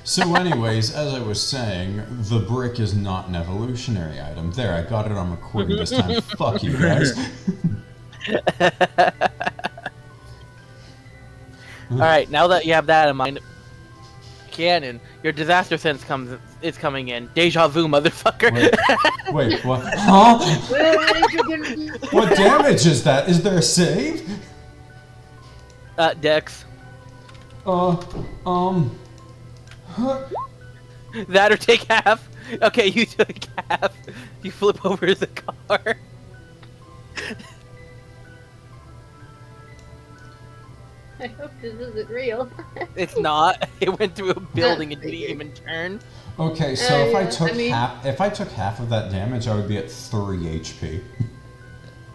So anyways, as I was saying, the brick is not an evolutionary item. There, I got it on recording this time. Fuck you guys. Alright, now that you have that in mind, Kiannun, your disaster sense is coming in. Deja vu, motherfucker. Wait, what? Huh? What damage is that? Is there a save? Dex. Huh? That or take half. Okay, you took half. You flip over the car. I hope this isn't real. It's not. It went through a building and didn't even turn. Okay, so if I took half of that damage, I would be at 3 HP.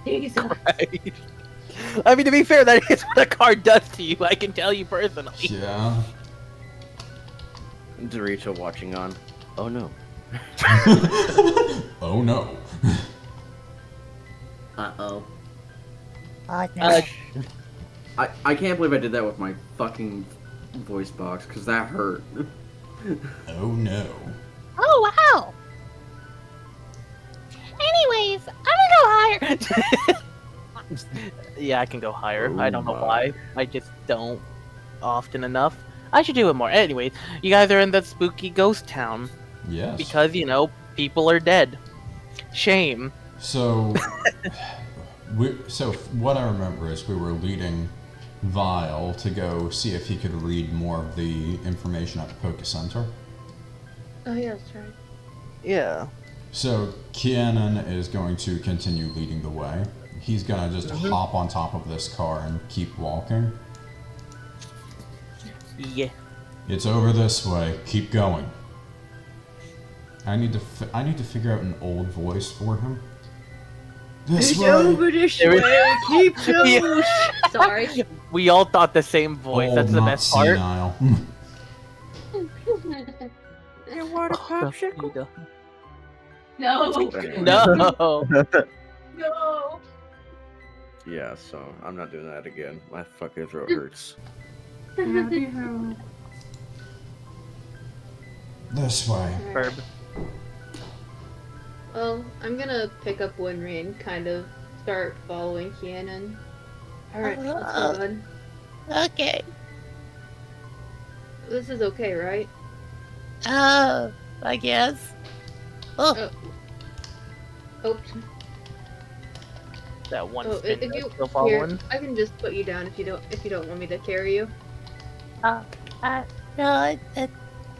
Jesus. Right. I mean, to be fair, that is what a car does to you. I can tell you personally. Yeah. Dorito watching on. Oh no. Oh no. Uh-oh. No. I can't believe I did that with my fucking voice box, because that hurt. Oh no. Oh wow. Anyways, I'm gonna go higher. Yeah, I can go higher. Oh I don't know my. why. I just don't often enough. I should do it more. Anyways, you guys are in the spooky ghost town. Yes. Because, you know, people are dead. Shame. So, what I remember is we were leading Vyle to go see if he could read more of the information at the Poké Center. Oh yeah, that's right. Yeah. So Kiannun is going to continue leading the way. He's gonna just hop on top of this car and keep walking. Yeah. It's over this way. Keep going. I need to figure out an old voice for him. This way. Over this way. Keep going. Sorry. We all thought the same voice. Old, That's the not best part. senile. You want a popsicle? No. No. No. Yeah, so I'm not doing that again. My fucking throat hurts. This way. Herb. Well, I'm gonna pick up Winry and kind of start following Kiannun. Alright, let's go, bud. Okay. This is okay, right? I guess. Oh, Oops. That one Oh, spin if you still here, following. I can just put you down if you don't want me to carry you. no,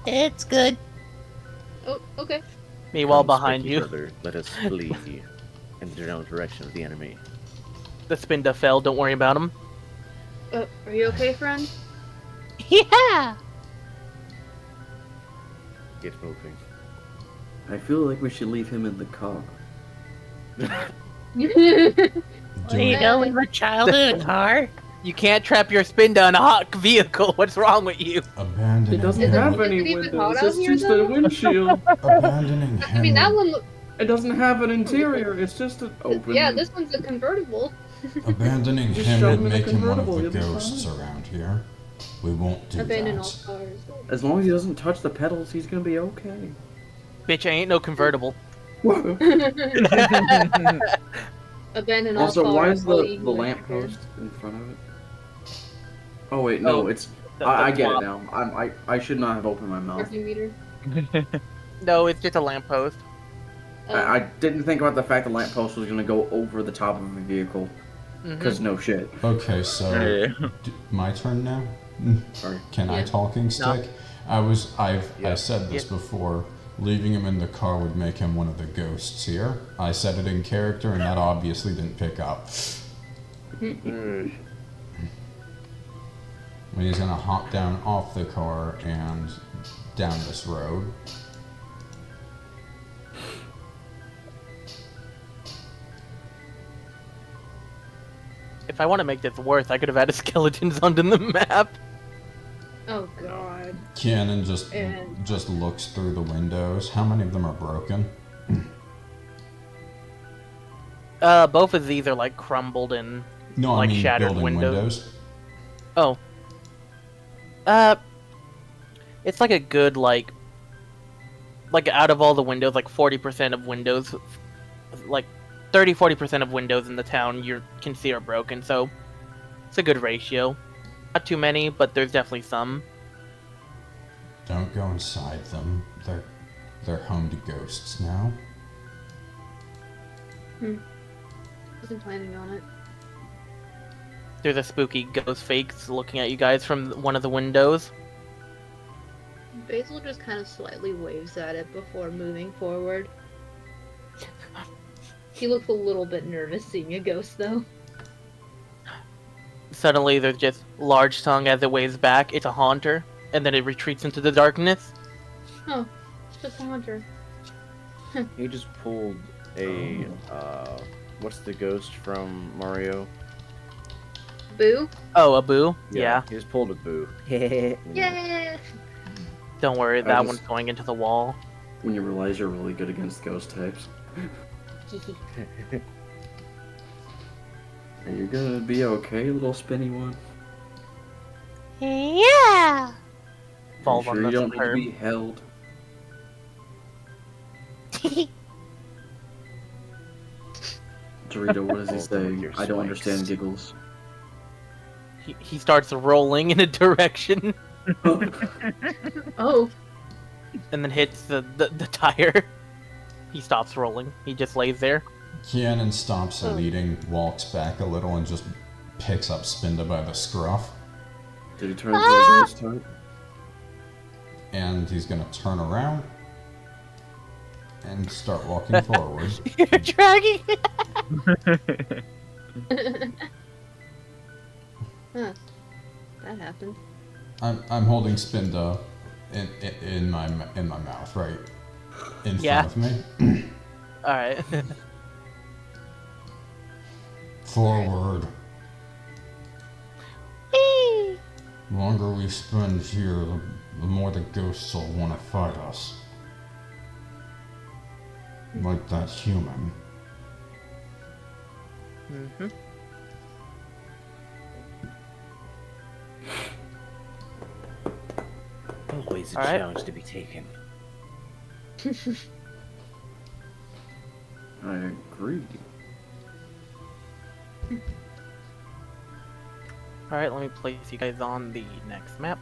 it's good. Oh, okay. Meanwhile, Come, behind sticky you, brother, let us flee in the general direction of the enemy. the Spinda fell. Don't worry about him. Are you okay, friend? Yeah. Get moving. I feel like we should leave him in the car. There you go, with a child in a car. You can't trap your Spinda in a hot vehicle. What's wrong with you? Abandoning It doesn't him. have Is it any even hot windows, out it's here, just a though? windshield. Abandoning him. I mean, that one. It doesn't have an interior, it's just an open... Yeah, this one's a convertible. Abandoning Just him shove would him in a make him one of convertible, the you'll be ghosts fine. around here. We won't do Abandon all that. cars. As long as he doesn't touch the pedals, he's gonna be okay. Bitch, I ain't no convertible. Whoa. Abandon all Also, cars. why is while the eating lamppost in front of it? Oh wait, no, Oh, it's... the I get top. it now. I should not have opened my mouth. Parking meter. No, it's just a lamppost. I didn't think about the fact the lamppost was gonna go over the top of a vehicle. Because no shit. Okay, so my turn now. Sorry. Can I Yeah. talking stick? I said this Yeah. before. Leaving him in the car would make him one of the ghosts here. I said it in character, and that obviously didn't pick up. Mm. When he's gonna hop down off the car and down this road. If I want to make this worse, I could have added skeletons onto the map. Oh god. Kiannun And- just looks through the windows. How many of them are broken? Both of these are like crumbled and No, Like I mean shattered building windows. windows. oh. It's like a good like out of all the windows, like 40% of windows, like 30-40% of windows in the town you can see are broken. So it's a good ratio. Not too many, but there's definitely some. Don't go inside them. They're home to ghosts now. Wasn't planning on it. There's a spooky ghost face looking at you guys from one of the windows. Basil just kind of slightly waves at it before moving forward. He looks a little bit nervous seeing a ghost, though. Suddenly, there's just large tongue as it waves back. It's a haunter, and then it retreats into the darkness. Oh, it's just a haunter. He just pulled a what's the ghost from Mario? Boo? Oh, a boo? Yeah. He just pulled a boo. Yeah! Don't worry, I that just- one's going into the wall. When you realize you're really good against ghost types. Are you gonna be okay, little spinny one? Yeah. Falls you on sure the you don't need to curb. be held? Dorito, what does he say? Your I don't spikes. understand giggles. He starts rolling in a direction Oh, and then hits the tire. He stops rolling. He just lays there. Kiannun stops Oh. leading, walks back a little, and just picks up Spinda by the scruff. Did he turn into a ghost type? And he's gonna turn around and start walking forward. You're dragging it. huh. That happened. I'm holding Spinda in my mouth, right in Yeah. front of me. Alright. Forward. Whee! The longer we spend here, the more the ghosts will want to fight us. Like that human. Mm-hmm. Always a All right. challenge to be taken. I agree. Alright, let me place you guys on the next map.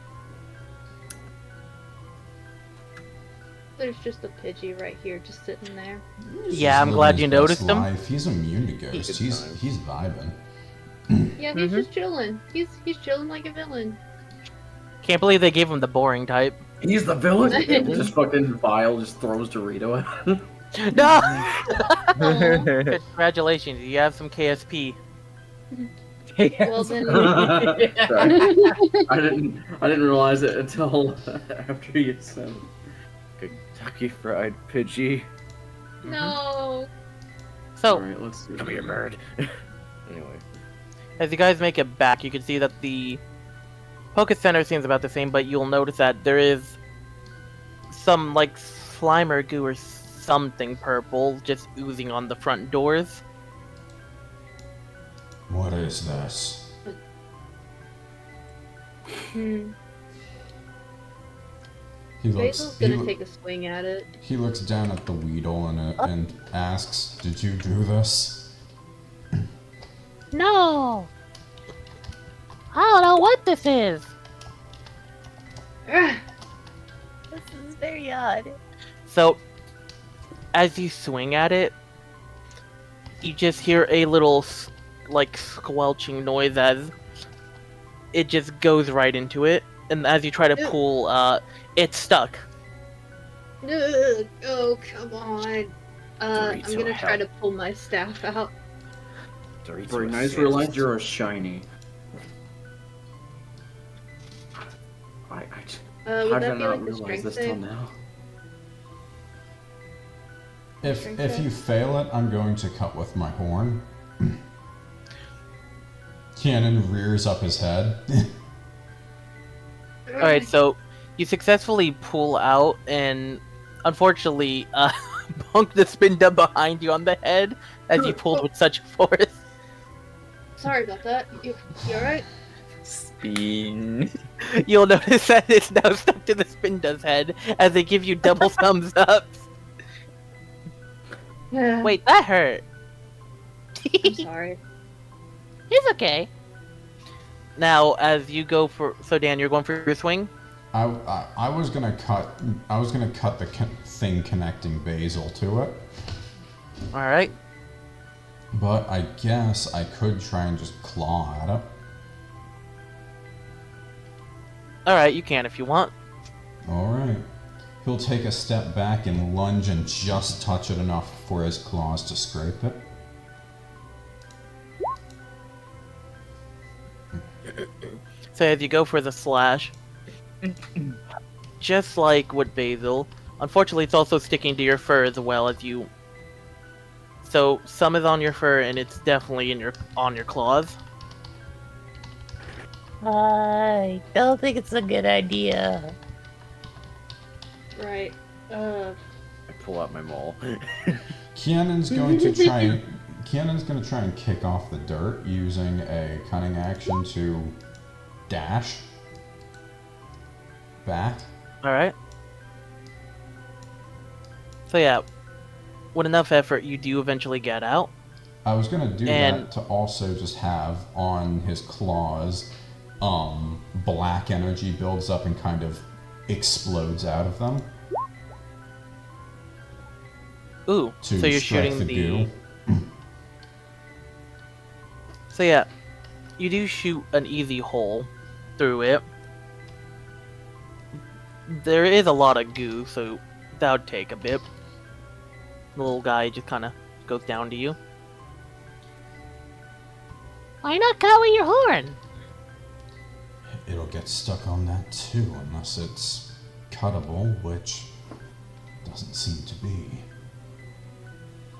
There's just a Pidgey right here, just sitting there. He's Yeah, just I'm living glad his you best noticed him. life. He's immune to Good ghosts. time. He's vibing. Yeah, he's Mhm. just chilling. He's chilling like a villain. Can't believe they gave him the boring type. He's the villain? Just fucking Vyle just throws Dorito at him. No! Aw. Congratulations, you have some KSP. Well then, Sorry. I didn't realize it until after you said it. Kentucky Fried Pidgey. no. So, Alright, let's see. Come here, bird. Anyway. as you guys make it back, you can see that the Poké Center seems about the same, but you'll notice that there is some, like, slime or goo or something purple just oozing on the front doors. What is this? Hmm. He looks. Basil's He, gonna take a swing at it. he looks down at the Weedle and asks, "Did you do this?" No. I don't know what this is. Ugh. This is very odd. So, as you swing at it, you just hear a little, like, squelching noise as it just goes right into it. And as you try to pull, it's stuck. Ugh. Oh, come on. I'm Dorito, gonna try to help. pull my staff out. Dorito Very nice, assist. realize you're a shiny. How Would did I that be not like the realize strength this till save? now? If you fail it, I'm going to cut with my horn. Kiannun rears up his head. Alright, so you successfully pull out and unfortunately bonk the Spinda behind you on the head as you pulled with such force. Sorry about that. You alright? Spin. You'll notice that it's now stuck to the Spinda's head as they give you double thumbs up. Wait, that hurt. I'm sorry. It's okay. Now, as you go for, so Dan, you're going for your swing. I was gonna cut the thing connecting Basil to it, All right. but I guess I could try and just claw at it. All right, you can if you want. All right. He'll take a step back and lunge and just touch it enough for his claws to scrape it. So as you go for the slash, just like with Basil, unfortunately it's also sticking to your fur as well as you. So some is on your fur and it's definitely on your claws. I don't think it's a good idea. Right. I pull out my maul. Kiannun's going to try. Kiannun's going to try and kick off the dirt using a cunning action to dash back. All right. So yeah, with enough effort, you do eventually get out. I was going to do And- that to also just have on his claws, black energy builds up and kind of explodes out of them. Ooh, To so you're strike shooting the the. goo. So yeah, you do shoot an easy hole through it. There is a lot of goo, so that would take a bit. The little guy just kind of goes down to you. Why not cut with your horn? It'll get stuck on that too, unless it's cuttable, which doesn't seem to be.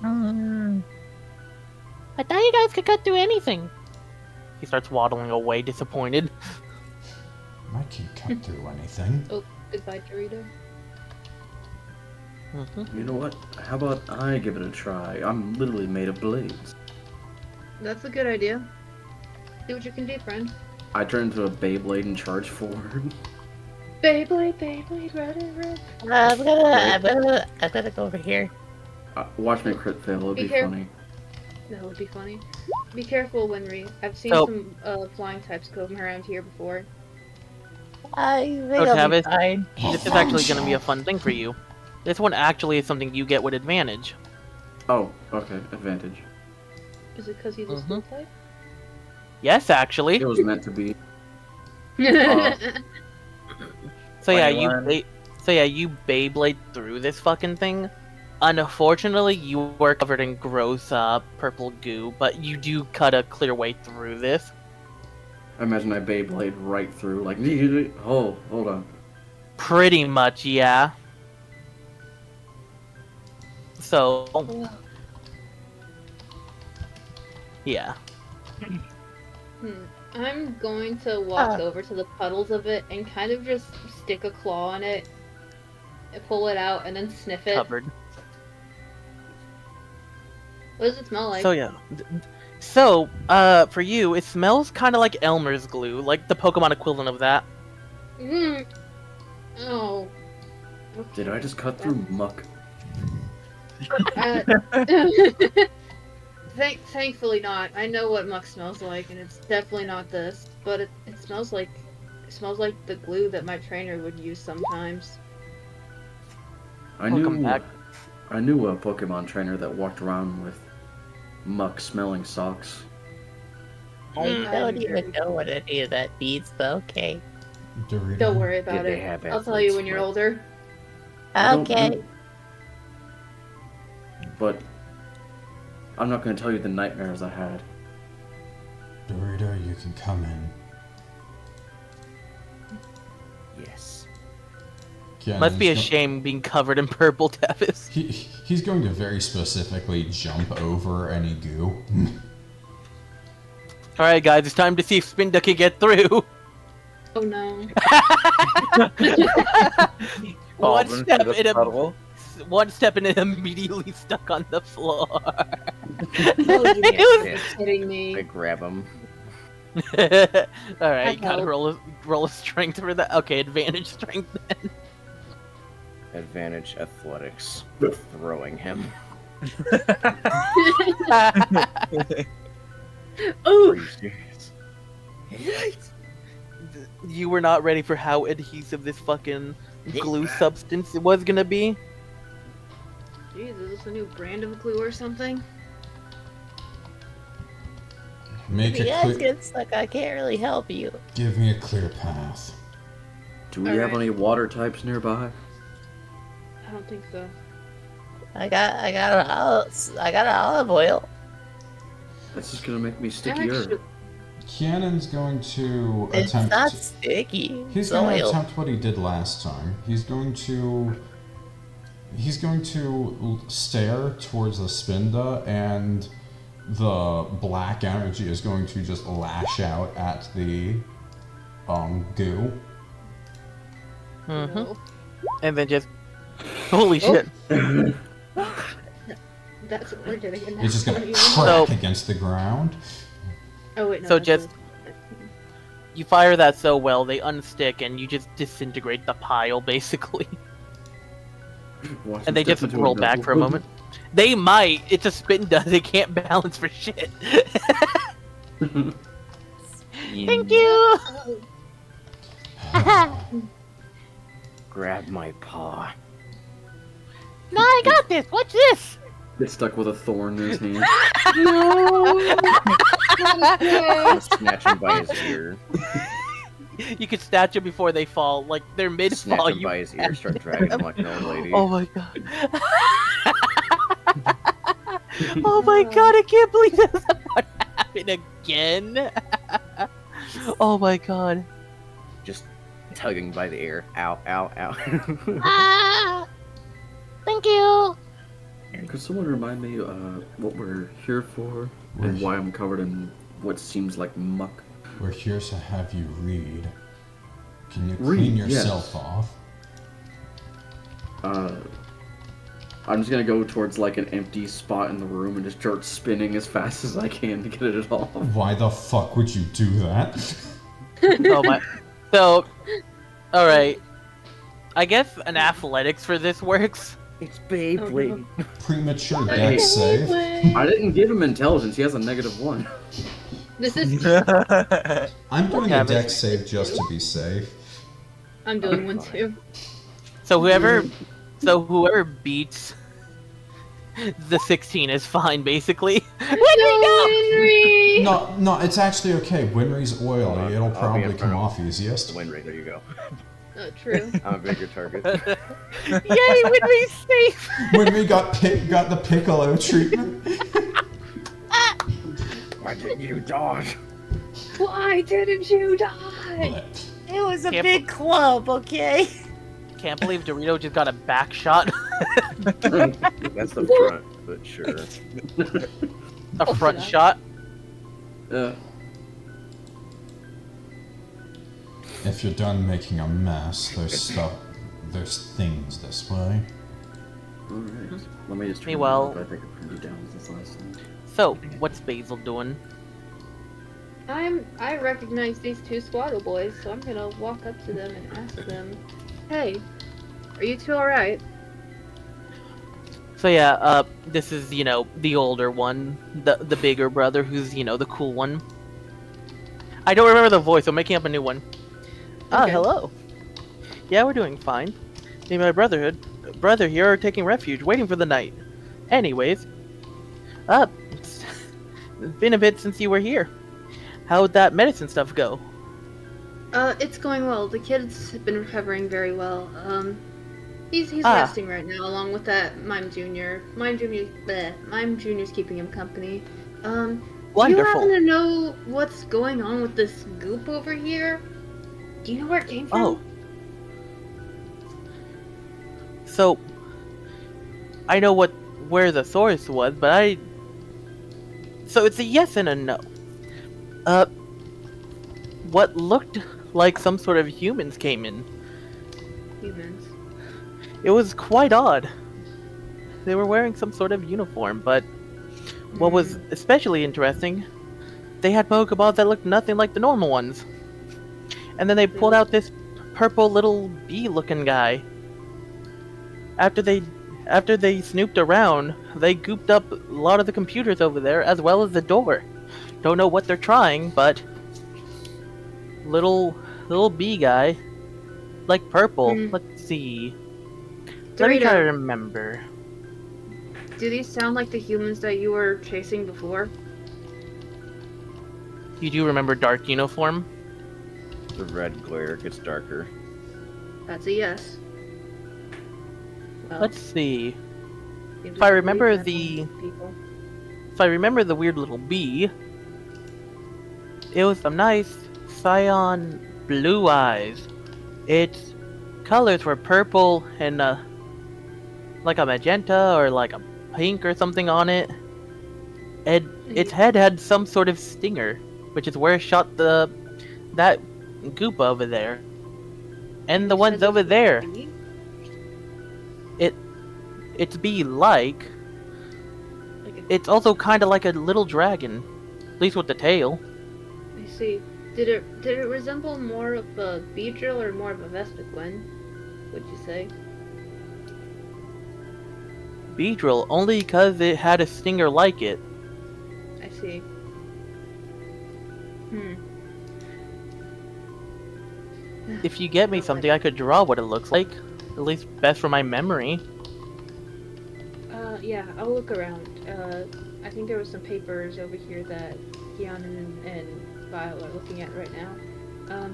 I thought you guys could cut through anything. He starts waddling away, disappointed. I can cut through anything. Oh, goodbye, Dorito. You know what? How about I give it a try? I'm literally made of blades. That's a good idea. See what you can do, friend. I turn into a Beyblade and charge forward. Beyblade, run. I'm gonna go over here. Watch me crit fail, it'll Be be careful. funny. That would be funny. Be careful, Winry. I've seen So- some flying types come around here before. I think Don't I'll have be it. fine. This is actually going to be a fun thing for you. This one actually is something you get with advantage. Oh, okay, advantage. Is it because he's a school type? Yes, actually. It was meant to be. So yeah, 21. you Beyblade through this fucking thing. Unfortunately, you were covered in gross purple goo, but you do cut a clear way through this. Imagine I Beyblade right through, like, oh, hold on. Pretty much, yeah. So, yeah. I'm going to walk over to the puddles of it and kind of just stick a claw on it, and pull it out, and then sniff it. Covered. What does it smell like? So yeah. So, for you, it smells kind of like Elmer's glue, like the Pokemon equivalent of that. Oh. Did I just cut through muck? Thankfully not. I know what muck smells like, and it's definitely not this. But it smells like the glue that my trainer would use sometimes. I Welcome knew back. I knew a Pokemon trainer that walked around with muck-smelling socks. I don't even know what any of that means, but okay. Dorito. Don't worry about they it. have I'll tell you athletes when you're with- older. I don't Okay. know, but I'm not going to tell you the nightmares I had. Dorito, you can come in. Yes. Must be a Kiannun's shame being covered in purple, Tavis. He's going to very specifically jump over any goo. Alright guys, it's time to see if Spinda can get through. Oh no. One Falls step, into the and puddle. one step and it immediately stuck on the floor. Oh, you It was- are kidding me. I grab him. Alright, you gotta help. roll a strength for that. Okay, advantage strength then. Advantage athletics. Throwing him. Oh, Are you serious? You were not ready for how adhesive this fucking glue substance was gonna be. jeez, is this a new brand of glue or something? Make If you it guys clear. get stuck, I can't really help you. Give me a clear path. Do we have Alright. any water types nearby? I don't think so. I got an olive oil. That's just gonna make me Actually, stickier. Kiannun's going to It's attempt. not sticky. He's It's going to oil. attempt what he did last time. He's going to stare towards the Spinda, and the black energy is going to just lash out at the goo. Mm-hmm. No. And then just holy shit. That's what we're getting in. It's just gonna crack So- against the ground. Oh wait, no. So that's just- a- You fire that so well, they unstick and you just disintegrate the pile basically. Watch And them they just step into roll back double. for a moment. They might. It's a Spinda. They can't balance for shit. Thank you. Grab my paw. No, I got this. Watch this. Get stuck with a thorn in his hand. I'll snatch him by his ear. You can snatch them before they fall. Like they're Snatch mid-fall. him by his ear, start dragging him like an old lady. Oh my god. Oh my god, I can't believe this is about to happen again. Oh my god. Just tugging by the ear. Ow, ow, ow. Ah! Thank you. Could someone remind me what we're here for and why I'm covered in what seems like muck? We're here to have you read. Can you Read, clean yes. yourself off? I'm just gonna go towards like an empty spot in the room and just start spinning as fast as I can to get it off. Why the fuck would you do that? Oh my. So, alright. I guess an athletics for this works. It's Beyblade. Premature Hey. death save. I didn't give him intelligence. He has a -1. This is. I'm doing Yeah, a but- dex save just to be safe. I'm doing one too. So whoever beats the 16 is fine, basically. Winry! No, it's actually okay. Winry's oily. Hold on, It'll I'll be probably in come front. off easiest. Winry, there you go. Oh, true. I'm a bigger target. Yay, Winry's safe! Winry got the Piccolo treatment. Why didn't you dodge? Why didn't you die? Blip. It was a Can't- big club, okay? Can't believe Dorito just got a back shot. That's the front, but sure. A front shot. If you're done making a mess, there's things this way. Alright. Let me just turn Meanwhile- it up. I think I printed you down since last time. So, what's Basil doing? I recognize these two Sewaddle boys, so I'm gonna walk up to them and ask them, "Hey, are you two alright?" So yeah, this is, the older one, the bigger brother who's, the cool one. I don't remember the voice, I'm making up a new one. Ah, Okay. hello. Yeah, we're doing fine. Me and my brother here are taking refuge, waiting for the night. Anyways, it's been a bit since you were here. How'd that medicine stuff go? It's going well. The kid's been recovering very well. He's Ah. resting right now, along with that Mime Junior. Mime Junior's keeping him company. Do you Wonderful. happen to know what's going on with this goop over here? Do you know where it came from? Oh. So, I know where the source was, but so it's a yes and a no. What looked like some sort of humans came in. Humans. It was quite odd. They were wearing some sort of uniform, but what was especially interesting they had Pokeballs that looked nothing like the normal ones. And then they pulled out this purple little bee-looking guy. After they snooped around, they gooped up a lot of the computers over there, as well as the door. Don't know what they're trying, but little bee guy, like purple. Let's see. Let me try to remember. Do these sound like the humans that you were chasing before? You do remember Dark Uniform? The red glare gets darker. That's a yes. Well, Let's see. seems If I like remember that's the on people. if I remember the weird little bee, it was some nice cyan blue eyes. Its colors were purple and like a magenta or like a pink or something on it. And its head had some sort of stinger, which is where it shot that goop over there. And the You ones said over this was there. a bee? It's bee-like. Like a- It's also kind of like a little dragon, at least with the tail. I see. Did it resemble more of a Beedrill or more of a Vespiquen? Would you say? Beedrill, only because it had a stinger like it. I see. If you get me something, I could draw what it looks like. At least best from my memory. Yeah, I'll look around. I think there was some papers over here that Kiannun and Vyle are looking at right now.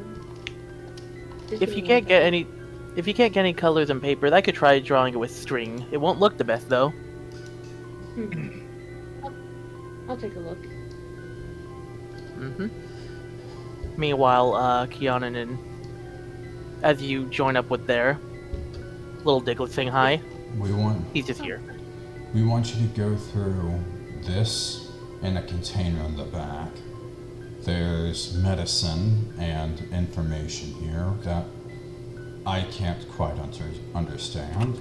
Just If give you me can't one get second. if you can't get any colors and paper, I could try drawing it with string. It won't look the best though. I'll take a look. Meanwhile, Kiannun and as you join up with their little Diglett saying hi, he's just here. We want you to go through this in a container in the back. There's medicine and information here that I can't quite understand.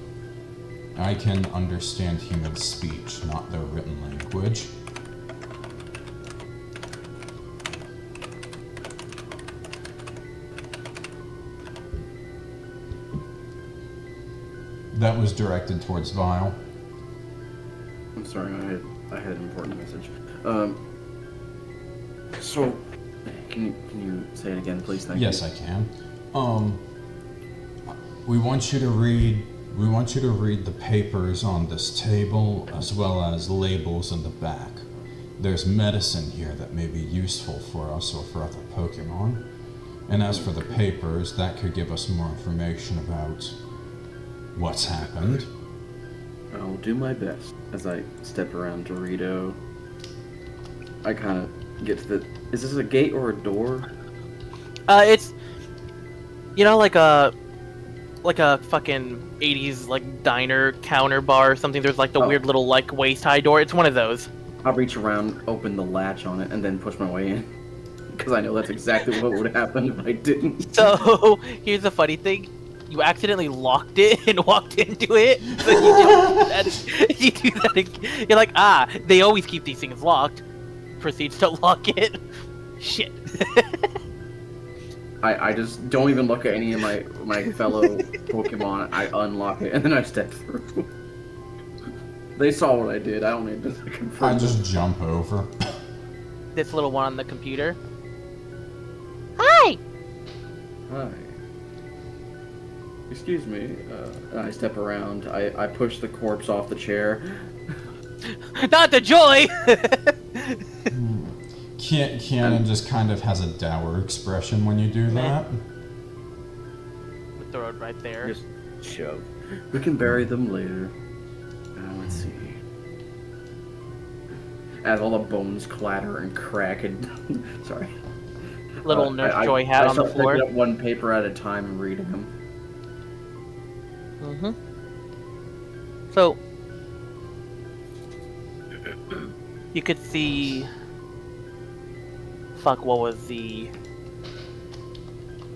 I can understand human speech, not their written language. That was directed towards Vyle. I'm sorry, I had an important message. So, can you say it again, please? Thank you. Yes, I can. We want you to read the papers on this table as well as labels in the back. There's medicine here that may be useful for us or for other Pokemon. And as for the papers, that could give us more information about what's happened. I'll do my best. As I step around Dorito, I kind of get to the... Is this a gate or a door? It's like a fucking 80s like diner counter bar or something. There's like the weird little like waist high door. It's one of those. I'll reach around, open the latch on it, and then push my way in. Because I know that's exactly what would happen if I didn't. So here's the funny thing. You accidentally locked it and walked into it. So you do that again. You're like, they always keep these things locked. Proceeds to lock it. Shit. I just don't even look at any of my fellow Pokemon. I unlock it, and then I step through. They saw what I did. I don't need to confirm. I just jump over. This little one on the computer. Hi! Hi. Excuse me. I step around. I push the corpse off the chair. Not the joy! Kiannun just kind of has a dour expression when you do that. Throw it right there. Just shove. We can bury them later. Let's see. As all the bones clatter and crack and... Sorry. Little Nurse Joy hat on the start floor. picking up one paper at a time and reading them. So, you could see... Fuck, what was the...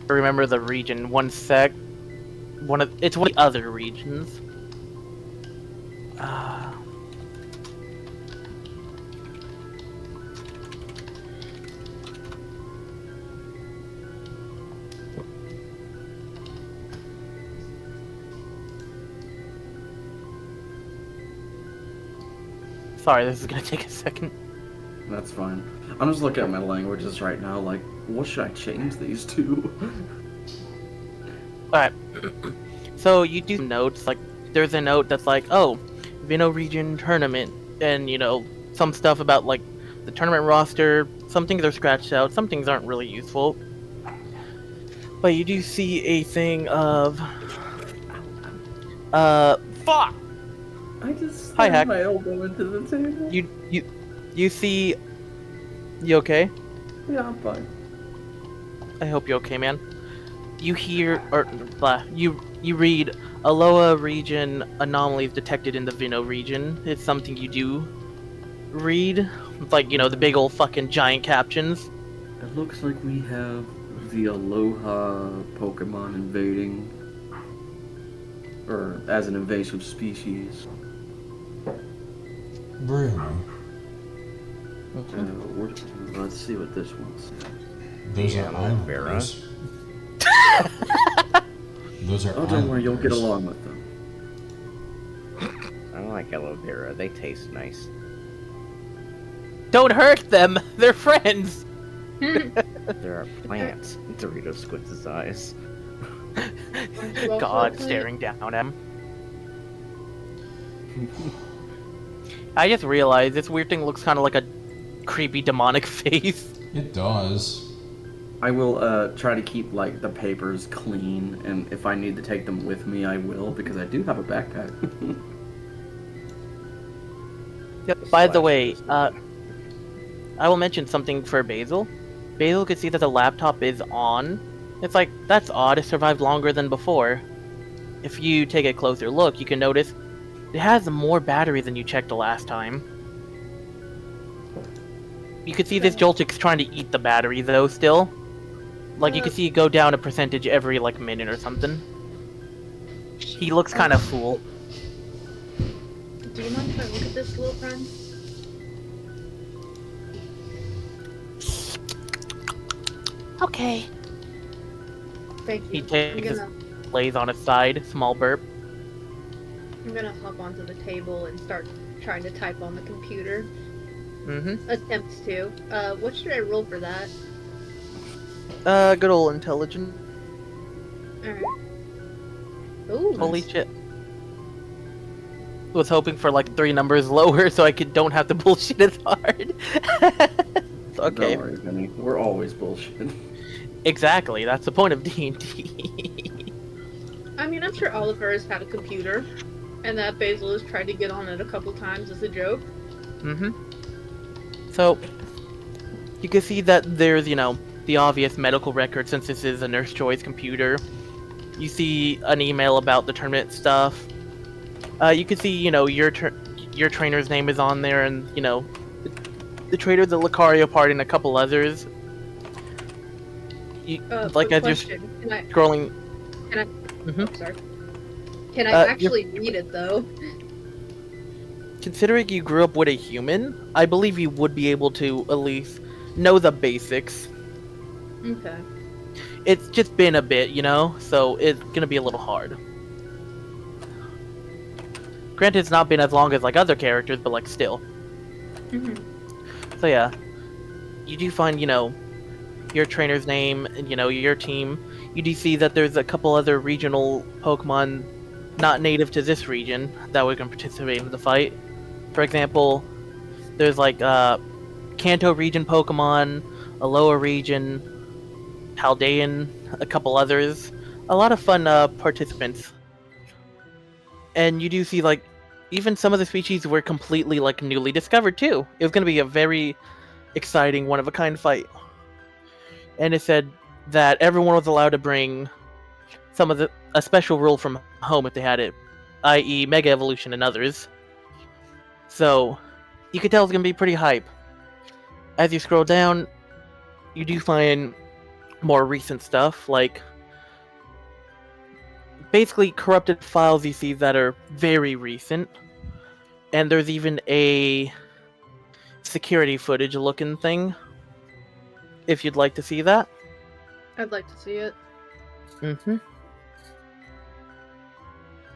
I remember the region. One sec. It's one of the other regions. Sorry, this is gonna take a second. That's fine. I'm just looking at my languages right now, like, what should I change these to? Alright. So you do notes, like, there's a note that's like, oh, Vinnoh region tournament, and, you know, some stuff about, like, the tournament roster. Some things are scratched out, some things aren't really useful. But you do see a thing of... fuck! I just Hi, slammed Hack. my elbow into the table. You see... You okay? Yeah, I'm fine. I hope you're okay, man. You hear, or, blah, you read, Aloha region anomalies detected in the Vinnoh region. It's something you do read. Like, you know, the big old fucking giant captions. It looks like we have the Aloha Pokemon invading, or as an invasive species. Really? Let's see what this one says. Those Yeah, are aloe vera. islanders. Those are Oh, don't worry, you'll get islanders. along with them. I don't like aloe vera. They taste nice. Don't hurt them! They're friends! There are plants. Dorito squints his eyes. God staring down at him. I just realized this weird thing looks kind of like a creepy demonic face. It does. I will try to keep like the papers clean, and if I need to take them with me, I will, because I do have a backpack. Yep. By the way, I will mention something for Basil. Basil could see that the laptop is on. It's like, that's odd, it survived longer than before. If you take a closer look, you can notice it has more battery than you checked the last time. You can see this Joltik's trying to eat the battery though still. Like you can see it go down a percentage every like minute or something. He looks kind of full. Do you mind if I look at this, little friend? Okay. Thank He you. takes his lays on his side, small burp. I'm gonna hop onto the table and start trying to type on the computer. Mm-hmm. Attempt to. What should I roll for that? Good old intelligent. Alright. Ooh. Holy shit. Was hoping for like 3 numbers lower so I don't have to bullshit as hard. Okay. Don't worry, Vinny. We're always bullshit. Exactly, that's the point of D&D. I mean, I'm sure Oliver has had a computer, and that Basil has tried to get on it a couple times as a joke. Mm-hmm. So, you can see that there's, you know, the obvious medical record since this is a Nurse Joy's computer. You see an email about the tournament stuff. You can see, you know, your trainer's name is on there, and, you know, the trainer, the Lucario party, and a couple others. You, like, quick as you're question. Can I? scrolling... Can I? Mhm. Oh, sorry. Can I You're- actually read it though? Considering you grew up with a human, I believe you would be able to at least know the basics. Okay. It's just been a bit, you know, so it's gonna be a little hard. Granted, it's not been as long as like other characters, but like still. Mhm. So yeah, you do find, you know, your trainer's name and, you know, your team. You do see that there's a couple other regional Pokemon not native to this region that we can participate in the fight. For example, there's like Kanto region Pokemon, Aloha region, Haldean, a couple others. A lot of fun participants. And you do see like even some of the species were completely like newly discovered too. It was going to be a very exciting one-of-a-kind fight. And it said that everyone was allowed to bring a special rule from home if they had it, i.e. Mega Evolution and others. So, you could tell it's gonna be pretty hype. As you scroll down, you do find more recent stuff, like basically corrupted files you see that are very recent. And there's even a security footage looking thing, if you'd like to see that. I'd like to see it. Mm-hmm.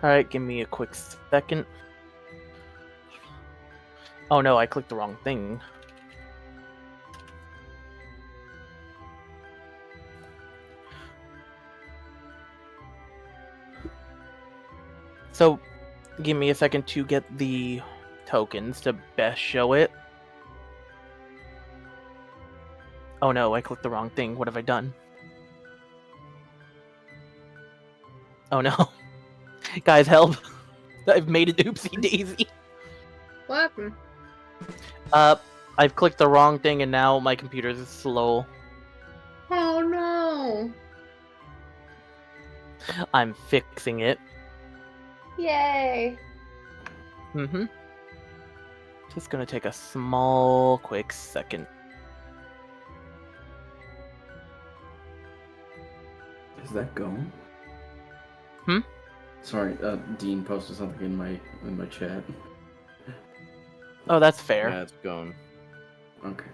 Alright, give me a quick second. Oh no, I clicked the wrong thing. So, give me a second to get the tokens to best show it. Oh no, I clicked the wrong thing. What have I done? Oh no. Guys, help. I've made an oopsie daisy. What happened? I've clicked the wrong thing and now my computer is slow. Oh no! I'm fixing it. Yay! Just gonna take a small, quick second. Is that going? Hmm? Sorry, Dean posted something in my chat. Oh, that's fair. Yeah, it's going. Okay.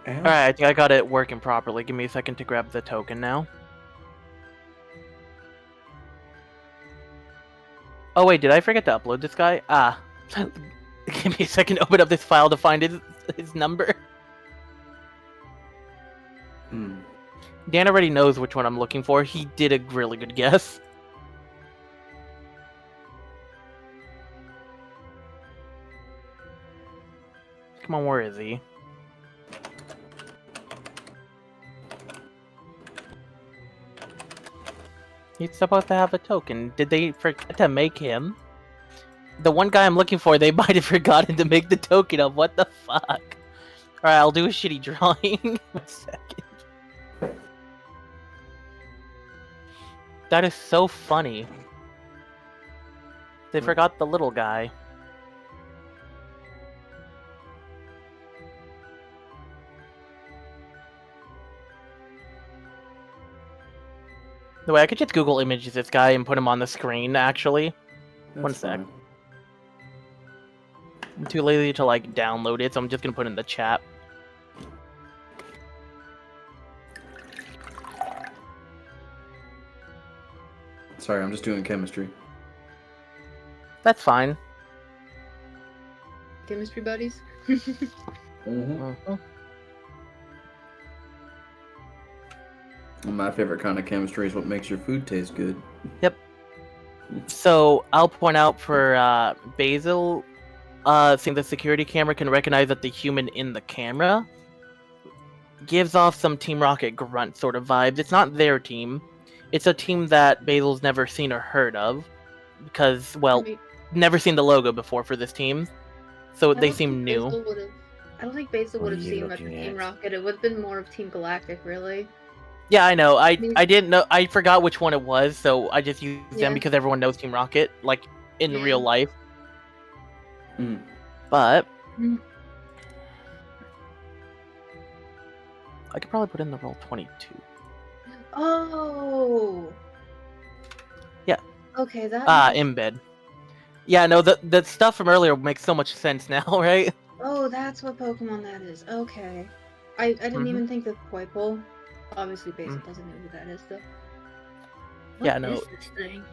Alright, I think I got it working properly. Give me a second to grab the token now. Oh wait, did I forget to upload this guy? Ah. Give me a second to open up this file to find his number. Dan already knows which one I'm looking for. He did a really good guess. Come on, where is he? He's supposed to have a token. Did they forget to make him? The one guy I'm looking for, they might have forgotten to make the token of. What the fuck? Alright, I'll do a shitty drawing. 1 second. That is so funny. They forgot the little guy. The way I could just Google images this guy and put him on the screen, actually. That's 1 sec. fine. I'm too lazy to, like, download it, so I'm just gonna put it in the chat. Sorry, I'm just doing chemistry. That's fine. Chemistry buddies? Mhm. My favorite kind of chemistry is what makes your food taste good. Yep. So, I'll point out for Basil, seeing the security camera can recognize that the human in the camera gives off some Team Rocket grunt sort of vibes. It's not their team. It's a team that Basil's never seen or heard of. Because, well, never seen the logo before for this team. So they seem new. I don't think Basil What would are have you seen much of looking Team at? Rocket. It would have been more of Team Galactic, really. Yeah, I know. I didn't know. I forgot which one it was, so I just used Yeah. them because everyone knows Team Rocket, like, in Yeah. real life. Mm. But Mm. I could probably put in the roll 22. Oh! Yeah. Okay, that Embed. Yeah, no, the stuff from earlier makes so much sense now, right? Oh, that's what Pokemon that is. Okay. I didn't Mhm. even think of Poipole. Obviously, Basil doesn't know who that is, though. What Yeah, no. is this thing?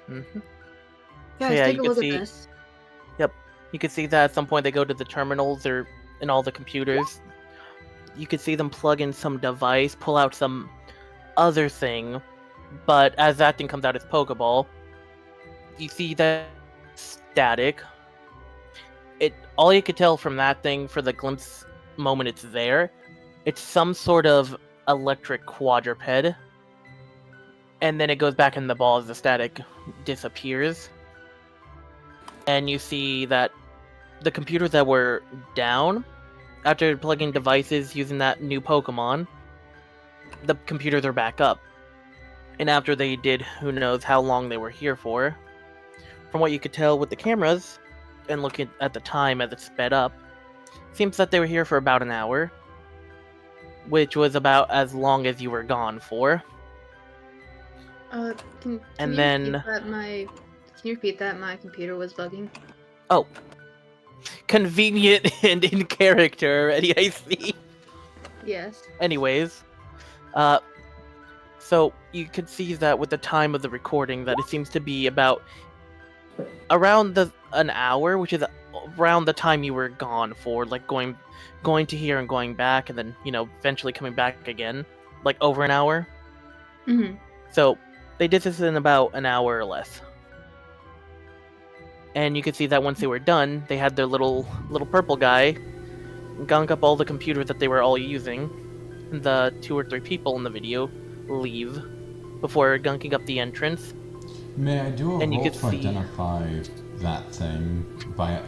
Mm-hmm. Guys, yeah, take you a can look see- at this. You could see that at some point they go to the terminals or in all the computers. You could see them plug in some device, pull out some other thing, but as that thing comes out as Pokeball, you see that static. All you could tell from that thing for the glimpse moment it's there, it's some sort of electric quadruped. And then it goes back in the ball as the static disappears. And you see that the computers that were down, after plugging devices using that new Pokemon, the computers are back up. And after they did, who knows how long they were here for. From what you could tell with the cameras, and looking at the time as it sped up, seems that they were here for about an hour. Which was about as long as you were gone for. Can And you then- repeat that can you repeat that? My computer was bugging. Oh. Convenient and in character already, I see. Yes. Anyways, So you could see that with the time of the recording that it seems to be about around an hour, which is around the time you were gone for, like going to here and going back, and then eventually coming back again, like over an hour. Mm-hmm. So they did this in about an hour or less. And you could see that once they were done, they had their little purple guy gunk up all the computers that they were all using. The 2 or 3 people in the video leave before gunking up the entrance. May I do a And you roll could to see- identify that thing by,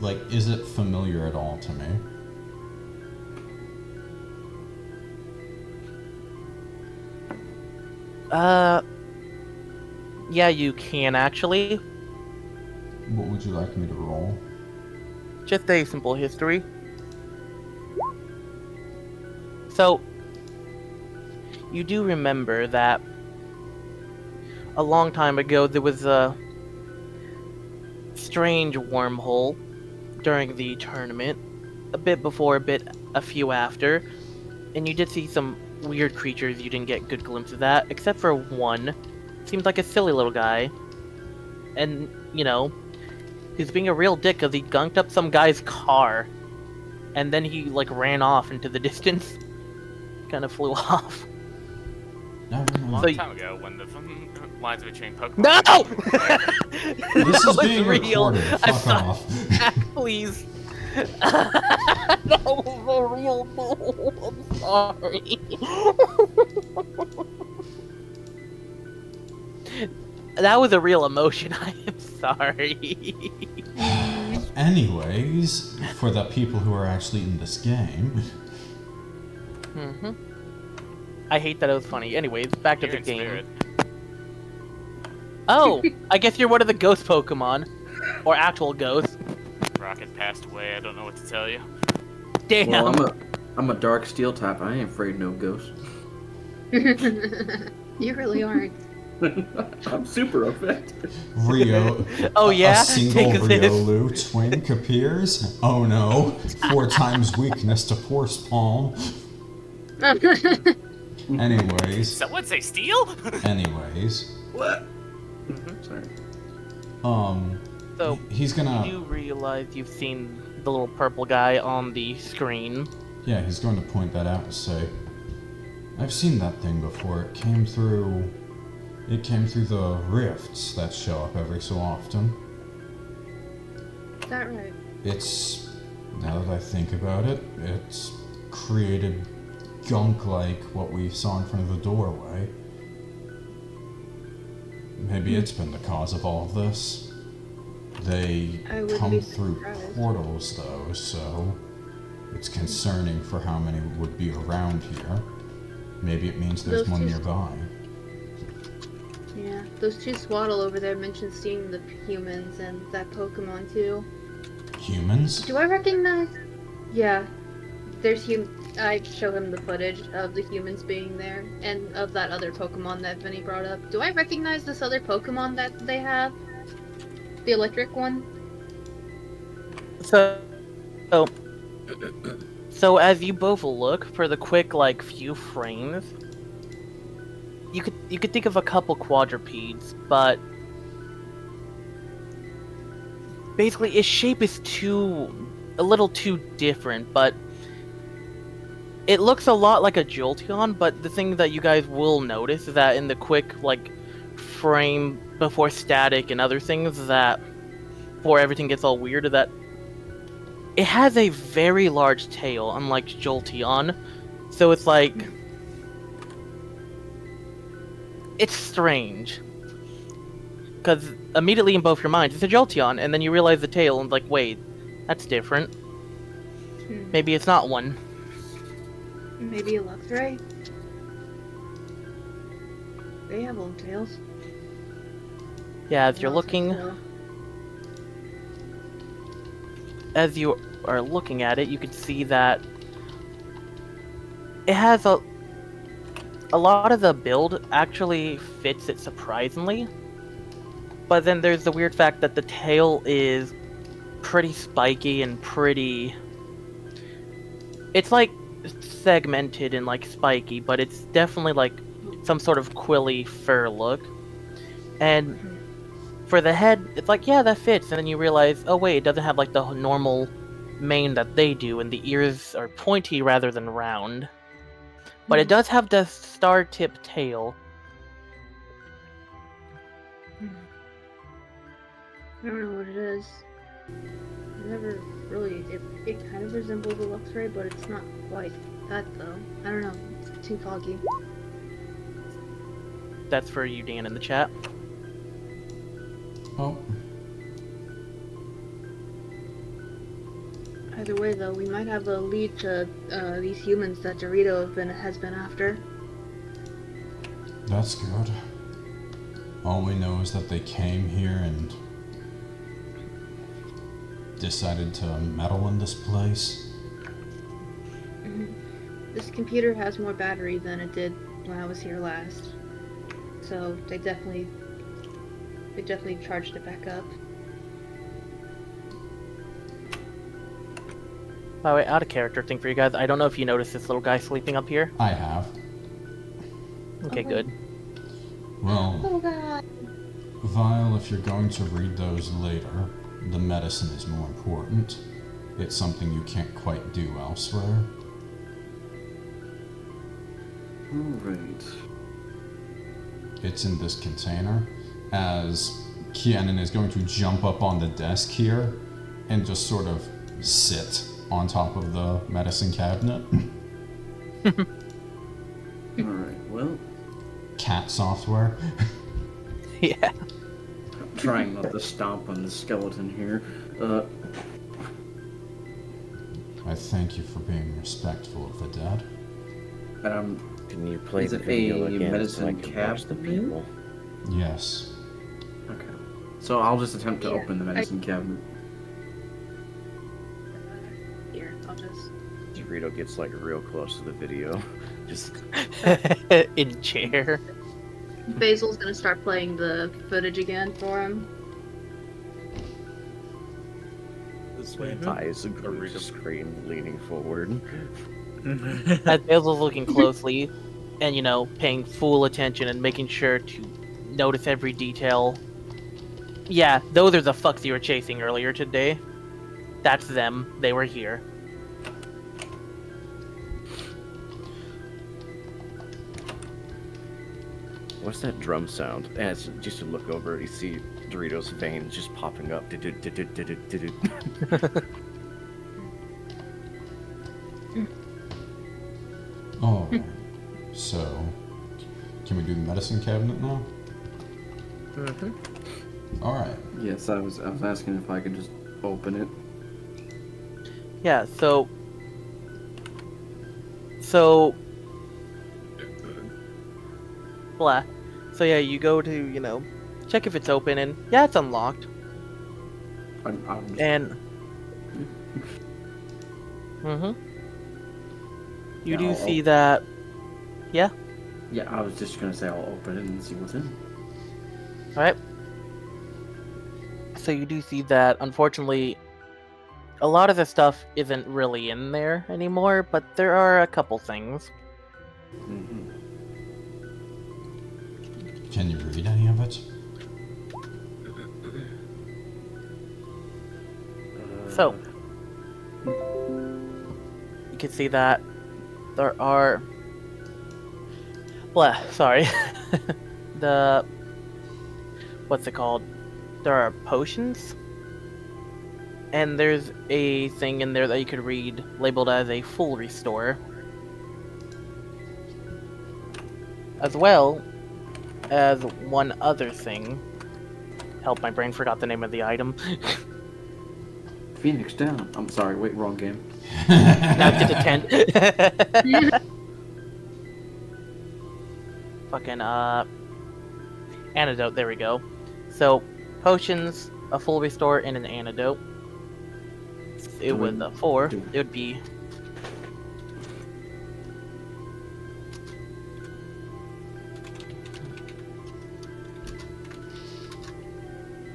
like, is it familiar at all to me? Yeah, you can actually. What would you like me to roll? Just a simple history. So, you do remember that a long time ago there was a strange wormhole during the tournament, a bit before, a few after, and you did see some weird creatures you didn't get good glimpses at, except for one. Seemed like a silly little guy. And, he's being a real dick because he gunked up some guy's car, and then he, ran off into the distance. Kind of flew off. Never A mind. long So time ago, when the lines between Pokemon. No! This is was being real. recorded. I'm Fuck sorry. off. Please. That was a real move. I'm sorry. That was a real emotion. I am sorry. Anyways, for the people who are actually in this game, I hate that it was funny. Anyways, back to the Spirit, game. spirit. Oh, I guess you're one of the ghost Pokemon. Or actual ghosts. Rocket passed away. I don't know what to tell you. Damn. Well, I'm a dark steel type. I ain't afraid of no ghosts. You really aren't. I'm super effective. Rio. Oh, yeah? A single Take this. Riolu twin appears. Oh no. 4 times weakness to Force Palm. Anyways. Someone say steel? Anyways. What? Sorry. So, He's gonna. you do realize you've seen the little purple guy on the screen. Yeah, he's going to point that out and say, I've seen that thing before. It came through the rifts that show up every so often. Is that right? It's, now that I think about it, it's created gunk like what we saw in front of the doorway. Maybe it's been the cause of all of this. They I wouldn't come be through surprised. portals though, so it's concerning for how many would be around here. Maybe it means there's Those one two- nearby. Yeah. Those 2 Sewaddle over there mentioned seeing the humans and that Pokemon too. Humans? Do I recognize? Yeah. There's I show him the footage of the humans being there and of that other Pokemon that Vinny brought up. Do I recognize this other Pokemon that they have? The electric one? So as you both look for the quick few frames, you could think of a couple quadrupeds, but basically its shape is a little too different, but it looks a lot like a Jolteon, but the thing that you guys will notice is that in the quick frame before static and other things, that before everything gets all weird, that it has a very large tail, unlike Jolteon. So it's it's strange. Because immediately in both your minds, it's a Jolteon, and then you realize the tail, and wait, that's different. Maybe it's not one. Maybe a Luxray? They have long tails. Yeah, as you're Lots of looking, tail. as you are looking at it, you can see that it has a lot of the build actually fits it surprisingly. But then there's the weird fact that the tail is pretty spiky and pretty... It's segmented and spiky, but it's definitely some sort of quilly fur look. And for the head, it's like, yeah, that fits. And then you realize, oh wait, it doesn't have like the normal mane that they do, and the ears are pointy rather than round. But it does have the star tip tail. I don't know what it is. I never really. It kind of resembles a Luxray, but it's not quite that though. I don't know. It's too foggy. That's for you, Dan, in the chat. Oh, Either way, though, we might have a lead to these humans that Dorito has been after. that's good. All we know is that they came here and decided to meddle in this place. This computer has more battery than it did when I was here last, so they definitely charged it back up. By the way, out of character thing for you guys. I don't know if you noticed this little guy sleeping up here. I have. Okay, good. Well, Oh god. Vyle, if you're going to read those later, the medicine is more important. It's something you can't quite do elsewhere. Alright. It's in this container, as Kiannun is going to jump up on the desk here and just sort of sit on top of the medicine cabinet. Alright, well, Cat software. Yeah. I'm trying not to stomp on the skeleton here. I thank you for being respectful of the dead. And Can you play Is the it video a again so I medicine can cap watch the thing? people? Yes. okay. So I'll just attempt to Here, open the medicine cabinet. Here, I'll just. Dorito gets like real close to the video. Just In chair. Basil's gonna start playing the footage again for him. This way. eyes glued to screen, leaning forward. As Basil's looking closely and, paying full attention and making sure to notice every detail. Yeah, those are the fucks you were chasing earlier today. That's them. They were here. What's that drum sound? And it's just to look over, you see Dorito's veins just popping up. Oh, so can we do the medicine cabinet now? All right. Yes, I was asking if I could just open it. Yeah, so blah. So yeah, you go to, check if it's open, and yeah, it's unlocked. I'm And you do I'll see that. Yeah. Yeah, I was just gonna say I'll open it and see what's in it. All right. So you do see that, unfortunately, a lot of the stuff isn't really in there anymore, but there are a couple things. Mm-hmm. Can you read any of it? So you can see that there are. Blah. Sorry. What's it called? There are potions. And there's a thing in there that you could read labeled as a full restore. As well as one other thing. Help, my brain forgot the name of the item. Phoenix down. I'm sorry, wait, wrong game. Now get to 10. Fucking, antidote, there we go. So, potions, a full restore, and an antidote. It was a 4. It would be...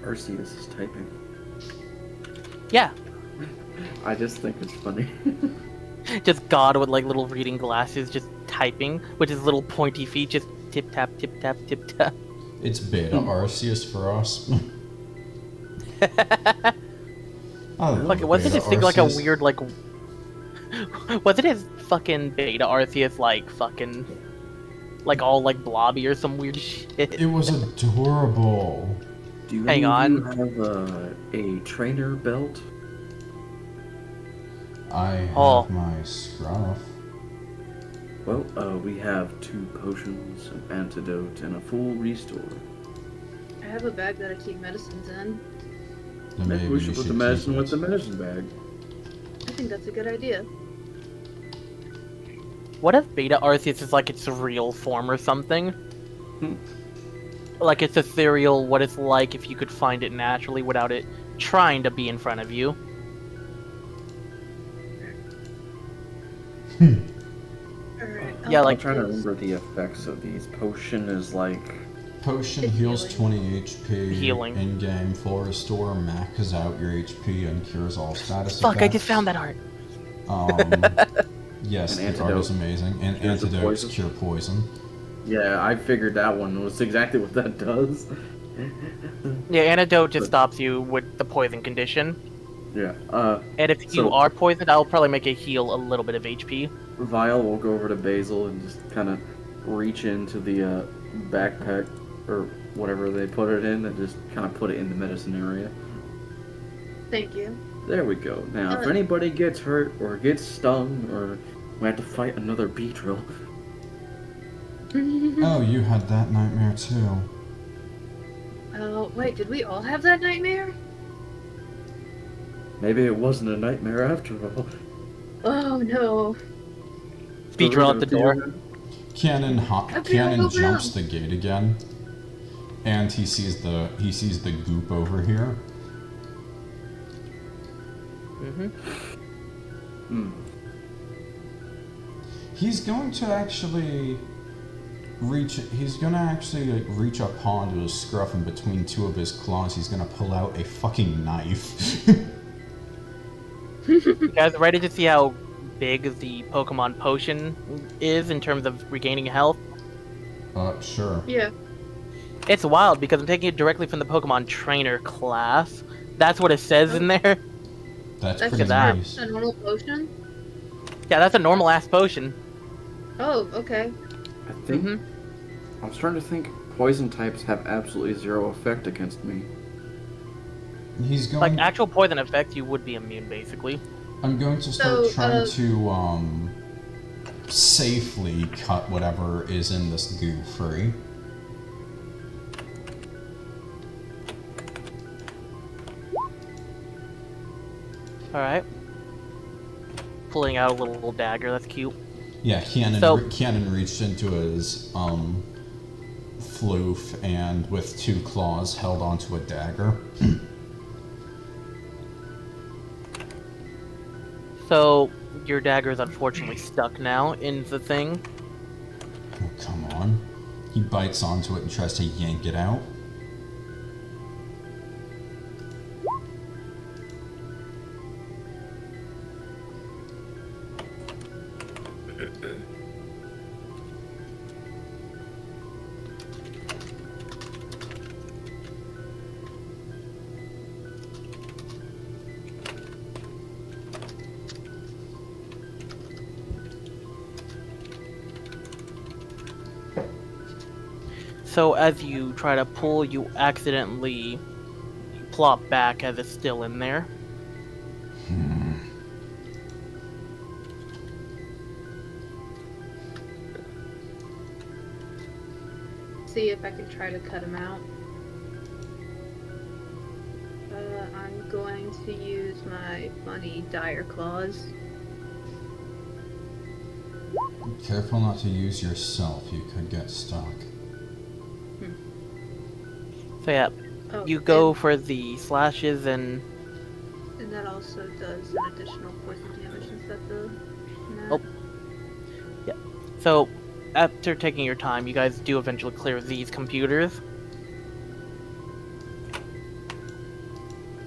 Arceus is typing. Yeah, I just think it's funny. just God with like little reading glasses, just typing, with his little pointy feet, just tip tap, tip tap, tip tap. It's Beta Arceus for us. I love Like, wasn't Beta his thing like a Arceus. weird, like... wasn't his fucking Beta Arceus, like, fucking... like, all, like, blobby or some weird shit? It was adorable. Do you Hang on. have a trainer belt? I have Oh. my scruff. Well, we have 2 potions, an antidote, and a full restore. I have a bag that I keep medicines in. Then Maybe we should put the keep medicine it. with the medicine bag. I think that's a good idea. What if Beta Arceus is like its real form or something? Like it's ethereal, what it's like if you could find it naturally without it trying to be in front of you. Alright. Yeah, I'm like- trying to remember the effects of these. Potion is like... Potion It's heals healing. 20 HP. Healing. In-game full restore maxes out your HP and cures all status Fuck, I effects. just found that art. Yes, An the art is antidote. amazing. And Cures the antidotes poison. cure poison. Yeah, I figured that one was exactly what that does. Yeah, antidote just stops you with the poison condition. Yeah, And if you So- are poisoned, I'll probably make it heal a little bit of HP. Vyle will go over to Basil and just kind of reach into the backpack or whatever they put it in and just kind of put it in the medicine area. Thank you. There we go. Now, if Uh. anybody gets hurt or gets stung or we have to fight another beetle, Oh, you had that nightmare too. Oh, wait, did we all have that nightmare? maybe it wasn't a nightmare after all. Oh no. Speed run out the door. Kiannun jumps the gate again, and he sees the goop over here. Mm-hmm. He's going to actually reach. He's gonna actually like, reach up onto his scruff, and between 2 of his claws, he's gonna pull out a fucking knife. You guys ready to see how big the Pokemon potion is in terms of regaining health? Sure. Yeah. It's wild because I'm taking it directly from the Pokemon Trainer class. That's what it says in there. That's That's pretty just that. nice. A normal potion? Yeah, that's a normal ass potion. Oh, okay. I think Mhm. I'm starting to think poison types have absolutely 0 effect against me. He's going. Like actual poison effect, you would be immune basically. I'm going to start So, trying to safely cut whatever is in this goo free. All right. Pulling out a little dagger. That's cute. Yeah, So- Kiannun reached into his floof and with 2 claws held onto a dagger. So your dagger is unfortunately stuck now in the thing. Oh, come on. He bites onto it and tries to yank it out. So as you try to pull, you accidentally plop back as it's still in there. See if I can try to cut him out. I'm going to use my funny dire claws. Careful not to use yourself, you could get stuck. So yeah, Oh, you go for the slashes and and that also does an additional poison damage instead of the. Oh. so after taking your time, you guys do eventually clear these computers.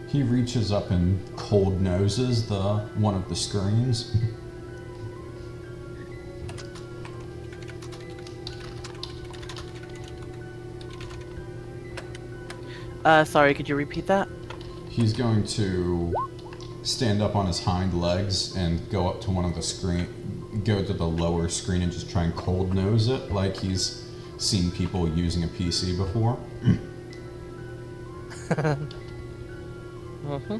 He reaches up and cold noses one of the screens. Sorry, could you repeat that? He's going to stand up on his hind legs and go up to one of the screen, go to the lower screen and just try and cold nose it like he's seen people using a PC before. Mm-hmm.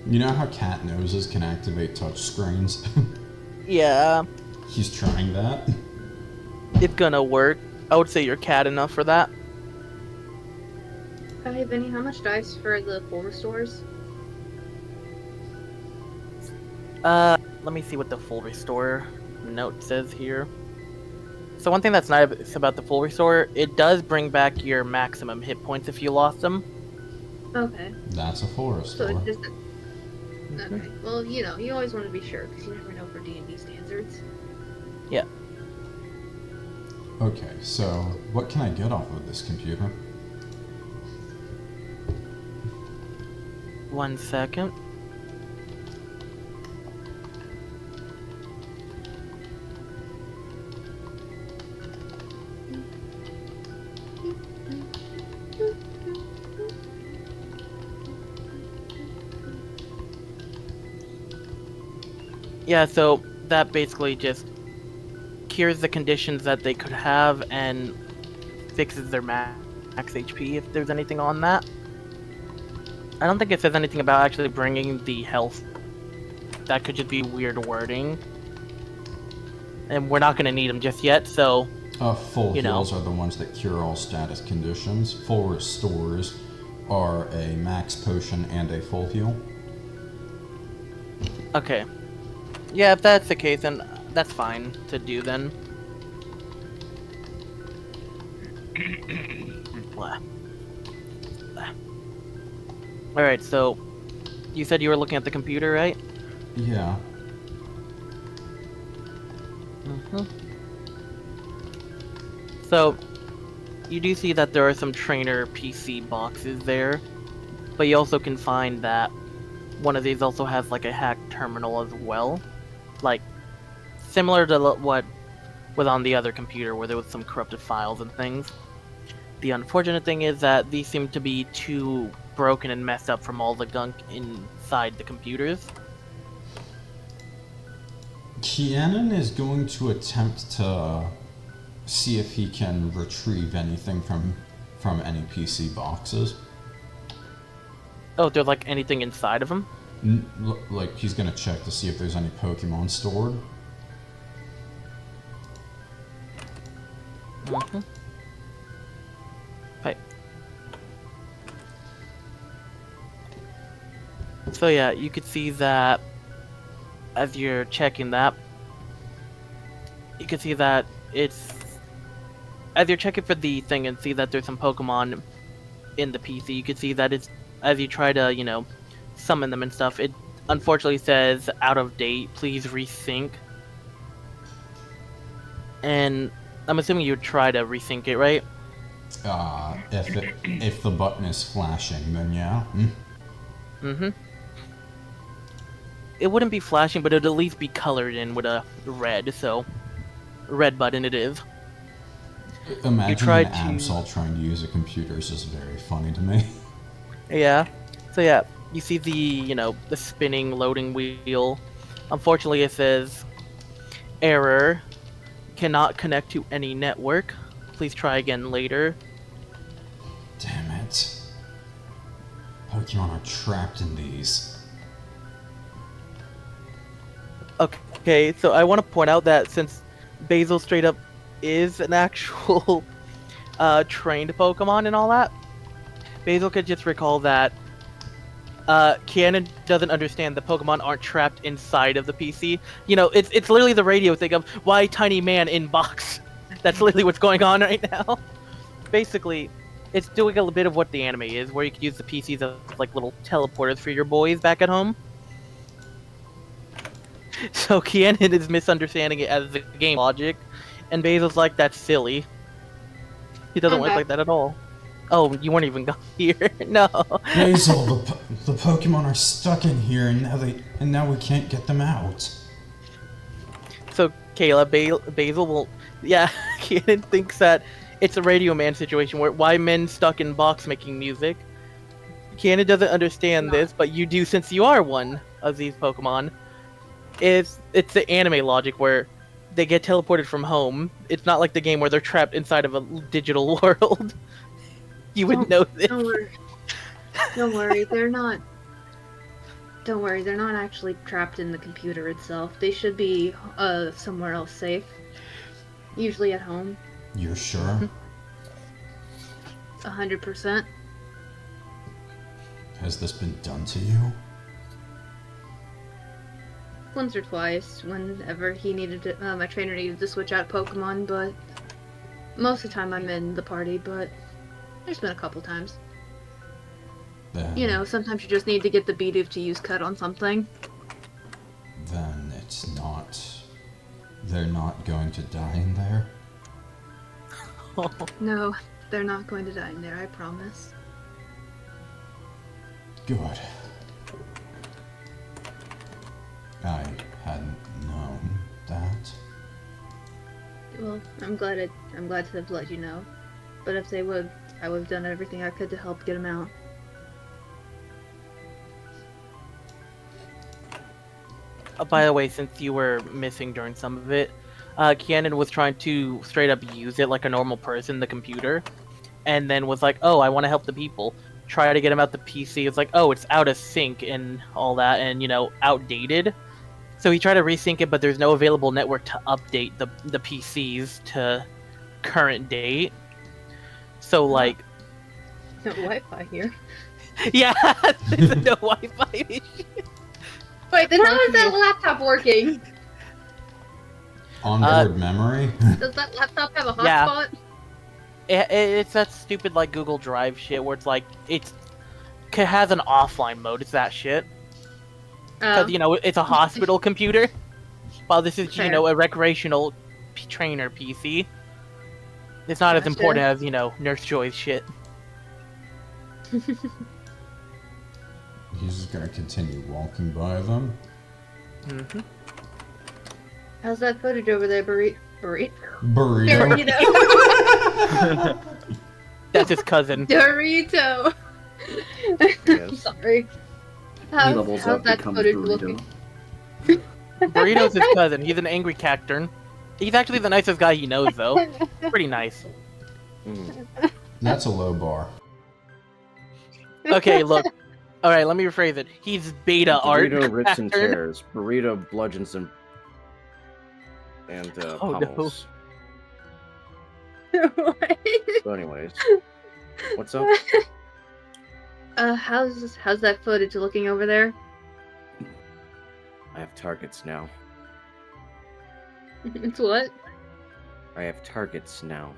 You know how cat noses can activate touch screens? Yeah, He's trying that. it's gonna work. I would say you're cat enough for that. Hey, Vinny, how much dice for the full restores? Let me see what the full restore note says here. So one thing that's nice about the full restore, it does bring back your maximum hit points if you lost them. Okay. That's a full So restore. it just... Okay. Well, you know, you always want to be sure, because you never know for D&D standards. Yeah. Okay, so what can I get off of this computer? 1 second. Yeah, so that basically just cures the conditions that they could have and fixes their max HP if there's anything on that. I don't think it says anything about actually bringing the health. That could just be weird wording. And we're not going to need them just yet, so... Full You know. heals are the ones that cure all status conditions. Full restores are a max potion and a full heal. Okay. Yeah, if that's the case, then that's fine to do then. Blah. Blah. Alright, so you said you were looking at the computer, right? Yeah. Mm-hmm. So, you do see that there are some trainer PC boxes there, but you also can find that one of these also has like a hacked terminal as well. Like, similar to what was on the other computer where there was some corrupted files and things. The unfortunate thing is that these seem to be too broken and messed up from all the gunk inside the computers. Kiannun is going to attempt to see if he can retrieve anything from any PC boxes. Oh, there's like anything inside of them? Like, he's gonna check to see if there's any Pokemon stored. Mm-hmm. Right. So yeah, you could see that as you're checking that, you can see that it's... As you're checking for the thing and see that there's some Pokemon in the PC, you can see that it's... As you try to, you know, summon them and stuff, it unfortunately says out of date, please resync. And I'm assuming you would try to resync it, right? If the button is flashing, then yeah. Mm-hmm. It wouldn't be flashing, but it'd at least be colored in with a red, so... Red button it is. Imagine tried an to- Absol trying to use a computer is just very funny to me. Yeah. So yeah, you see the, you know, the spinning loading wheel. Unfortunately it says, error, cannot connect to any network. Please try again later. Damn it. Pokemon are trapped in these. Okay, so I want to point out that since Basil straight up is an actual trained Pokemon and all that, Basil could just recall that Kiannun doesn't understand the Pokemon aren't trapped inside of the PC. You know, it's literally the radio thing of, why tiny man in box? That's literally what's going on right now. Basically, it's doing a little bit of what the anime is, where you can use the PCs as like little teleporters for your boys back at home. So Kiannun is misunderstanding it as the game logic, and Basil's like, that's silly. He doesn't work Okay. like that at all. Oh, you weren't even here. No. Basil, the Pokemon are stuck in here, and now we can't get them out. So Kayla, Basil will, yeah, Kiannun thinks that it's a Radio Man situation where why men stuck in box making music. Kiannun doesn't understand Not. this, but you do since you are one of these Pokemon. It's the anime logic where they get teleported from home. It's not like the game where they're trapped inside of a digital world. You would know this. Don't worry. Don't worry, they're not. Don't worry, they're not actually trapped in the computer itself. They should be somewhere else safe. Usually at home. You're sure? 100%. Has this been done to you? Once or twice, whenever he needed to, my trainer needed to switch out Pokemon, but most of the time I'm in the party, but there's been a couple times. Then, You know, sometimes you just need to get the Bidoof to use Cut on something. Then it's not... They're not going to die in there? No, they're not going to die in there, I promise. Good. I hadn't known that. Well, I'm glad to have let you know. But if they would, I would have done everything I could to help get them out. By the way, since you were missing during some of it, Kiannun was trying to straight up use it like a normal person, the computer, and then was like, oh, I want to help the people. Try to get him out the PC. It's like, oh, it's out of sync and all that, and, you know, outdated. So he tried to resync it, but there's no available network to update the PCs to current date. So, like... No Wi-Fi here. Yeah, there's no Wi-Fi issue. Wait, then how is that laptop working? Onboard memory? Does that laptop have a Yeah. hotspot? It's that stupid, like, Google Drive shit where it's like, it has an offline mode. It's that shit. Because, you know, it's a hospital computer. While this is, you know, a recreational trainer PC. It's not as Gotcha. important as, you know, Nurse Joy's shit. He's just gonna continue walking by them. Mm-hmm. How's that footage over there, Burrito? Burrito. Dorito. That's his cousin. Dorito. Yes. Sorry. He How's levels up, that becomes footage Burrito. looking? Burrito's his cousin. He's an angry cacturn. He's actually the nicest guy he knows, though. Pretty nice. Mm. That's a low bar. Okay, look. Alright, let me rephrase it. He's beta art. Burrito rips and Cacturn. tears. Burrito bludgeons and Oh, no. pummels. What? So anyways, what's up? How's that footage looking over there? I have targets now. It's what? I have targets now.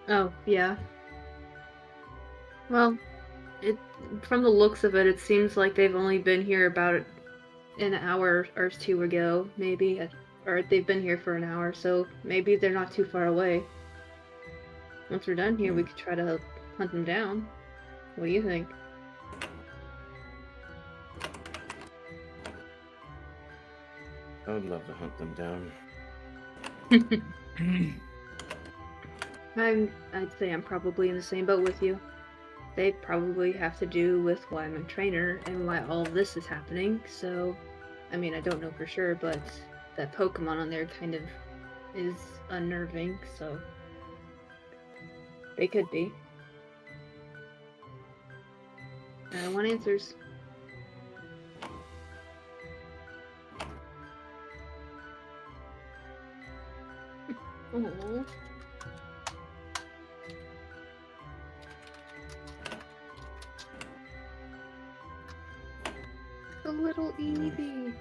Oh, yeah. Well, from the looks of it, it seems like they've only been here about an hour or two ago, maybe. Or they've been here for an hour, so maybe they're not too far away. Once we're done here, we could try to hunt them down. What do you think? I would love to hunt them down. I'd say I'm probably in the same boat with you. They probably have to do with why I'm a trainer and why all of this is happening, so... I mean, I don't know for sure, but that Pokemon on there kind of is unnerving, so... They could be. I want answers. Aww. The little Eevee.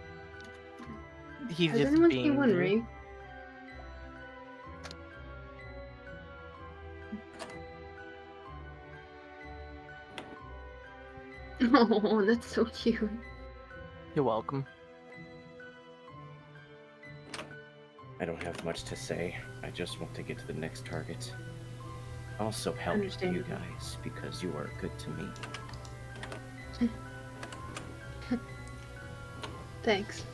He's Has just anyone being... seen Winry? Oh, that's so cute. You're welcome. I don't have much to say. I just want to get to the next target. Also help you Understandable. guys because you are good to me. Thanks.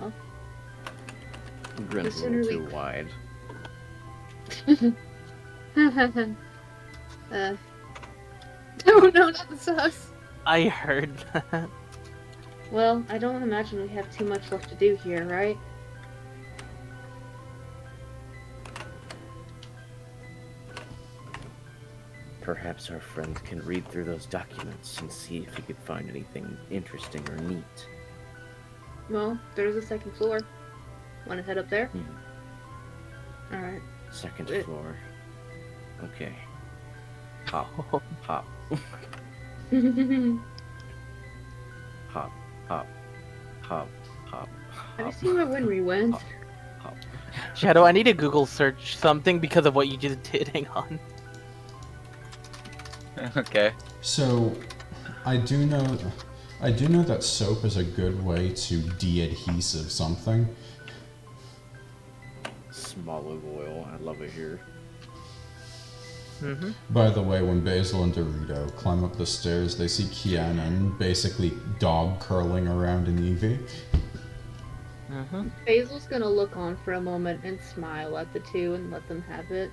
Well, Grin's The a sooner little we- too wide. No, no, not the sauce. I heard that. Well, I don't imagine we have too much left to do here, right? Perhaps our friend can read through those documents and see if he could find anything interesting or neat. Well, there's a second floor. Want to head up there? Alright. Second floor. Okay. Hop, hop. Hop, hop, hop, hop. Have you seen where Winry went? Hop, hop. Shadow, I need to Google search something because of what you just did. Hang on. Okay. So, I do know that soap is a good way to de-adhesive something. Smoliv Oil. I love it here. By the way, when Basil and Dorito climb up the stairs, they see Kiannun basically dog curling around an Eevee. Basil's gonna look on for a moment and smile at the two and let them have it.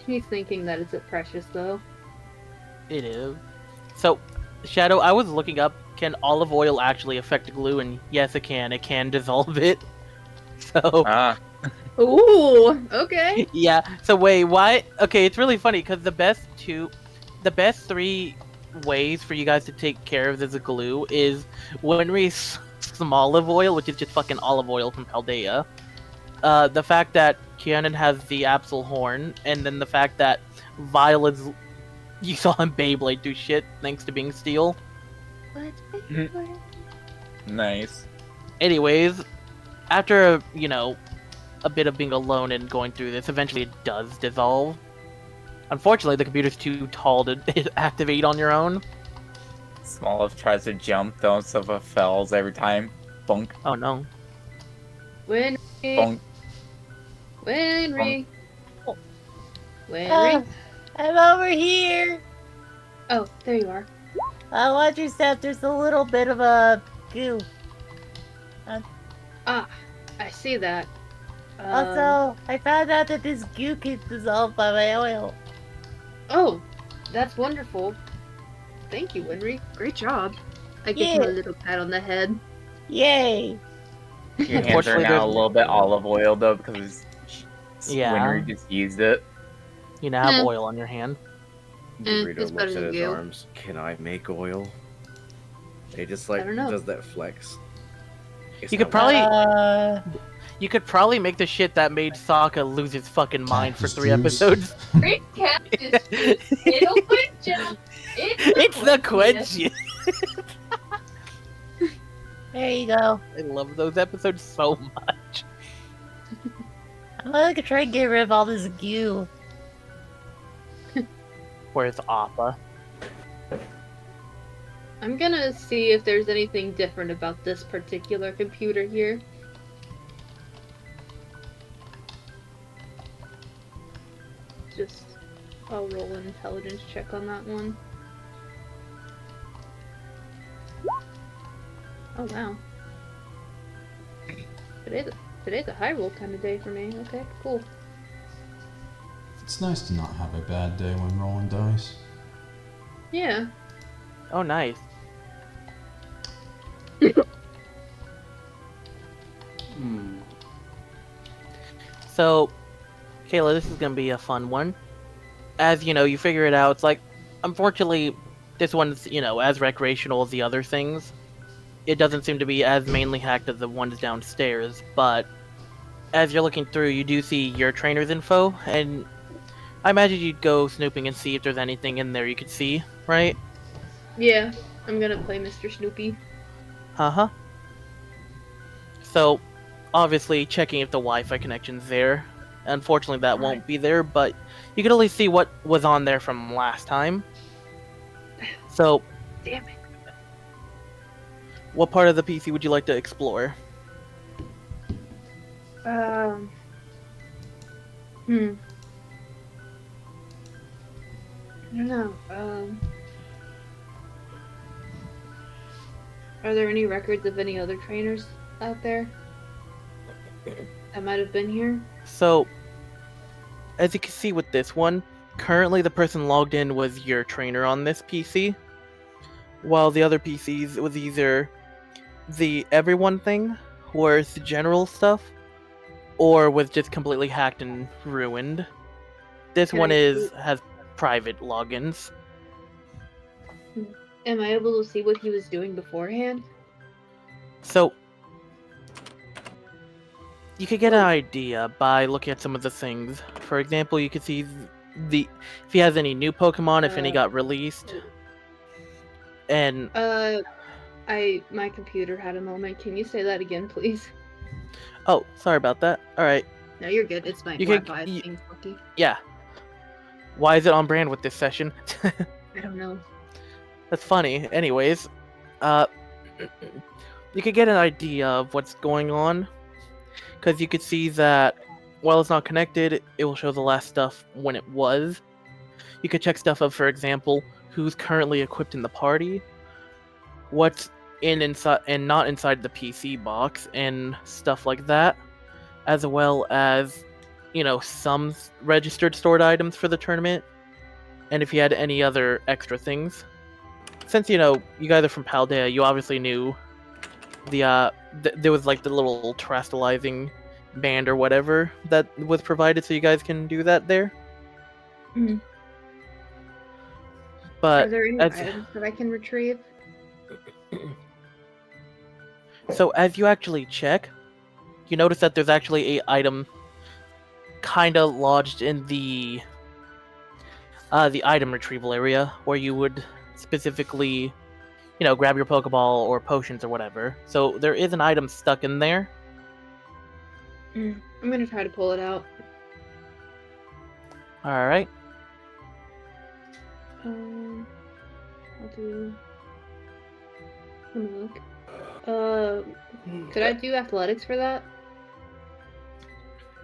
He's thinking that it's precious, though. It is. So, Shadow, I was looking up, can olive oil actually affect glue? And yes, it can. It can dissolve it. So... Ooh, okay. Yeah, so wait, why? Okay, it's really funny, because the best three ways for you guys to take care of this glue is Winry's Smoliv Oil, which is just fucking olive oil from Paldea. The fact that Kiannun has the Absol horn, and then the fact that Vyle is... You saw him Beyblade do shit, thanks to being steel. What? Nice. Anyways, after, you know, a bit of being alone and going through this, eventually it does dissolve. Unfortunately, the computer's too tall to activate on your own. Smoliv tries to jump, though, so it fails every time. Bonk. Oh no. Winry. Bonk. Winry. Winry. I'm over here. Oh, there you are. Watch your step. There's a little bit of a goo. Ah, I see that. Also, I found out that this goo can dissolve by my oil. Oh, that's wonderful. Thank you, Winry. Great job. I give him a little pat on the head. Yay! Your hands are Unfortunately, now a little bit olive oil, though, because Yeah. Winry just used it. You now have oil on your hand. Dorito it's better looks at than his you. arms. Can I make oil? He just like I don't know. does that flex. It's You could not- probably you could probably make the shit that made Sokka lose his fucking mind for Cactus 3 juice. episodes. Great cactus. It'll quit you. It's the quench. There you go. I love those episodes so much. I'm gonna try and get rid of all this goo. Where's Appa? I'm gonna see if there's anything different about this particular computer here. Just, I'll roll an intelligence check on that one. Oh wow. Today's a high roll kind of day for me. Okay, cool. It's nice to not have a bad day when rolling dice. Yeah. Oh, nice. So, Kayla, this is gonna be a fun one. As you know, you figure it out. It's like, unfortunately, this one's, you know, as recreational as the other things. It doesn't seem to be as mainly hacked as the ones downstairs, but as you're looking through, you do see your trainer's info, and I imagine you'd go snooping and see if there's anything in there you could see, right? Yeah, I'm gonna play Mr. Snoopy. Uh-huh. So, obviously, checking if the Wi-Fi connection's there. Unfortunately, that won't be there, but you can only see what was on there from last time. So, Damn it. what part of the PC would you like to explore? I don't know. Are there any records of any other trainers out there that might have been here? So, as you can see with this one, currently the person logged in was your trainer on this PC, while the other PCs was either the everyone thing, where it's the general stuff, or was just completely hacked and ruined. This Can one I has private logins. Am I able to see what he was doing beforehand? So you could get an idea by looking at some of the things. For example, you could see if he has any new Pokemon, if any got released. And my computer had a moment. Can you say that again, please? oh, sorry about that. All right. No, you're good. It's my You Wi-Fi could- being funky. Yeah. Why is it on brand with this session? I don't know. That's funny. Anyways, you could get an idea of what's going on, because you could see that while it's not connected, it will show the last stuff when it was. You could check stuff of, for example, who's currently equipped in the party, what's inside and not inside the PC box, and stuff like that, as well as, some registered stored items for the tournament, and if you had any other extra things. Since, you guys are from Paldea, you obviously knew there was like the little terastallizing band or whatever that was provided, so you guys can do that there. Mhm. But Are there any items that I can retrieve? So as you actually check, you notice that there's actually a item kind of lodged in the item retrieval area, where you would specifically, grab your Pokeball or potions or whatever. So there is an item stuck in there. I'm gonna try to pull it out. All right. I'll do. Let me look. Could I do athletics for that?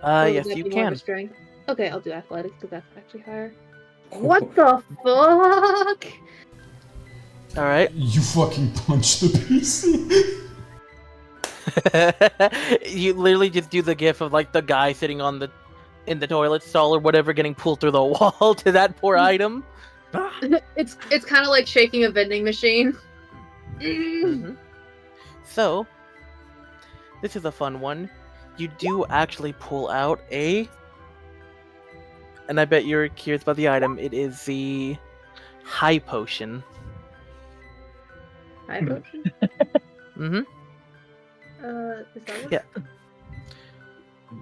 Or would Yes, that you be more of a can. strength? Okay, I'll do athletics because that's actually higher. What the fuck? All right. You fucking punched the PC. You literally just do the gif of like the guy sitting in the toilet stall or whatever, getting pulled through the wall to that poor item. It's kind of like shaking a vending machine. Mm-hmm. So, this is a fun one. You do actually pull out and I bet you're curious about the item. It is the High Potion. High potion? Mm-hmm. Is that what? Yeah.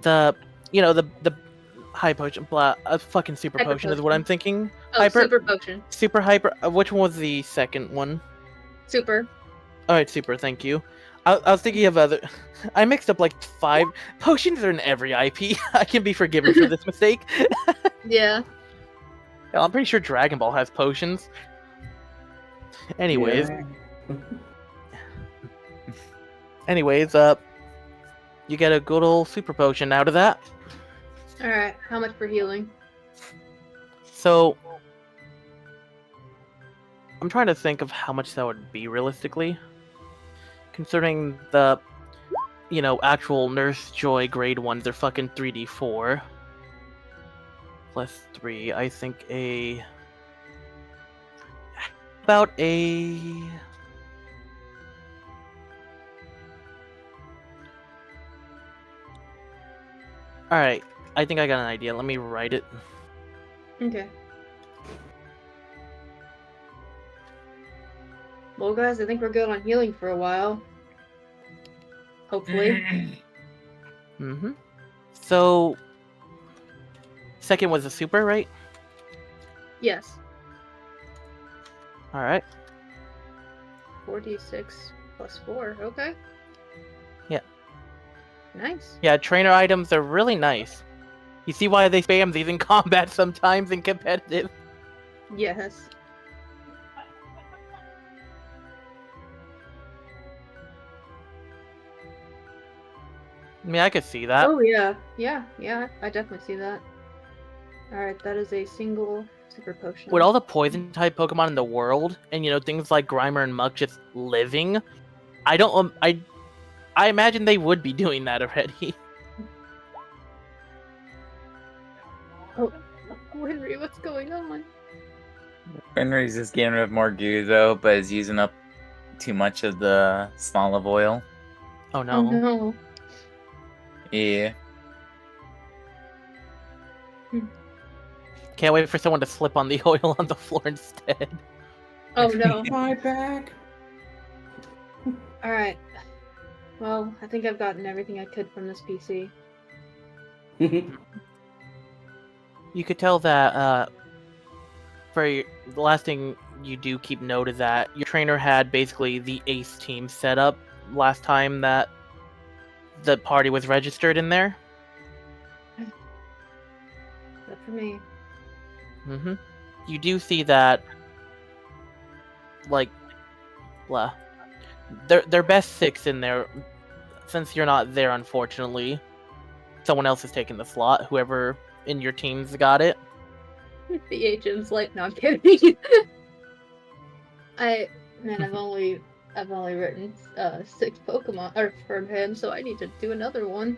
The High Potion, fucking Super Hyper Potion is what I'm thinking. Oh, super potion. Super Hyper. Which one was the second one? Super. Alright, Super, thank you. I was thinking of other. I mixed up like 5 potions are in every IP. I can be forgiven for this mistake. Yeah. I'm pretty sure Dragon Ball has potions. Anyways. Anyways, you get a good old Super Potion out of that. Alright, how much for healing? So, I'm trying to think of how much that would be realistically. Considering the, actual Nurse Joy grade ones, they're fucking 3d4. Plus 3, I think about a... Alright, I think I got an idea. Let me write it. Okay. Well, guys, I think we're good on healing for a while. Hopefully. Mm-hmm. So, second was a super, right? Yes. Alright. 4d6 plus 4. Okay. Yeah. Nice. Yeah, trainer items are really nice. You see why they spam these in combat sometimes in competitive? Yes. I mean, I could see that. Oh, yeah. Yeah, I definitely see that. Alright, that is a single super potion. With all the poison type Pokemon in the world, and things like Grimer and Muk just living, I imagine they would be doing that already. Oh, Winry, what's going on? Winry's just getting rid of more goo though, but is using up too much of the Smoliv Oil. Oh Oh no. no. Yeah. Can't wait for someone to slip on the oil on the floor instead. Oh no. My back. Alright. Well, I think I've gotten everything I could from this PC. You could tell that the last thing you do keep note is that your trainer had basically the ace team set up last time that the party was registered in there. Good for me. Mm-hmm. You do see that, like, blah. Their best 6 in there. Since you're not there, unfortunately, someone else has taken the slot. Whoever in your team's got it. The agent's like, no, I'm kidding. I've only written 6 Pokemon from him, so I need to do another one.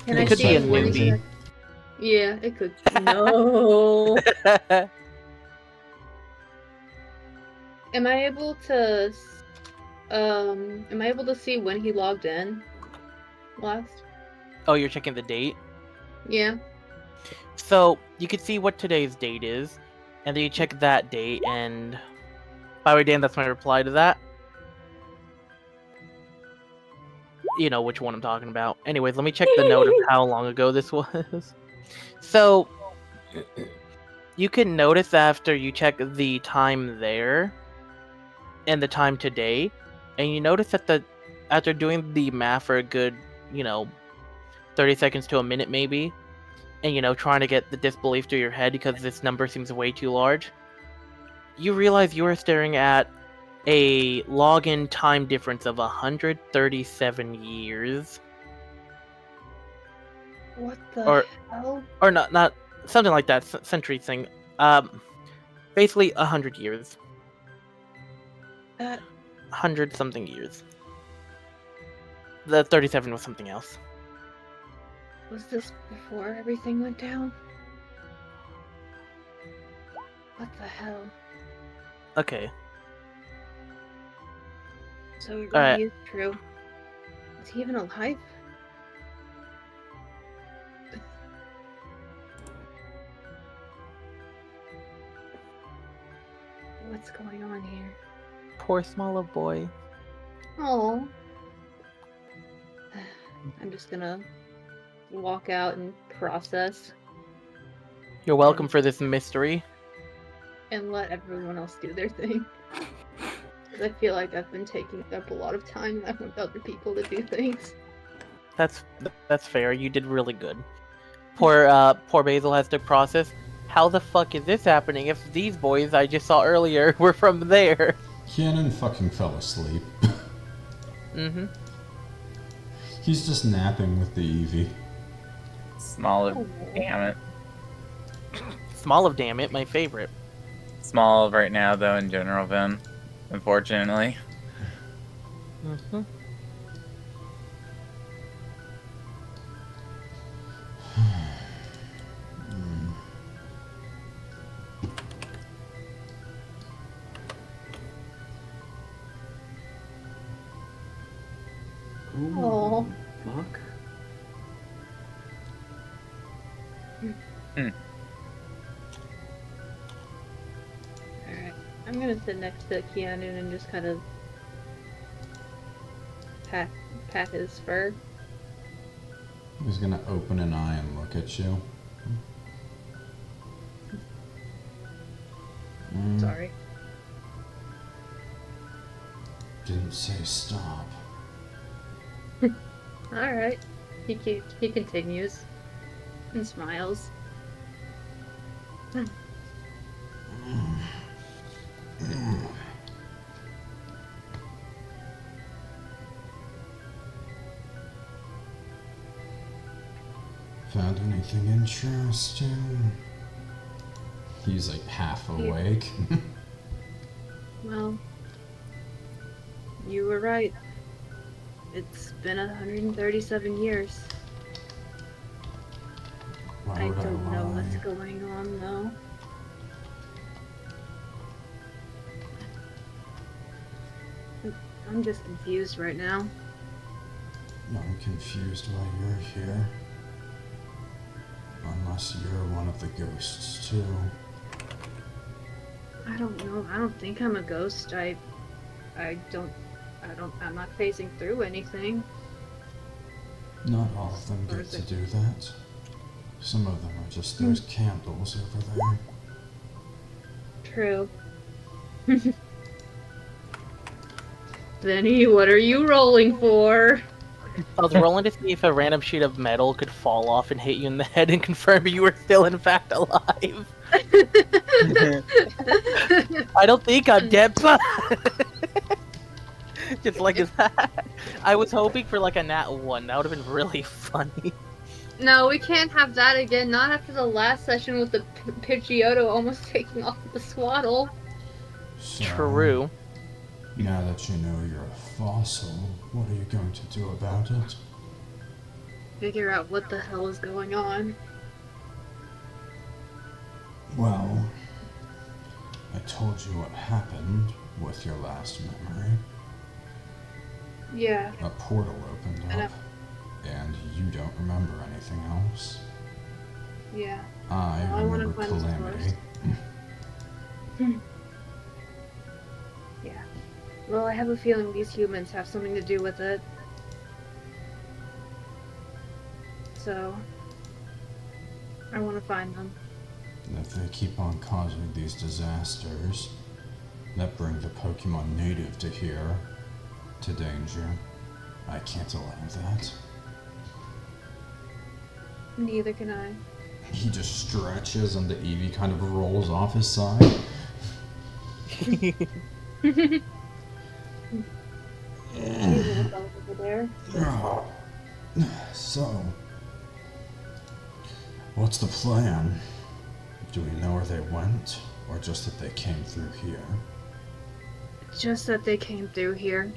Can It I could be see a when newbie. Yeah, it could. No. Am I able to see when he logged in last? Oh, you're checking the date? Yeah. So, you could see what today's date is, and then you check that date, and... By the way, Dan, that's my reply to that. You know which one I'm talking about. Anyways, let me check the note of how long ago this was. So, you can notice after you check the time there, and the time today, and you notice that after doing the math for a good, 30 seconds to a minute maybe, and trying to get the disbelief through your head because this number seems way too large, you realize you are staring at a login time difference of 137 years. What the hell? Or not something like that, century thing. Basically 100 years. 100 something years. The 37 was something else. Was this before everything went down? What the hell? Okay. So it Alright. really is true. Is he even alive? What's going on here? Poor Smoliv boy. Oh. I'm just gonna walk out and process You're welcome for this mystery. and let everyone else do their thing. Because I feel like I've been taking up a lot of time and I want other people to do things. That's fair. You did really good. Poor Basil has to process. How the fuck is this happening if these boys I just saw earlier were from there? Kiannun fucking fell asleep. Mm-hmm. He's just napping with the Eevee. Smoliv, damn it. Smoliv, damn it, my favorite. Smoliv right now, though, in general, Vin. Unfortunately. Mm-hmm. Oh. Fuck. Alright. I'm gonna sit next to Kiannun and just kind of pat his fur. He's gonna open an eye and look at you. Sorry. Didn't say stop. Alright. He continues and smiles. Found anything interesting? He's like half awake. Well, you were right. It's been 137 years. I would don't know lie? what's going on though. I'm just confused right now. I'm confused why you're here. Unless you're one of the ghosts too. I don't know. I don't think I'm a ghost. I'm not phasing through anything. Not all of them get to do that. Some of them are just those candles over there. True. Vinny, what are you rolling for? I was rolling to see if a random sheet of metal could fall off and hit you in the head and confirm you were still in fact alive. I don't think I'm dead. Just like that. I was hoping for like a nat 1. That would have been really funny. No, we can't have that again. Not after the last session with the Pidgeotto almost taking off the Sewaddle. So, True. now that you know you're a fossil, what are you going to do about it? Figure out what the hell is going on. Well, I told you what happened with your last memory. Yeah. A portal opened up, and you don't remember anything else. Yeah. I Well, I wanna remember find the calamity. Yeah. Well, I have a feeling these humans have something to do with it. So, I want to find them. If they keep on causing these disasters that bring the Pokemon native to here to danger, I can't allow that. Neither can I. He just stretches and the Eevee kind of rolls off his side. Over there. So, what's the plan? Do we know where they went, or just that they came through here? Just that they came through here.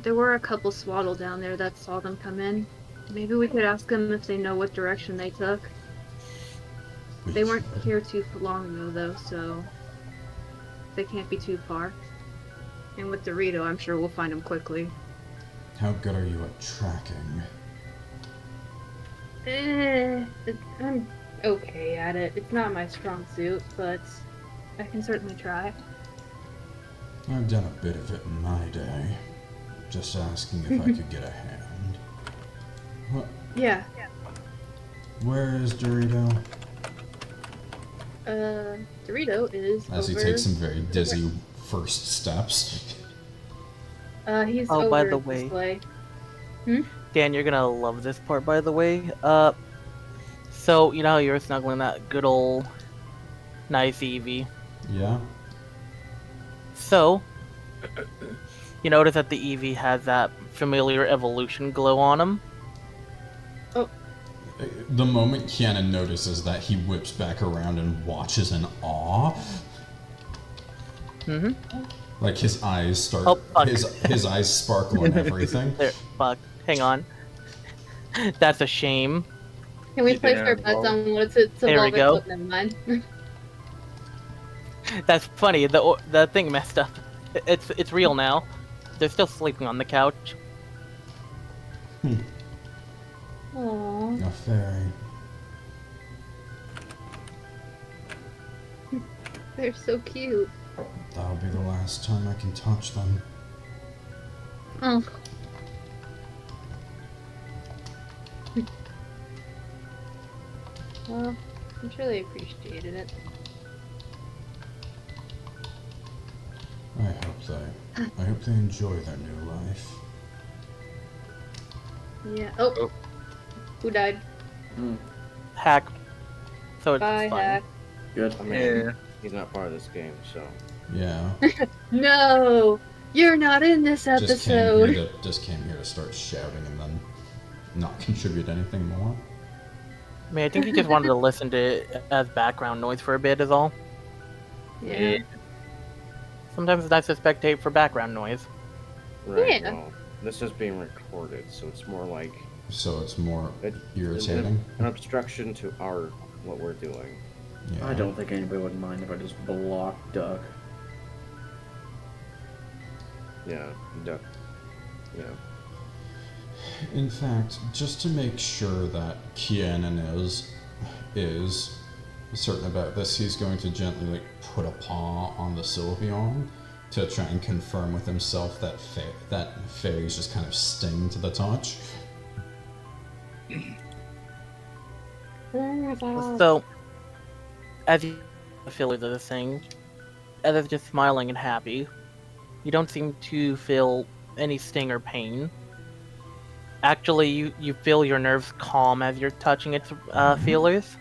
There were a couple Sewaddle down there that saw them come in. Maybe we could ask them if they know what direction they took. They weren't here too long ago, though, so they can't be too far. And with Dorito, I'm sure we'll find them quickly. How good are you at tracking? I'm okay at it. It's not my strong suit, but I can certainly try. I've done a bit of it in my day. Just asking if I could get a hand. What? Yeah. Where is Dorito? Dorito is As over... he takes some very dizzy first steps. He's Oh, over by the this way. way. Dan, you're gonna love this part, by the way. So, you know how you were snuggling that good old nice Eevee? Yeah? So, you notice that the Eevee has that familiar evolution glow on him? The moment Kiannun notices that, he whips back around and watches in awe. Mm-hmm. Like his eyes start, Oh, fuck. his eyes sparkle and everything. There, fuck. Hang on. That's a shame. Can we You place can our have bets both. on what's it's There we evolving? go. Oh, never mind. That's funny. The thing messed up. It's real now. They're still sleeping on the couch. Aww. A fairy. They're so cute. That'll be the last time I can touch them. Oh. Well, I'm sure they appreciated it. I hope they enjoy their new life. Yeah. Oh. Who died? Hack. So it's Bye, fun. Hack. Good. I mean, he's not part of this game, so. Yeah. No! You're not in this episode! Just came here to start shouting and then not contribute anything more. I mean, I think he just wanted to listen to it as background noise for a bit is all. Yeah. Sometimes it's nice to spectate for background noise. Right, Yeah. well, this is being recorded, so it's more like So it's more It- irritating. An obstruction to what we're doing. Yeah. I don't think anybody would mind if I just block Duck. Yeah, duck. Yeah. In fact, just to make sure that Kiannun is certain about this, he's going to gently put a paw on the Sylveon to try and confirm with himself that fairies just kind of sting to the touch. So, as you feel the thing, as it's just smiling and happy, you don't seem to feel any sting or pain. Actually, you feel your nerves calm as you're touching its feelers.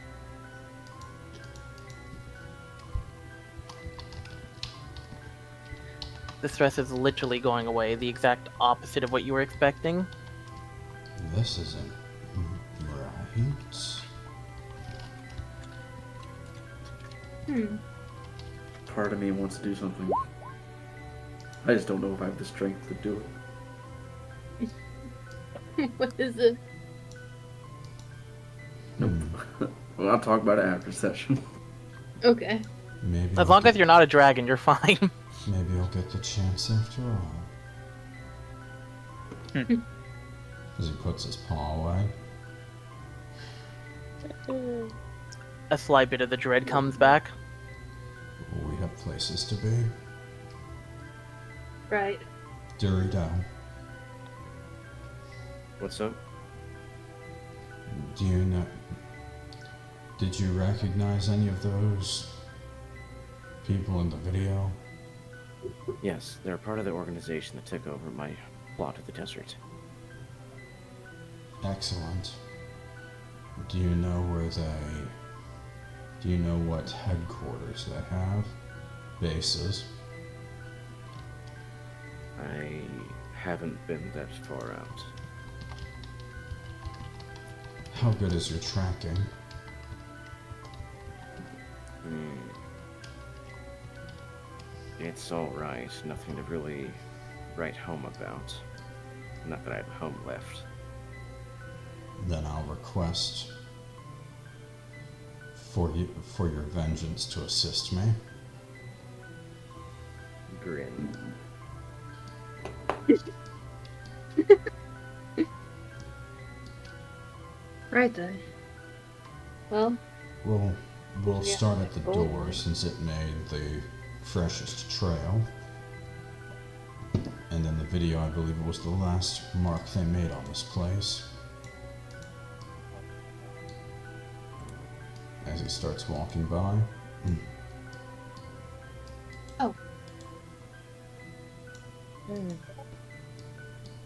The stress is literally going away, the exact opposite of what you were expecting. This isn't right. Part of me wants to do something. I just don't know if I have the strength to do it. What is it? Nope. Well, I'll talk about it after session. Okay. Maybe As long as you're not a dragon, you're fine. Maybe I'll get the chance after all. As he puts his paw away. A slight bit of the dread comes back. We have places to be. Right. Dorito, What's up? do you know? Did you recognize any of those people in the video? Yes, they're part of the organization that took over my plot of the desert. Excellent. Do you know do you know what headquarters they have? Bases? I haven't been that far out. How good is your tracking? It's alright, nothing to really write home about. Not that I have home left. Then I'll request for your vengeance to assist me. Grin. Right then. Well, We'll Yeah. start at the door since it made the freshest trail. And then the video, I believe, was the last mark they made on this place. As he starts walking by.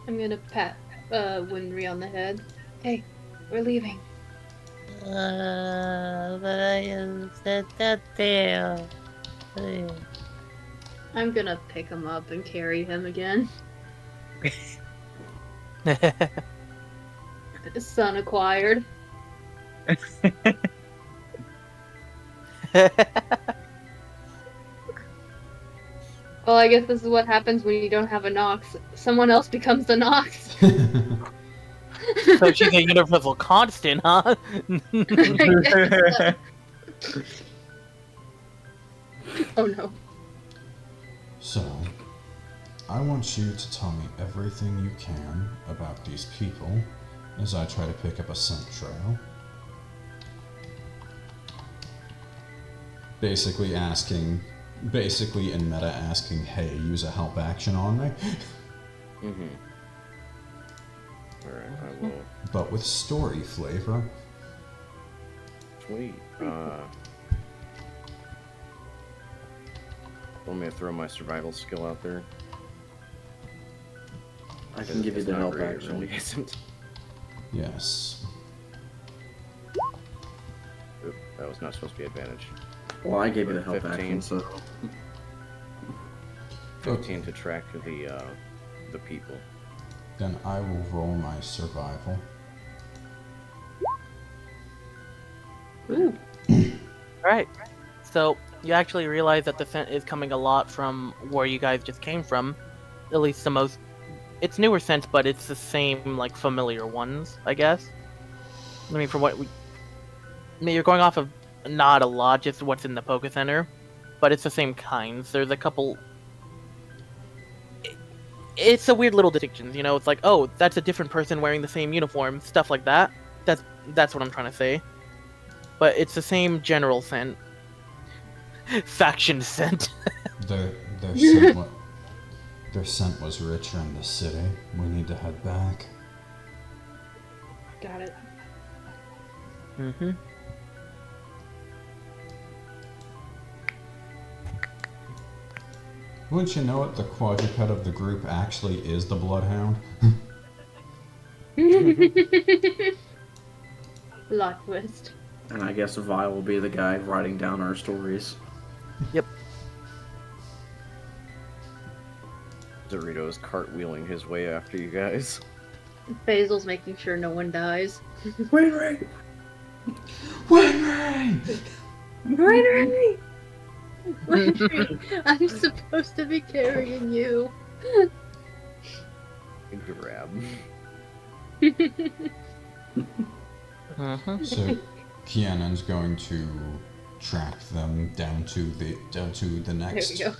I'm gonna pat Winry on the head. Hey, we're leaving. But I said that there. I'm gonna pick him up and carry him again. Son acquired. Well, I guess this is what happens when you don't have a Nox. Someone else becomes the Nox. So she's a universal constant, huh? Oh no. So, I want you to tell me everything you can about these people as I try to pick up a scent trail. Basically in meta asking, hey, use a help action on me. Alright, I will. But with story flavor. Sweet. Want me to throw my survival skill out there? I can give you It's the not help great, action. really isn't. Yes. Oop, that was not supposed to be advantage. Well, I gave you the help 15. action, so 15 to track the people. Then I will roll my survival. Ooh. Alright. So, you actually realize that the scent is coming a lot from where you guys just came from. At least the most it's newer scents, but it's the same like familiar ones, I guess. I mean, from what we, I mean, you're going off of not a lot, just what's in the Poke Center, but it's the same kinds. There's a couple. It's a weird little distinction, you know. It's like, oh, that's a different person wearing the same uniform, stuff like that. That's what I'm trying to say. But it's the same general scent. Faction scent. Their scent, their scent was richer in the city. We need to head back. Got it. Mm-hmm. Wouldn't you know it, the quadruped of the group actually is the Bloodhound? Plot twist. And I guess Vyle will be the guy writing down our stories. Yep. Dorito is cartwheeling his way after you guys. Basil's making sure no one dies. Winry! Winry! Winry! Winry! I'm supposed to be carrying you. Grab. Mm-hmm. So Kiannun's going to track them down to the next There we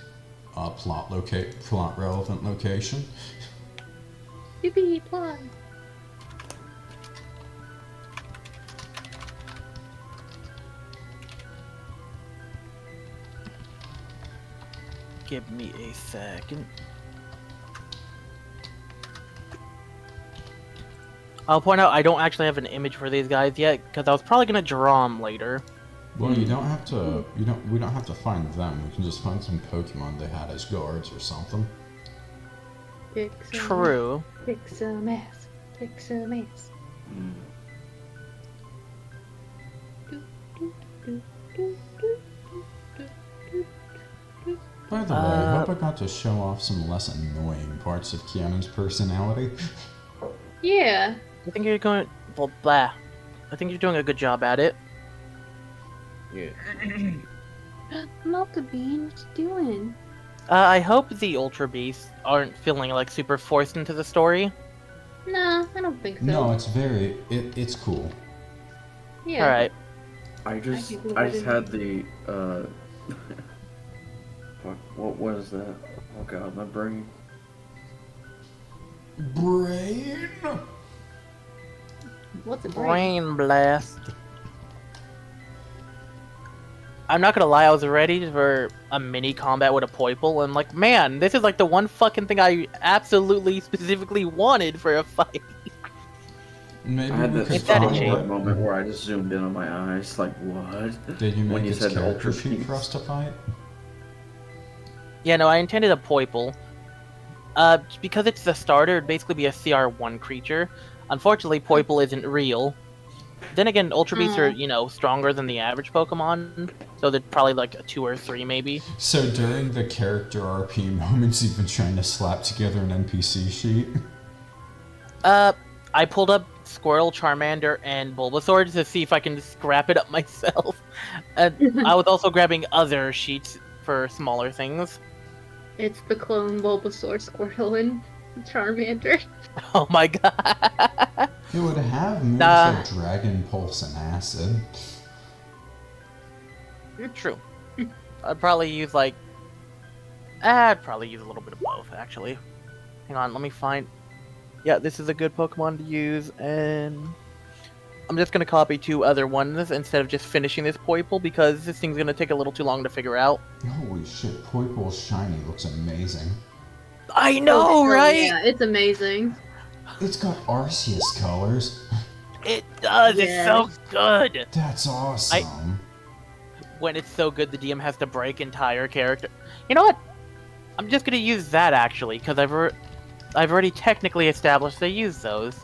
go. plot relevant location. Yippee, plot. Give me a second. I'll point out I don't actually have an image for these guys yet because I was probably gonna draw them later. Well, you don't have to. We don't have to find them. We can just find some Pokemon they had as guards or something. Pick some, True. Pick some ass. Pick some ass. By the way, I hope I got to show off some less annoying parts of Kiannun's personality. Yeah. I think you're going. Well, blah. I think you're doing a good job at it. Yeah. Mocha Bean, what you doing? I hope the Ultra-Veest aren't feeling like super forced into the story. No, I don't think so. No, it's cool. Yeah. Alright. I just had the fuck, what was that? Oh god, my brain. Brain. What's a brain? Brain blast. I'm not gonna lie, I was ready for a mini combat with a Poiple, and like, man, this is like the one fucking thing I absolutely specifically wanted for a fight. Maybe I had we that could It's that a find shame. what- moment where I just zoomed in on my eyes, like what? Did you When make you its said character Ultra sheet Beast. for us to fight? Yeah, no, I intended a Poiple. Because it's the starter, it'd basically be a CR1 creature. Unfortunately, Poiple isn't real. Then again, Ultra Beasts are, you know, stronger than the average Pokemon, so they're probably like a 2 or 3 maybe. So during the character RP moments, you've been trying to slap together an NPC sheet? I pulled up Squirtle, Charmander, and Bulbasaur to see if I can scrap it up myself. And I was also grabbing other sheets for smaller things. It's the clone Bulbasaur, Squirtle, and Charmander. Oh my god. It would have moves like Dragon Pulse and Acid. You're true. I'd probably use like... I'd probably use a little bit of both, actually. Hang on, let me find... Yeah, this is a good Pokemon to use, and... I'm just gonna copy 2 other ones instead of just finishing this Poiple, because this thing's gonna take a little too long to figure out. Holy shit, Poiple's shiny looks amazing. I know, right? Yeah, it's amazing. It's got Arceus colors. It does, Yeah. it's so good! That's awesome. When it's so good, the DM has to break entire character. You know what? I'm just gonna use that, actually, because I've already technically established they use those.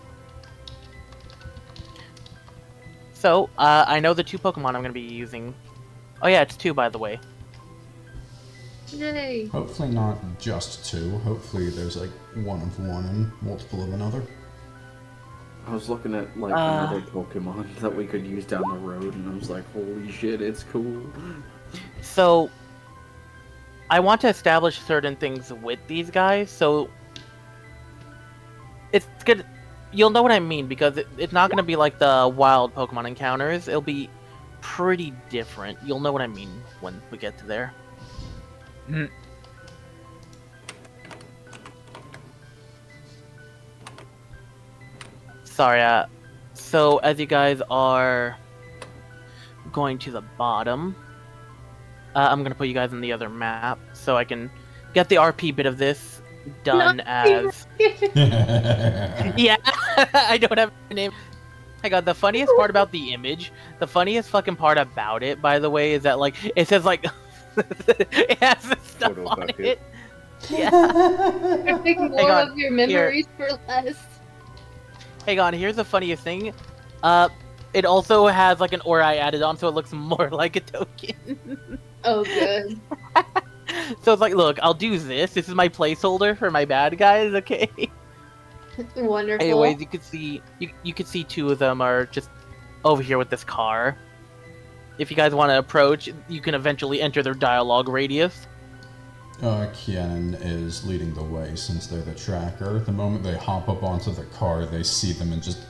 So, I know the 2 Pokemon I'm gonna be using. Oh yeah, it's 2, by the way. Yay. Hopefully not just 2. Hopefully there's like one of one and multiple of another. I was looking at like another Pokemon that we could use down the road, and I was like, holy shit, it's cool. So, I want to establish certain things with these guys, so It's good. You'll know what I mean because it's not gonna be like the wild Pokemon encounters. It'll be pretty different. You'll know what I mean when we get to there. Sorry, so as you guys are going to the bottom, I'm gonna put you guys in the other map so I can get the RP bit of this done as... Yeah, I don't have a name. I got the funniest part about the image, the funniest fucking part about it, by the way, is that, like, it says, like, it has this stuff Photo on bucket. it. Yeah. I think more Hang on, of your memories for less. Hang on, here's the funniest thing. It also has, like, an aura added on, so it looks more like a token. Oh, good. So it's like, look, I'll do this. This is my placeholder for my bad guys, okay? Wonderful. Anyways, you could see two of them are just over here with this car. If you guys want to approach, you can eventually enter their dialogue radius. Kiannun is leading the way since they're the tracker. The moment they hop up onto the car, they see them and just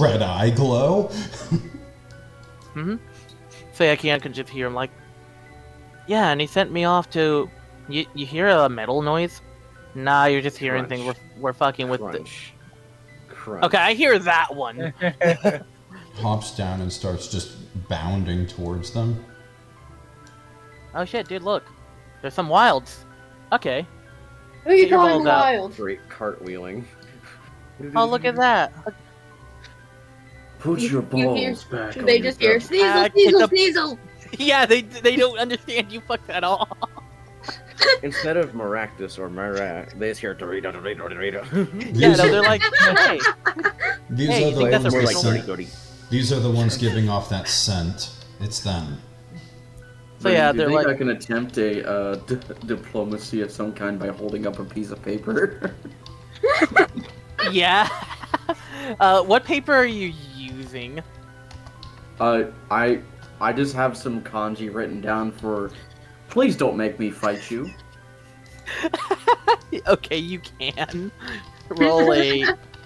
red eye glow. So yeah, Kiannun can just hear him like, yeah, and he sent me off to. You hear a metal noise? Nah, you're just hearing Crunch. things. We're fucking with the. Crunch. Crunch. Okay, I hear that one. Hops down and starts just bounding towards them. Oh shit, dude, look, there's some wilds. Okay. Who are you Get your calling balls out. wild? Great cartwheeling. Oh, look at that. Put You- your you hear- balls back. They just hear Ah, Sneasel, it's Sneasel, a- Sneasel! Yeah, they don't understand you fucked at all. Instead of Maractus or Marat, they just hear Dorito, Dorito, Dorito. Yeah, These no, are- they're like, hey, These Hey, are you the think that's a ones More that like original? sent- Goody Goody. These are the ones giving off that scent. It's them. So yeah, do they're you think like, I can attempt a diplomacy of some kind by holding up a piece of paper? yeah. What paper are you using? I just have some kanji written down for. Please don't make me fight you. Okay, you can. Roll a...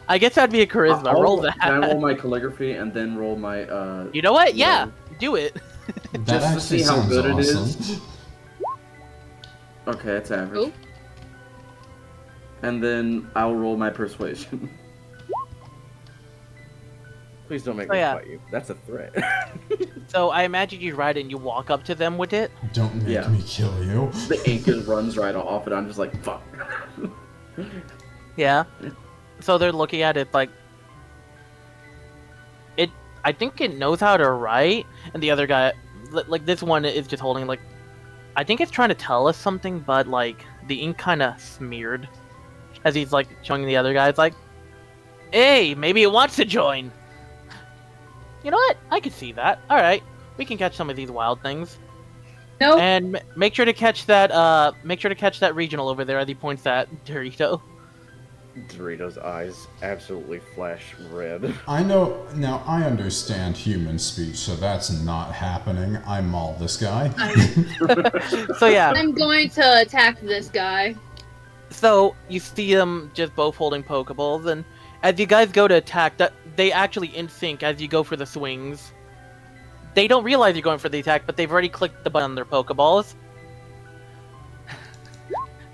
I guess that'd be a charisma. Roll that. Can I roll my calligraphy and then roll my You know what? Yeah, roll? do it. That Just to actually see how sounds good it is. awesome. Okay, it's average. Oh. And then I'll roll my persuasion. Please don't make Oh, me yeah. fight you. That's a threat. So I imagine you ride it and you walk up to them with it. Don't make Yeah. me kill you. The ink just runs right off, and I'm just like, fuck. Yeah. So they're looking at it like... I think it knows how to write, and the other guy... Like, this one is just holding, like... I think it's trying to tell us something, but, like, the ink kind of smeared. As he's, like, showing the other guys, like... Hey, maybe it wants to join! You know what? I could see that. Alright. We can catch some of these wild things. Nope. And make sure to catch that regional over there as he points at Dorito. Dorito's eyes absolutely flash red. I know, now I understand human speech, so that's not happening. I maul this guy. So yeah, I'm going to attack this guy. so you see them just both holding Pokeballs, and as you guys go to attack, that they actually in sync as you go for the swings. They don't realize you're going for the attack, but they've already clicked the button on their Pokeballs.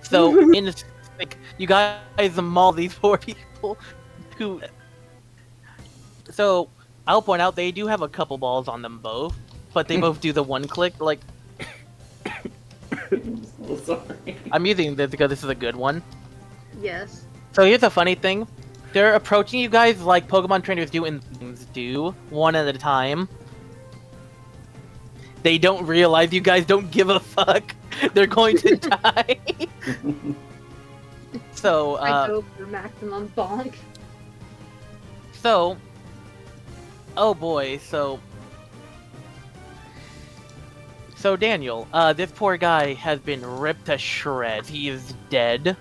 So in sync, you guys maul these four people. Who? So I'll point out they do have a couple balls on them both, but they both do the one click. Like So sorry. I'm using this because this is a good one. Yes. So here's a funny thing. They're approaching you guys like Pokemon trainers do and things do, one at a time. They don't realize you guys don't give a fuck. They're going to die. So, I go for maximum bonk. so... Oh boy, so... So Daniel, this poor guy has been ripped to shreds. He is dead.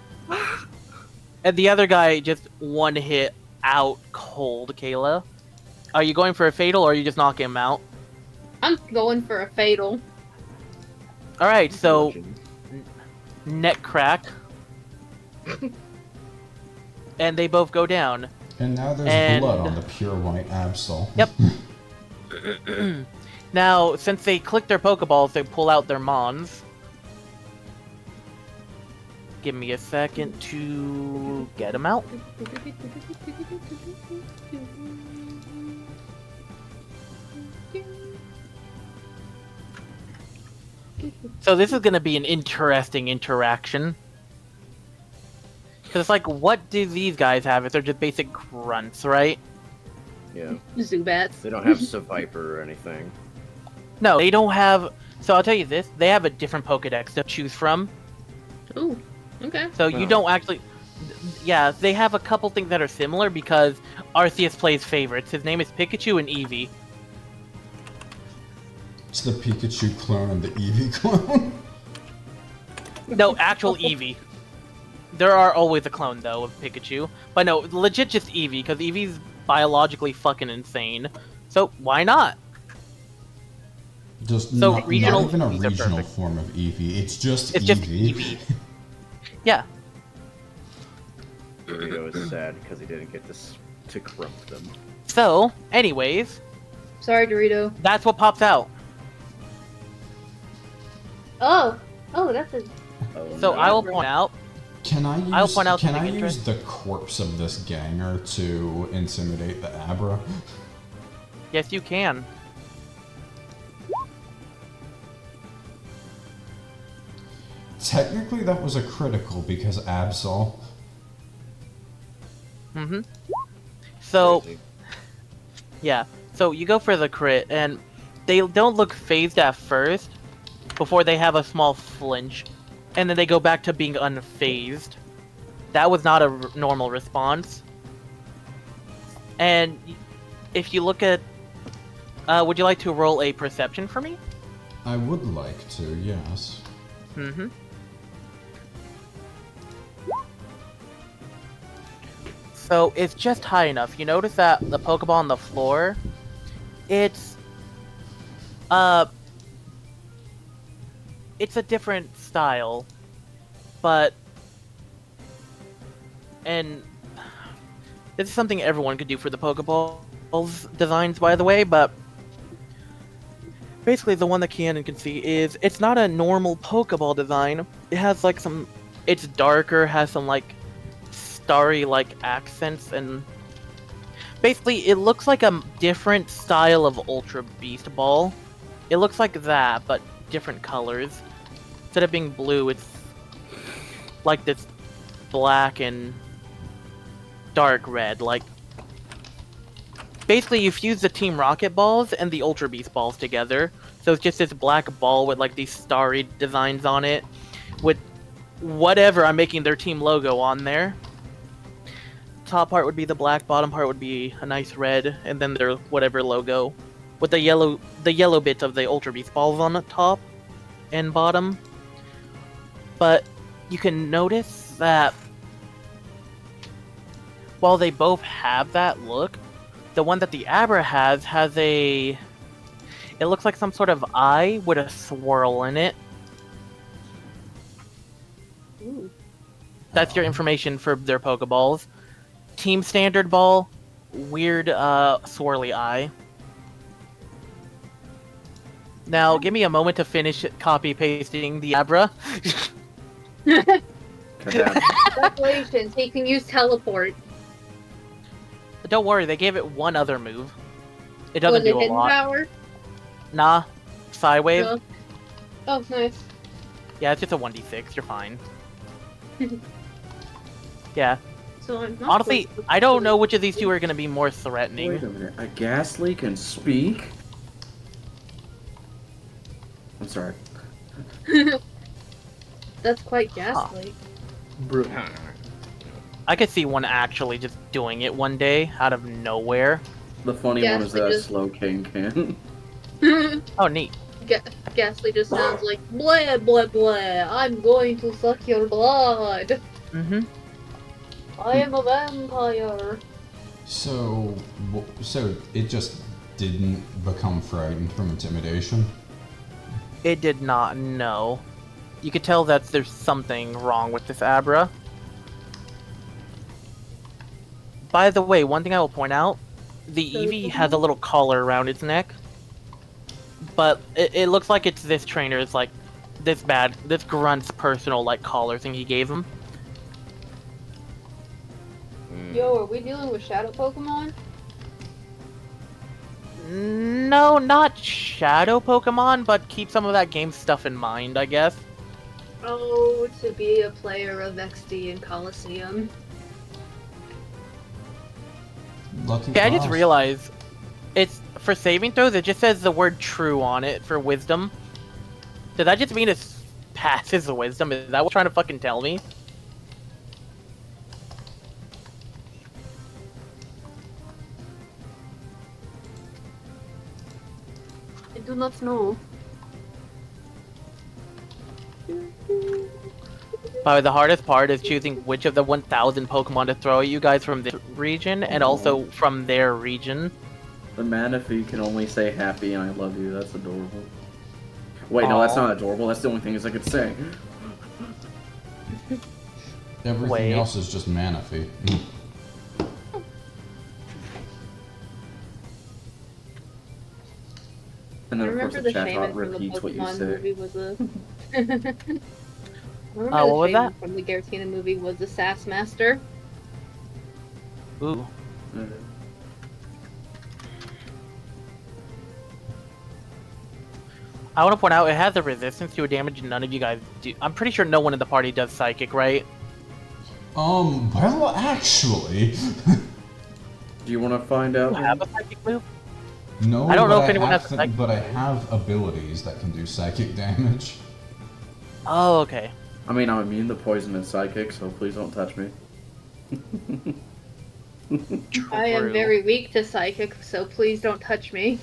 And the other guy just one hit out cold, Kayla. Are you going for a fatal or are you just knocking him out? I'm going for a fatal. Alright, so neck crack. and they both go down. And now there's And- blood on the pure white Absol. Yep. Now, since they click their Pokeballs, they pull out their Mons. Give me a second to get them out. So this is going to be an interesting interaction. Because it's like, what do these guys have if they're just basic grunts, right? Yeah. Zubats. They don't have Seviper or anything. No, they don't have... So I'll tell you this, they have a different Pokedex to choose from. Ooh, okay. So you don't actually... Yeah, they have a couple things that are similar because Arceus plays favorites. His name is Pikachu and Eevee. It's the Pikachu clone and the Eevee clone. No, actual Eevee. There are always a clone, though, of Pikachu. But no, legit just Eevee, because Eevee's biologically fucking insane. So, why not? Just So not regional even a Eevees are regional perfect. form of Eevee. It's just It's Eevee. just Eevee. Yeah. Dorito is sad because he didn't get this to crump them. So, anyways, Sorry, Dorito. that's what pops out. Oh, that's a. Oh, So no. I will point out... Can I use, I'll point out can I something use the corpse of this ganger to intimidate the Abra? Yes, you can. Technically, that was a critical because Absol. Mm-hmm. So, Crazy. yeah. So you go for the crit, and they don't look phased at first, before they have a small flinch, and then they go back to being unfazed. That was not a normal response. And if you look at... would you like to roll a perception for me? I would like to, yes. Mm-hmm. So it's just high enough. You notice that the Pokeball on the floor, it's a different style, but and this is something everyone could do for the Pokeballs designs, by the way, but basically the one that Kiannun can see is it's not a normal Pokeball design. It has like some, it's darker, has some like starry like accents, and basically it looks like a different style of Ultra-Veest ball. It looks like that, but different colors. Instead of being blue, it's like this black and dark red. Like, basically you fuse the Team Rocket balls and the Ultra-Veest balls together. So it's just this black ball with like these starry designs on it, with whatever I'm making their team logo on there. Top part would be the black, bottom part would be a nice red, and then their whatever logo, with the yellow bits of the Ultra-Veest balls on the top and bottom. But you can notice that while they both have that look, the one that the Abra has a... It looks like some sort of eye with a swirl in it. Ooh. That's your information for their Pokeballs. Team Standard Ball, weird swirly eye. Now, give me a moment to finish copy-pasting the Abra. Congratulations, he can use teleport. Don't worry, they gave it one other move. It doesn't Was it do a hidden lot. power? Nah. Psywave. No. Oh, nice. Yeah, it's just a 1d6. You're fine. Yeah. So I'm not Honestly, supposed to- I don't know which of these two are going to be more threatening. Wait a minute. A Ghastly can speak? I'm sorry. That's quite ghastly. I could see one actually just doing it one day out of nowhere. The funny one is Ghastly that just- Slowking can. Oh, neat. Ghastly just sounds like blah blah blah. I'm going to suck your blood. Mm-hmm. I am a vampire. So it just didn't become frightened from intimidation? It did not, no. You could tell that there's something wrong with this Abra. By the way, one thing I will point out, the Eevee has a little collar around its neck. But it looks like it's this trainer's, like, this grunt's personal, like, collar thing he gave him. Yo, are we dealing with shadow Pokemon? No, not shadow Pokemon, but keep some of that game stuff in mind, I guess. Oh, to be a player of XD and Coliseum. Lucky Okay, I just cross. realized it's for saving throws. It just says the word "true" on it for wisdom. Does that just mean it passes the wisdom? Is that what you're trying to fucking tell me? I do not know. By the way, the hardest part is choosing which of the 1,000 Pokemon to throw at you guys from this region and also from their region. The Manaphy can only say happy and I love you. That's adorable. Wait, no, that's not adorable. That's the only thing I could say. Everything Wait. else is just Manaphy. And I then, of course, remember the the chat shaman bot from the repeats what you Pokemon say. movie was a... What was that? From the Giratina movie was the Sass Master. Ooh. I want to point out it has a resistance to a damage none of you guys do. I'm pretty sure no one in the party does psychic, right? Well, actually, Do you want to find out? Do you have a psychic move? no. I don't know but if anyone have has a psychic- But I have abilities that can do psychic damage. Oh, okay. I mean, I'm immune to poison and psychic, so please don't touch me. I am True. very weak to psychic, so please don't touch me.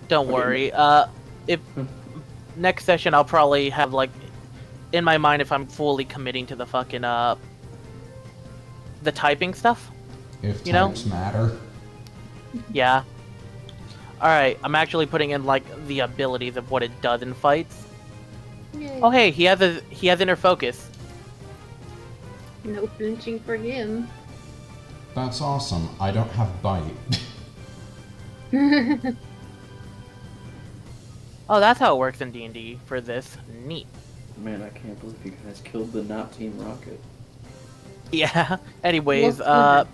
Don't worry. If next session I'll probably have like in my mind if I'm fully committing to the fucking the typing stuff. If You know? types matter. Yeah. All right. I'm actually putting in like the abilities of what it does in fights. Yay. Oh hey, he has inner focus. No flinching for him. That's awesome. I don't have bite. Oh, that's how it works in D&D for this. Neat. Man, I can't believe you guys killed the not Team Rocket. Yeah. Anyways, Well,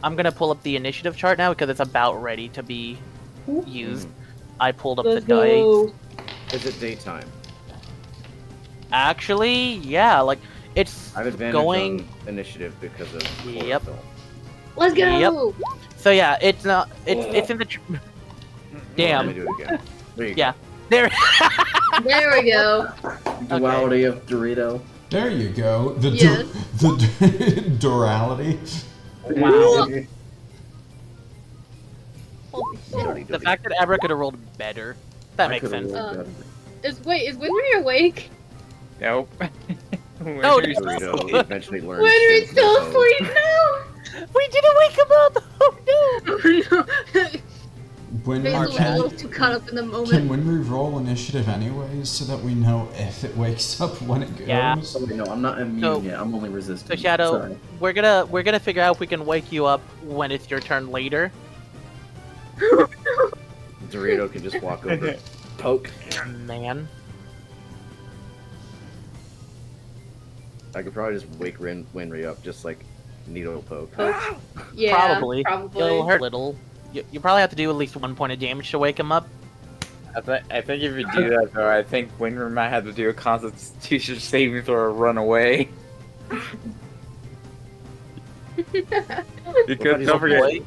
I'm gonna pull up the initiative chart now because it's about ready to be used. I pulled up Let's the dice. go. Is it daytime? Actually, yeah, like it's I have advantage going. on initiative because of Yep. chlorophyll. Let's go! So yeah, it's not. It's in the. Let me Damn. do it again. There you Yeah. There. There we go. Duality of Dorito. There you go. The Yes. the durality. Wow. Holy shit. The fact that Abra could have rolled better. That I makes could've sense. rolled better. Is Winry awake? Nope. No, Winry's Dorito asleep. eventually learns. Winry's to still know. asleep now! We didn't wake him up. Oh no. When Basil was a can, little too caught up in the can moment. Winry roll initiative anyways, so that we know if it wakes up when it goes? Yeah. Oh, wait, no, I'm not immune So- yet. I'm only resistant. So Shadow, Sorry. we're gonna figure out if we can wake you up when it's your turn later. Dorito can just walk over, poke. Man. I could probably just wake Winry up, just like needle poke. Yeah, Probably. probably. It'll hurt a little. You probably have to do at least 1 point of damage to wake him up. I think if you do that though, I think Winry might have to do a Constitution saving throw or run away. Because he's don't forget, Wait.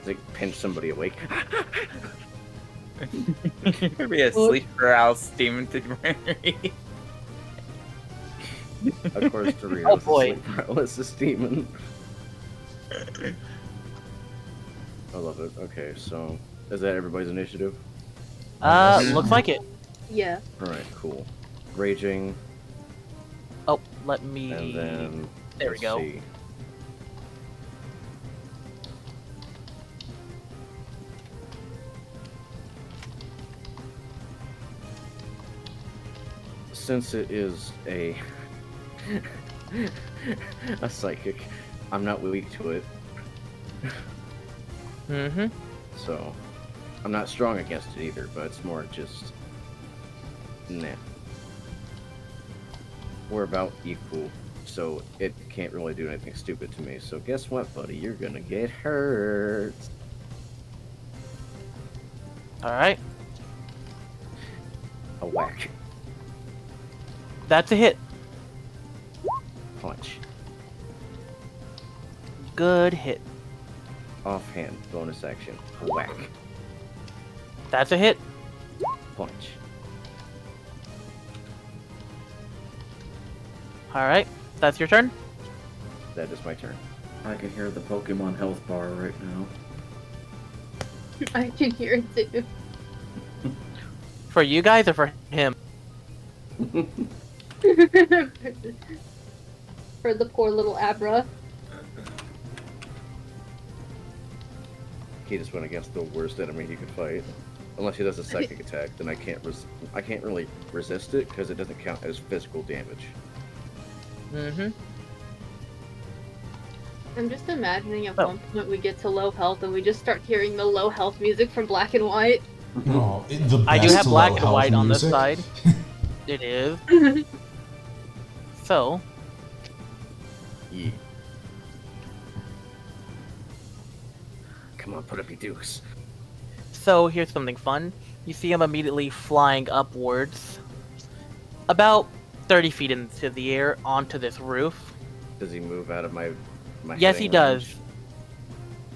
Like pinch somebody awake. could be a sleep paralysis demon to Winry. Of course, Dorito. Oh, boy. Paralysis demon. I love it. Okay, so is that everybody's initiative? Looks like it. Yeah. All right, cool. Raging, Oh, let me. and then There we let's go. see. Since it is a A psychic. I'm not weak to it. Mm-hmm. So, I'm not strong against it either, but it's more just... Nah. We're about equal, so it can't really do anything stupid to me. So guess what, buddy? You're gonna get hurt. Alright. A whack. That's a hit. Punch. Good hit. Offhand, bonus action. Whack. That's a hit. Punch. Alright. That's your turn. That is my turn. I can hear the Pokemon health bar right now. I can hear it too. For you guys or for him? For the poor little Abra. He just went against the worst enemy he could fight. Unless he does a psychic attack, then I can't really resist it because it doesn't count as physical damage. Mm-hmm. I'm just imagining at one point we get to low health and we just start hearing the low health music from Black and White. Oh, the I do best have black low and health white on this music. side. It is. So, Yeah. Come on, put up your dukes. so here's something fun. You see him immediately flying upwards, about 30 feet into the air onto this roof. Does he move out of my Yes, he hitting does. range?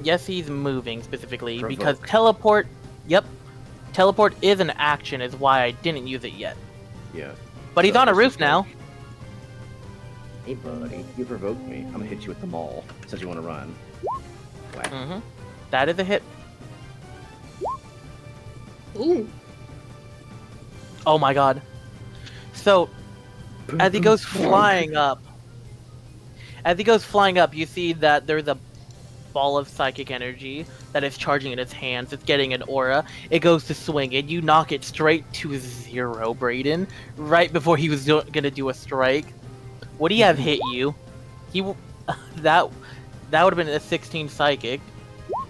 Yes, he's moving specifically Provoke. because teleport. Yep, teleport is an action, is why I didn't use it yet. Yeah. But he's So on a this roof is now. like, hey, buddy, you provoked me. I'm gonna hit you with the maul since you want to run. Whack. Mm-hmm. That is a hit. Ooh. Oh my god. So, as he goes flying up, you see that there's a ball of psychic energy that is charging in its hands. It's getting an aura. It goes to swing, and you knock it straight to 0, Braden. Right before he was gonna do a strike. Would he have hit you? That would have been a 16 psychic.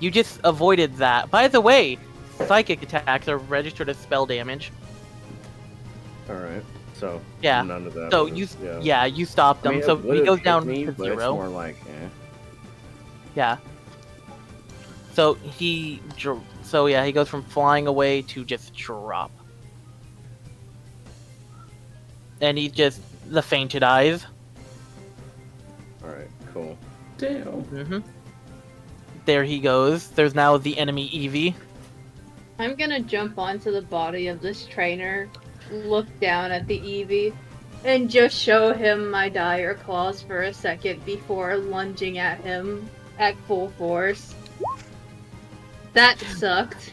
You just avoided that. By the way, psychic attacks are registered as spell damage. Alright, so Yeah. none of that. So was- you stopped I him. mean, So it he would've goes hit down me, to but it's 0. more like, Yeah. So he goes from flying away to just drop. And he's just the fainted eyes. Alright, cool. Damn. Mm-hmm. There he goes. There's now the enemy Eevee. I'm gonna jump onto the body of this trainer, look down at the Eevee, and just show him my dire claws for a second before lunging at him at full force. That sucked.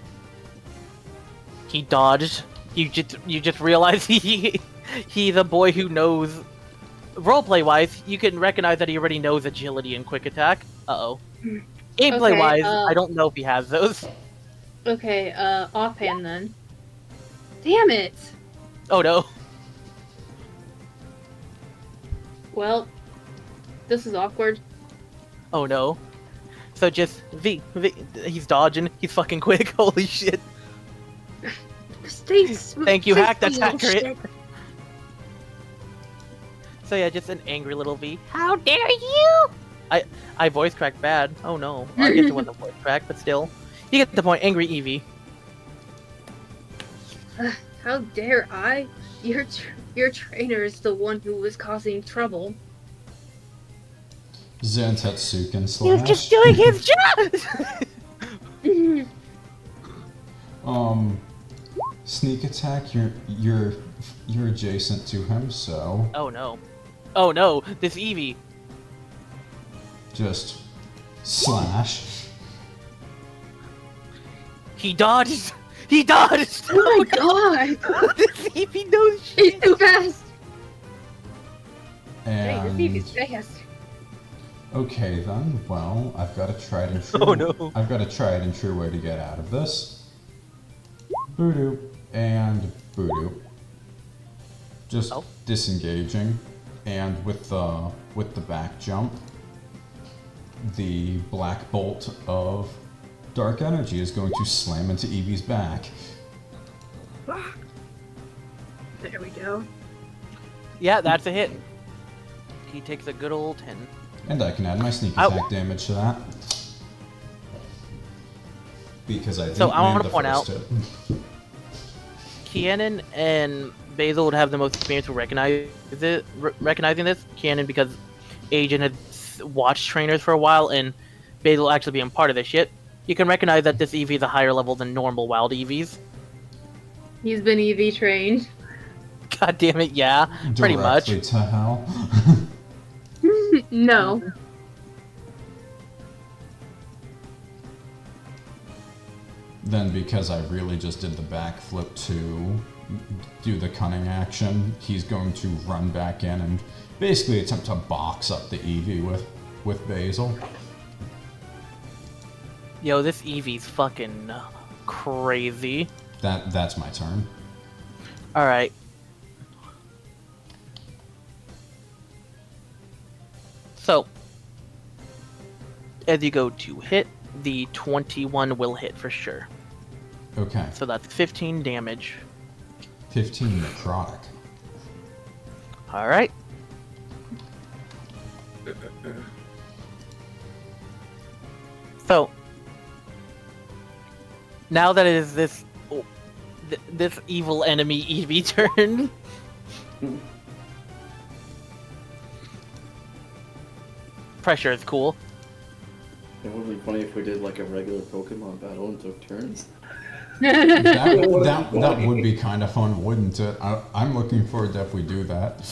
He dodged. You just realize he's a boy who knows. Roleplay wise, you can recognize that he already knows agility and quick attack. Uh-oh. Gameplay wise, I don't know if he has those. Okay, offhand then. Damn it! Oh no. Well, this is awkward. Oh no. So just V, he's dodging. He's fucking quick. Holy shit. Thank you, Hack. That's accurate. So yeah, just an angry little V. How dare you! I voice cracked bad. Oh no. I guess it wasn't voice crack, but still. You get the point. Angry Eevee. How dare I? Your trainer is the one who was causing trouble. Zantetsuken He's slash. just doing his job! Sneak attack. You're adjacent to him, so Oh no. Oh no. This Eevee. just slash. He dodged. He dodged. Oh my god! This Eevee knows shit. He's too fast! Hey, And this Eevee's fast. okay then. Well, I've got a tried and true. Oh, no. I've got a tried and true way to get out of this. Boo-doop and boo-doop. Just Oh. disengaging. And with the back jump, the black bolt of dark energy is going to slam into Eevee's back. There we go. Yeah, that's a hit. He takes a good old 10. And I can add my sneak attack damage to that. Because I didn't land the first hit. Kiannun and Basil would have the most experience with recognizing this. Kiannun because Agent had watched trainers for a while, and Basil actually being part of this shit. You can recognize that this EV is a higher level than normal wild EVs. He's been EV trained. God damn it, yeah. Pretty much. Directly to hell. No. Then because I really just did the backflip to do the cunning action, he's going to run back in and basically attempt to box up the Eevee with Basil. Yo, this Eevee's fucking crazy. That's my turn. Alright. So, as you go to hit, the 21 will hit for sure. Okay. So that's 15 damage. 15 necrotic. Alright. So, now that it is this evil enemy Eevee turn, pressure is cool. It would be funny if we did like a regular Pokemon battle and took turns. That would be kind of fun, wouldn't it? I'm looking forward to if we do that.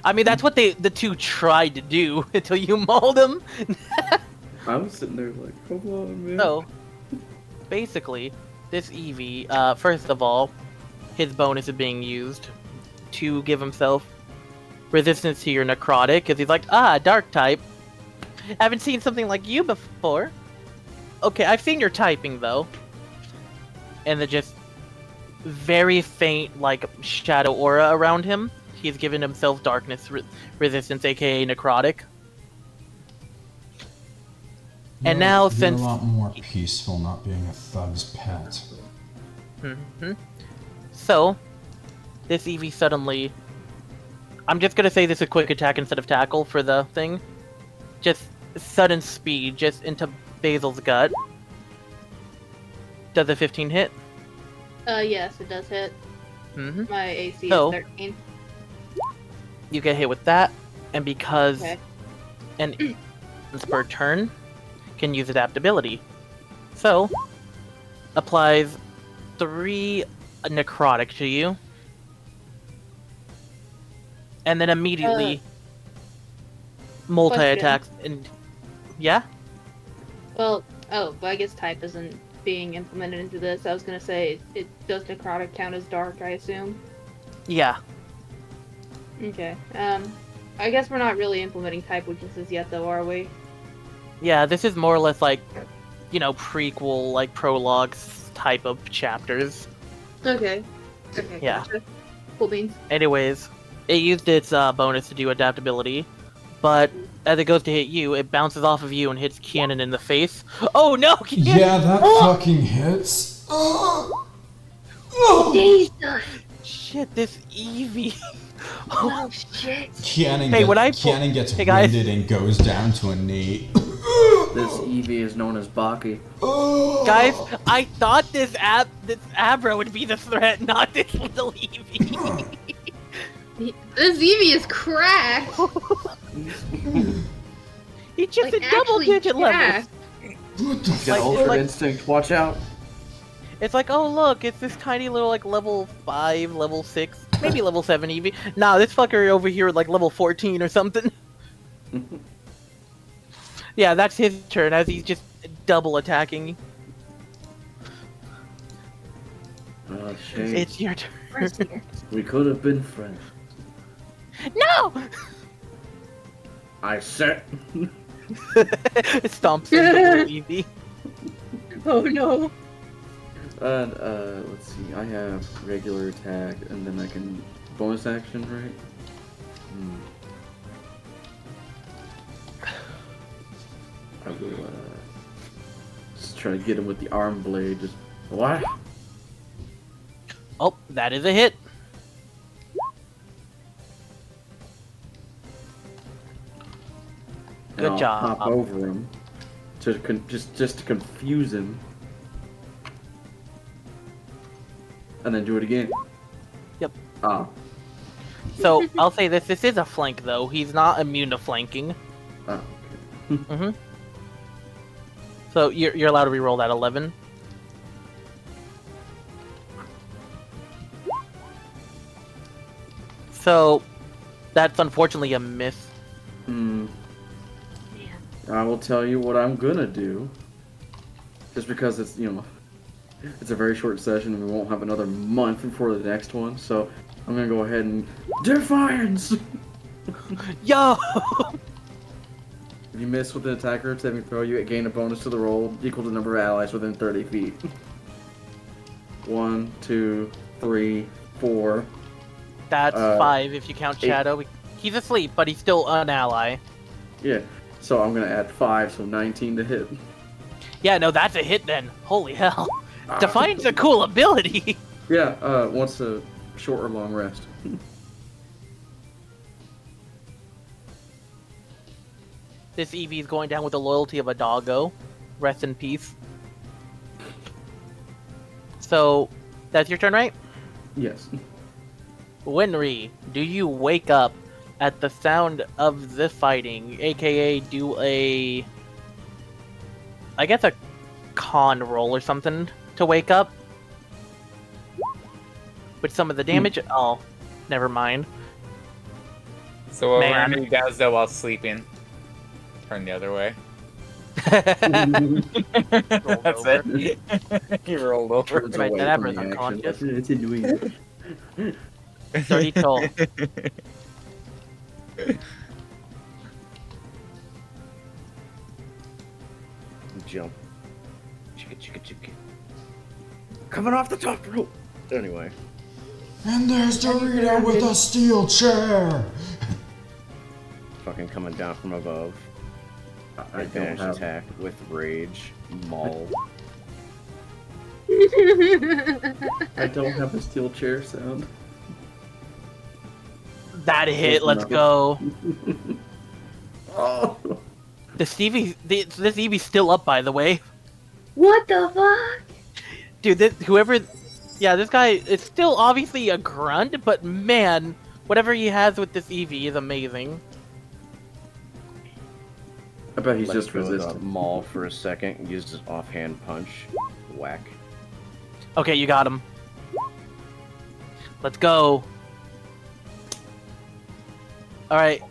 I mean, that's what the two tried to do until you mauled them. I was sitting there like, come on, man. So, basically, this Eevee, first of all, his bonus is being used to give himself resistance to your necrotic, because he's like, dark type. Haven't seen something like you before. Okay, I've seen your typing, though. And the just very faint, like, shadow aura around him. He's given himself darkness resistance, aka necrotic. And now, you're since a lot more peaceful not being a thug's pet. So, this Eevee suddenly... I'm just gonna say this is a quick attack instead of tackle for the thing. Just sudden speed, just into Basil's gut. Does a 15 hit? Yes, it does hit. My AC is 13. You get hit with that, and because Okay. an per turn can use adaptability. So, applies 3 necrotic to you. And then immediately multi-attacks and yeah? Well, but I guess type isn't being implemented into this. I was gonna say, it does necrotic count as dark, I assume? Yeah. Okay. I guess we're not really implementing type weaknesses yet, though, are we? Yeah, this is more or less like, prequel, like, prologues type of chapters. Okay. Okay, Yeah. gotcha. Cool beans. Anyways, it used its bonus to do adaptability, but as it goes to hit you, it bounces off of you and hits Kiannun in the face. Oh no, Kiannun! Yeah, that fucking hits. Jesus! Shit, this Eevee. Oh shit. Kiannun gets winded and goes down to a knee. This Eevee is known as Baki. Guys, I thought this Abra would be the threat, not this little Eevee. This Eevee is cracked! He just Like, a double-digit level. He's got Ultra Instinct, watch out. It's like, oh look, it's this tiny little like level 5, level 6, maybe level 7 Eevee. Nah, this fucker over here at like level 14 or something. Yeah, that's his turn as he's just double attacking. Oh shit. It's your turn. We could have been friends. No! I said. It stomps into Eevee. Oh no. And let's see. I have regular attack, and then I can bonus action, right? I will just try to get him with the arm blade. Just what? Oh, that is a hit. And Good job. Hop over him to just to confuse him, and then do it again. Yep. Ah. So I'll say this: this is a flank, though. He's not immune to flanking. Oh. Mm-hmm. So you're allowed to reroll that 11. So that's unfortunately a miss. Hmm. I will tell you what I'm gonna do. Just because it's it's a very short session and we won't have another month before the next one, so I'm gonna go ahead and Defiance! Yo! If you miss with an attacker saving throw, you gain a bonus to the roll equal to the number of allies within 30 feet. 1, 2, 3, 4. That's 5 if you count 8. Shadow. He's asleep, but he's still an ally. Yeah, so I'm gonna add 5, so 19 to hit. Yeah, no, that's a hit then. Holy hell. Defiance a cool ability. Yeah, wants a short or long rest. This Eevee's going down with the loyalty of a doggo. Rest in peace. So, that's your turn, right? Yes. Winry, do you wake up at the sound of the fighting, aka do a... I guess a con roll or something to wake up? With some of the damage? Oh, never mind. So what Man. Randy does though while sleeping, turn the other way. Rolled That's over. it. He rolled over. Turns Right, away that from Abra's the action. unconscious. It's annoying. 30 toll. Jump. Chicka chicka chicka. Coming off the top rope. Anyway. And there's Dorito with a steel chair! Fucking coming down from above. I don't Advantage have... attack with rage. Maul. I don't have a steel chair sound. That hit, let's go. Oh! This Eevee's still up, by the way. What the fuck? Dude, this guy is still obviously a grunt, but man, whatever he has with this Eevee is amazing. I bet he's Let just go of the resistant. Maul for a second. Used his offhand punch. Whack. Okay, you got him. Let's go. Alright.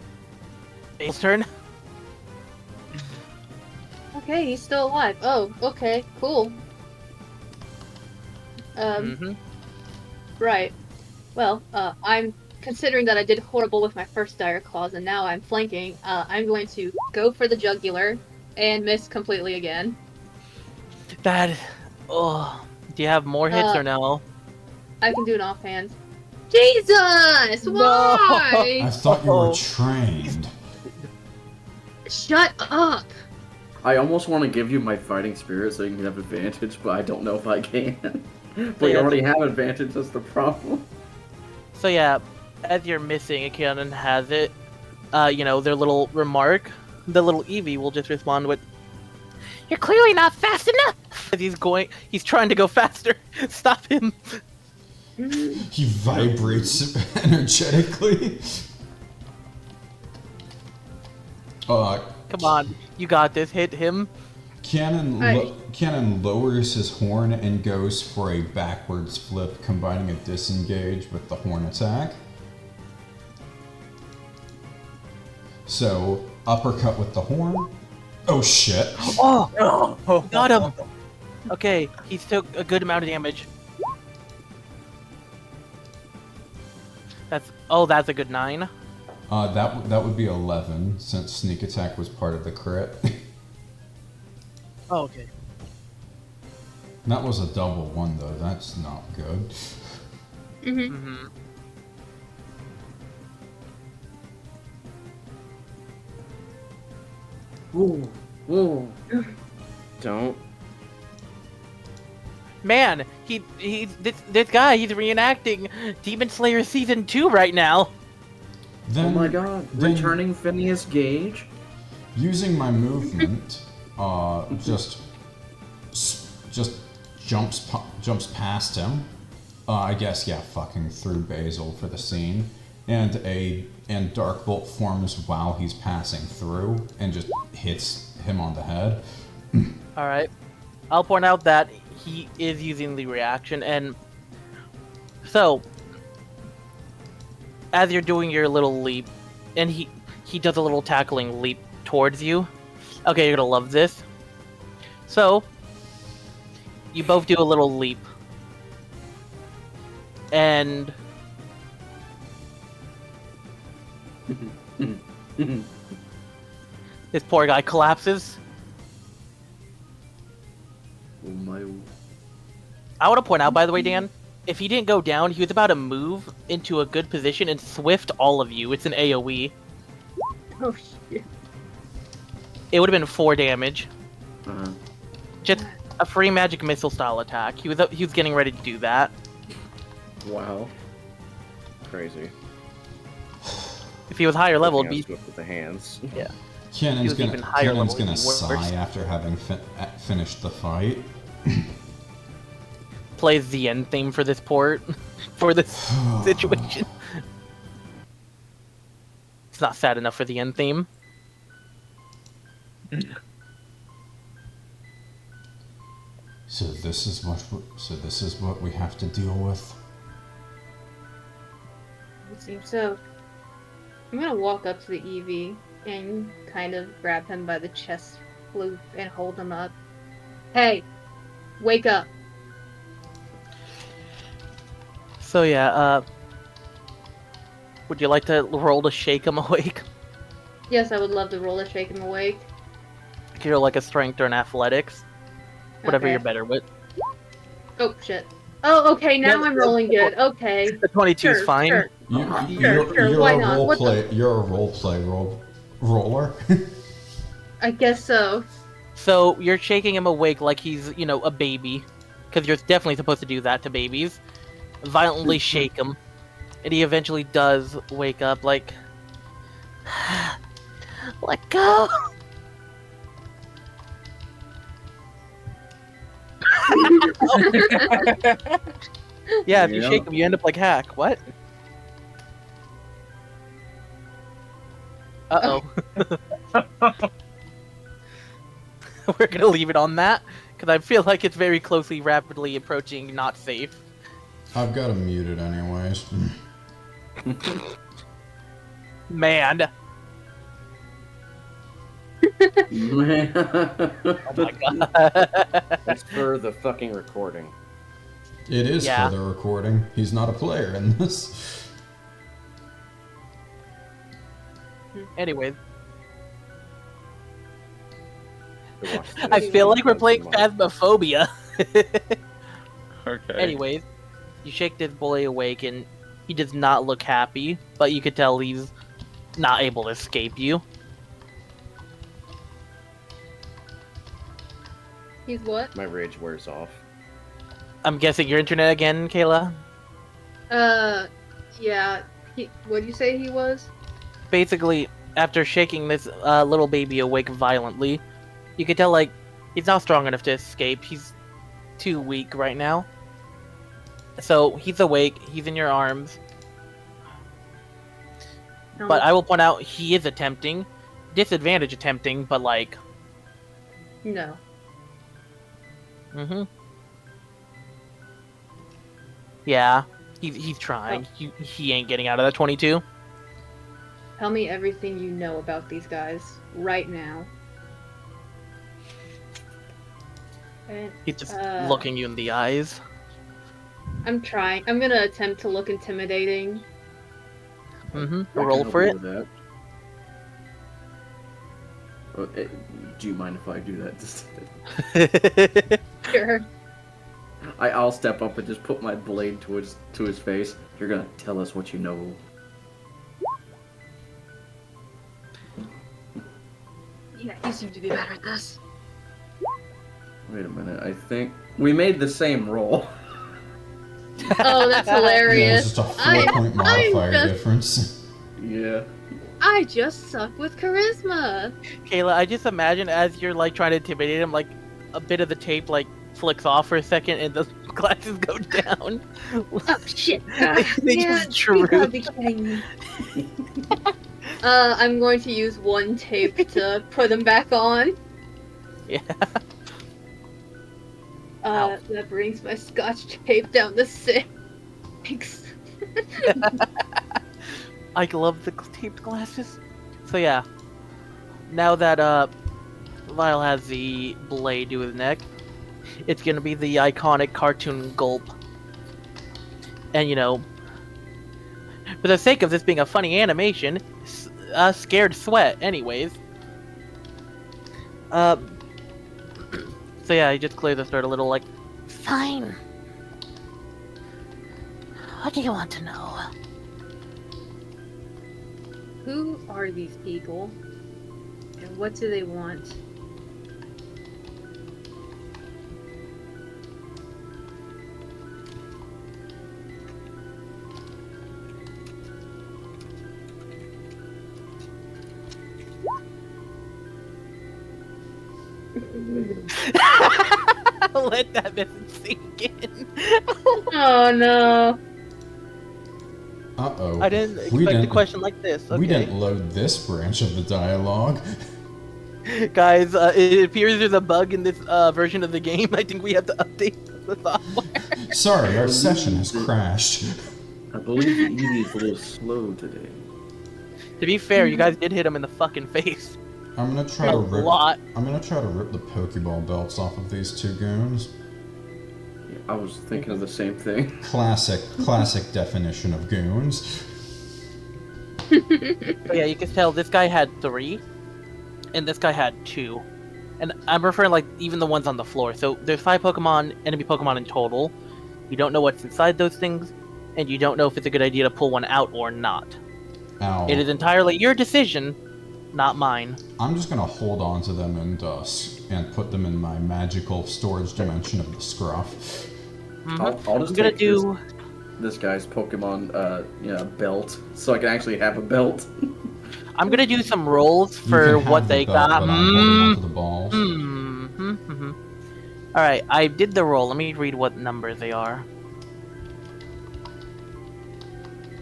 Basil's turn. Okay, he's still alive. Oh, okay, cool. Right. Well, I'm considering that I did horrible with my first Dire Claws and now I'm flanking. I'm going to go for the jugular and miss completely again. Oh, do you have more hits or no? I can do an offhand. Jesus! Why? I thought you were trained. Shut up! I almost want to give you my fighting spirit so you can have advantage, but I don't know if I can. But you already have advantage, that's the problem. So yeah, as you're missing, Kiannun has it. Their little remark. The little Eevee will just respond with, "You're clearly not fast enough!" He's trying to go faster. Stop him. He vibrates energetically. Come on, you got this. Hit him. Kiannun lowers his horn and goes for a backwards flip, combining a disengage with the horn attack. So, uppercut with the horn. Oh shit. Oh! Got him! Okay, he took a good amount of damage. That's a good 9. That would be 11, since sneak attack was part of the crit. Oh, okay. That was a double one though, that's not good. Ooh. Ooh. Don't. Man, this guy, he's reenacting Demon Slayer Season 2 right now. Then, Oh my god. then Returning Phineas Gage? using my movement, just jumps past him. I guess, yeah, fucking through Basil for the scene. And Dark Bolt forms while he's passing through and just hits him on the head. Alright. I'll point out that he is using the reaction, and so as you're doing your little leap, and he does a little tackling leap towards you. Okay, you're gonna love this. So you both do a little leap, and this poor guy collapses. Oh my. I want to point out, by the way, Dan, if he didn't go down, he was about to move into a good position and swift all of you. It's an AoE. Oh shit. It would have been 4 damage. Uh-huh. Just a free magic missile style attack. He was getting ready to do that. Wow. Crazy. If he was higher level, it'd be Swift with the hands. yeah. Kiannun's was even higher level, gonna it'd be worse. sigh after having finished the fight. Plays the end theme for this port, for this situation. It's not sad enough for the end theme. So this is what we have to deal with. It seems so. I'm gonna walk up to the EV and kind of grab him by the chest loop and hold him up. Hey, wake up. So yeah, would you like to roll to shake him awake? Yes, I would love to roll to shake him awake. You're like a strength or an athletics, whatever Okay. you're better with. Oh shit. Oh, okay, now No, I'm rolling good. Okay. The 22 is Sure, fine. sure. You're why a not? What the- You're a roller. I guess so. So you're shaking him awake like he's, a baby, because you're definitely supposed to do that to babies. Violently shake him, and he eventually does wake up. Like, let go. Yeah, if you Yeah. shake him, you end up like Hack. What? Uh-oh. We're gonna leave it on that, because I feel like it's very closely, rapidly approaching not safe. I've got him muted anyways. Man. Oh my god. That's for the fucking recording. It is Yeah. for the recording. He's not a player in this. Anyways, To watch this I feel like we're playing live. Phasmophobia. Okay. Anyways, you shake this boy awake and he does not look happy, but you could tell he's not able to escape you. He's what? My rage wears off. I'm guessing your internet again, Kayla? Yeah. What'd you say he was? Basically, after shaking this little baby awake violently, you could tell, like, he's not strong enough to escape. He's too weak right now. So, he's awake, he's in your arms. No. But I will point out, he is attempting. Disadvantage attempting, but, like... No. Mm-hmm. Yeah, he's trying. He ain't getting out of that 22. Tell me everything you know about these guys right now. And, He's just looking you in the eyes. I'm trying. I'm gonna attempt to look intimidating. Mm-hmm. I Roll can for help it. you with that. Do you mind if I do that? Just Sure. I'll step up and just put my blade to his face. You're gonna tell us what you know. Yeah, you seem to be better at this. Wait a minute. I think we made the same roll. Oh, that's Yeah, hilarious. it's just a 4-point modifier just- difference. Yeah. I just suck with charisma. Kayla, I just imagine as you're like trying to intimidate him, like a bit of the tape like flicks off for a second and the glasses go down. Oh shit! They Yeah, just you gotta droop. be kidding me. I'm going to use one tape to put them back on. Yeah. That brings my scotch tape down to 6. I love the taped glasses. So yeah, now that Vyle has the blade to his neck, it's gonna be the iconic cartoon gulp. And you know, for the sake of this being a funny animation, scared sweat anyways. So yeah, he just clears the throat a little like, fine. What do you want to know? Who are these people? And what do they want? Let that message sink in. Oh no. Uh-oh. I didn't expect a question like this. Okay. We didn't load this branch of the dialogue. Guys, it appears there's a bug in this version of the game. I think we have to update the software. Sorry, our session has crashed. I believe Evie is a little slow today. To be fair, you guys did hit him in the fucking face. I'm gonna try to A rip. lot. I'm gonna try to rip the Pokeball belts off of these two goons. Yeah, I was thinking of the same thing. Classic definition of goons. So yeah, you can tell this guy had 3, and this guy had 2. And I'm referring like even the ones on the floor. So there's 5 Pokemon, enemy Pokemon in total. You don't know what's inside those things, and you don't know if it's a good idea to pull one out or not. Ow. It is entirely your decision, not mine. I'm just gonna hold on to them and put them in my magical storage dimension of the scruff. I'll just I'm gonna take do. this guy's Pokemon belt, so I can actually have a belt. I'm gonna do some rolls You for can have what the they belt, got. but I'm holding on to the balls. All right, I did the roll. Let me read what number they are.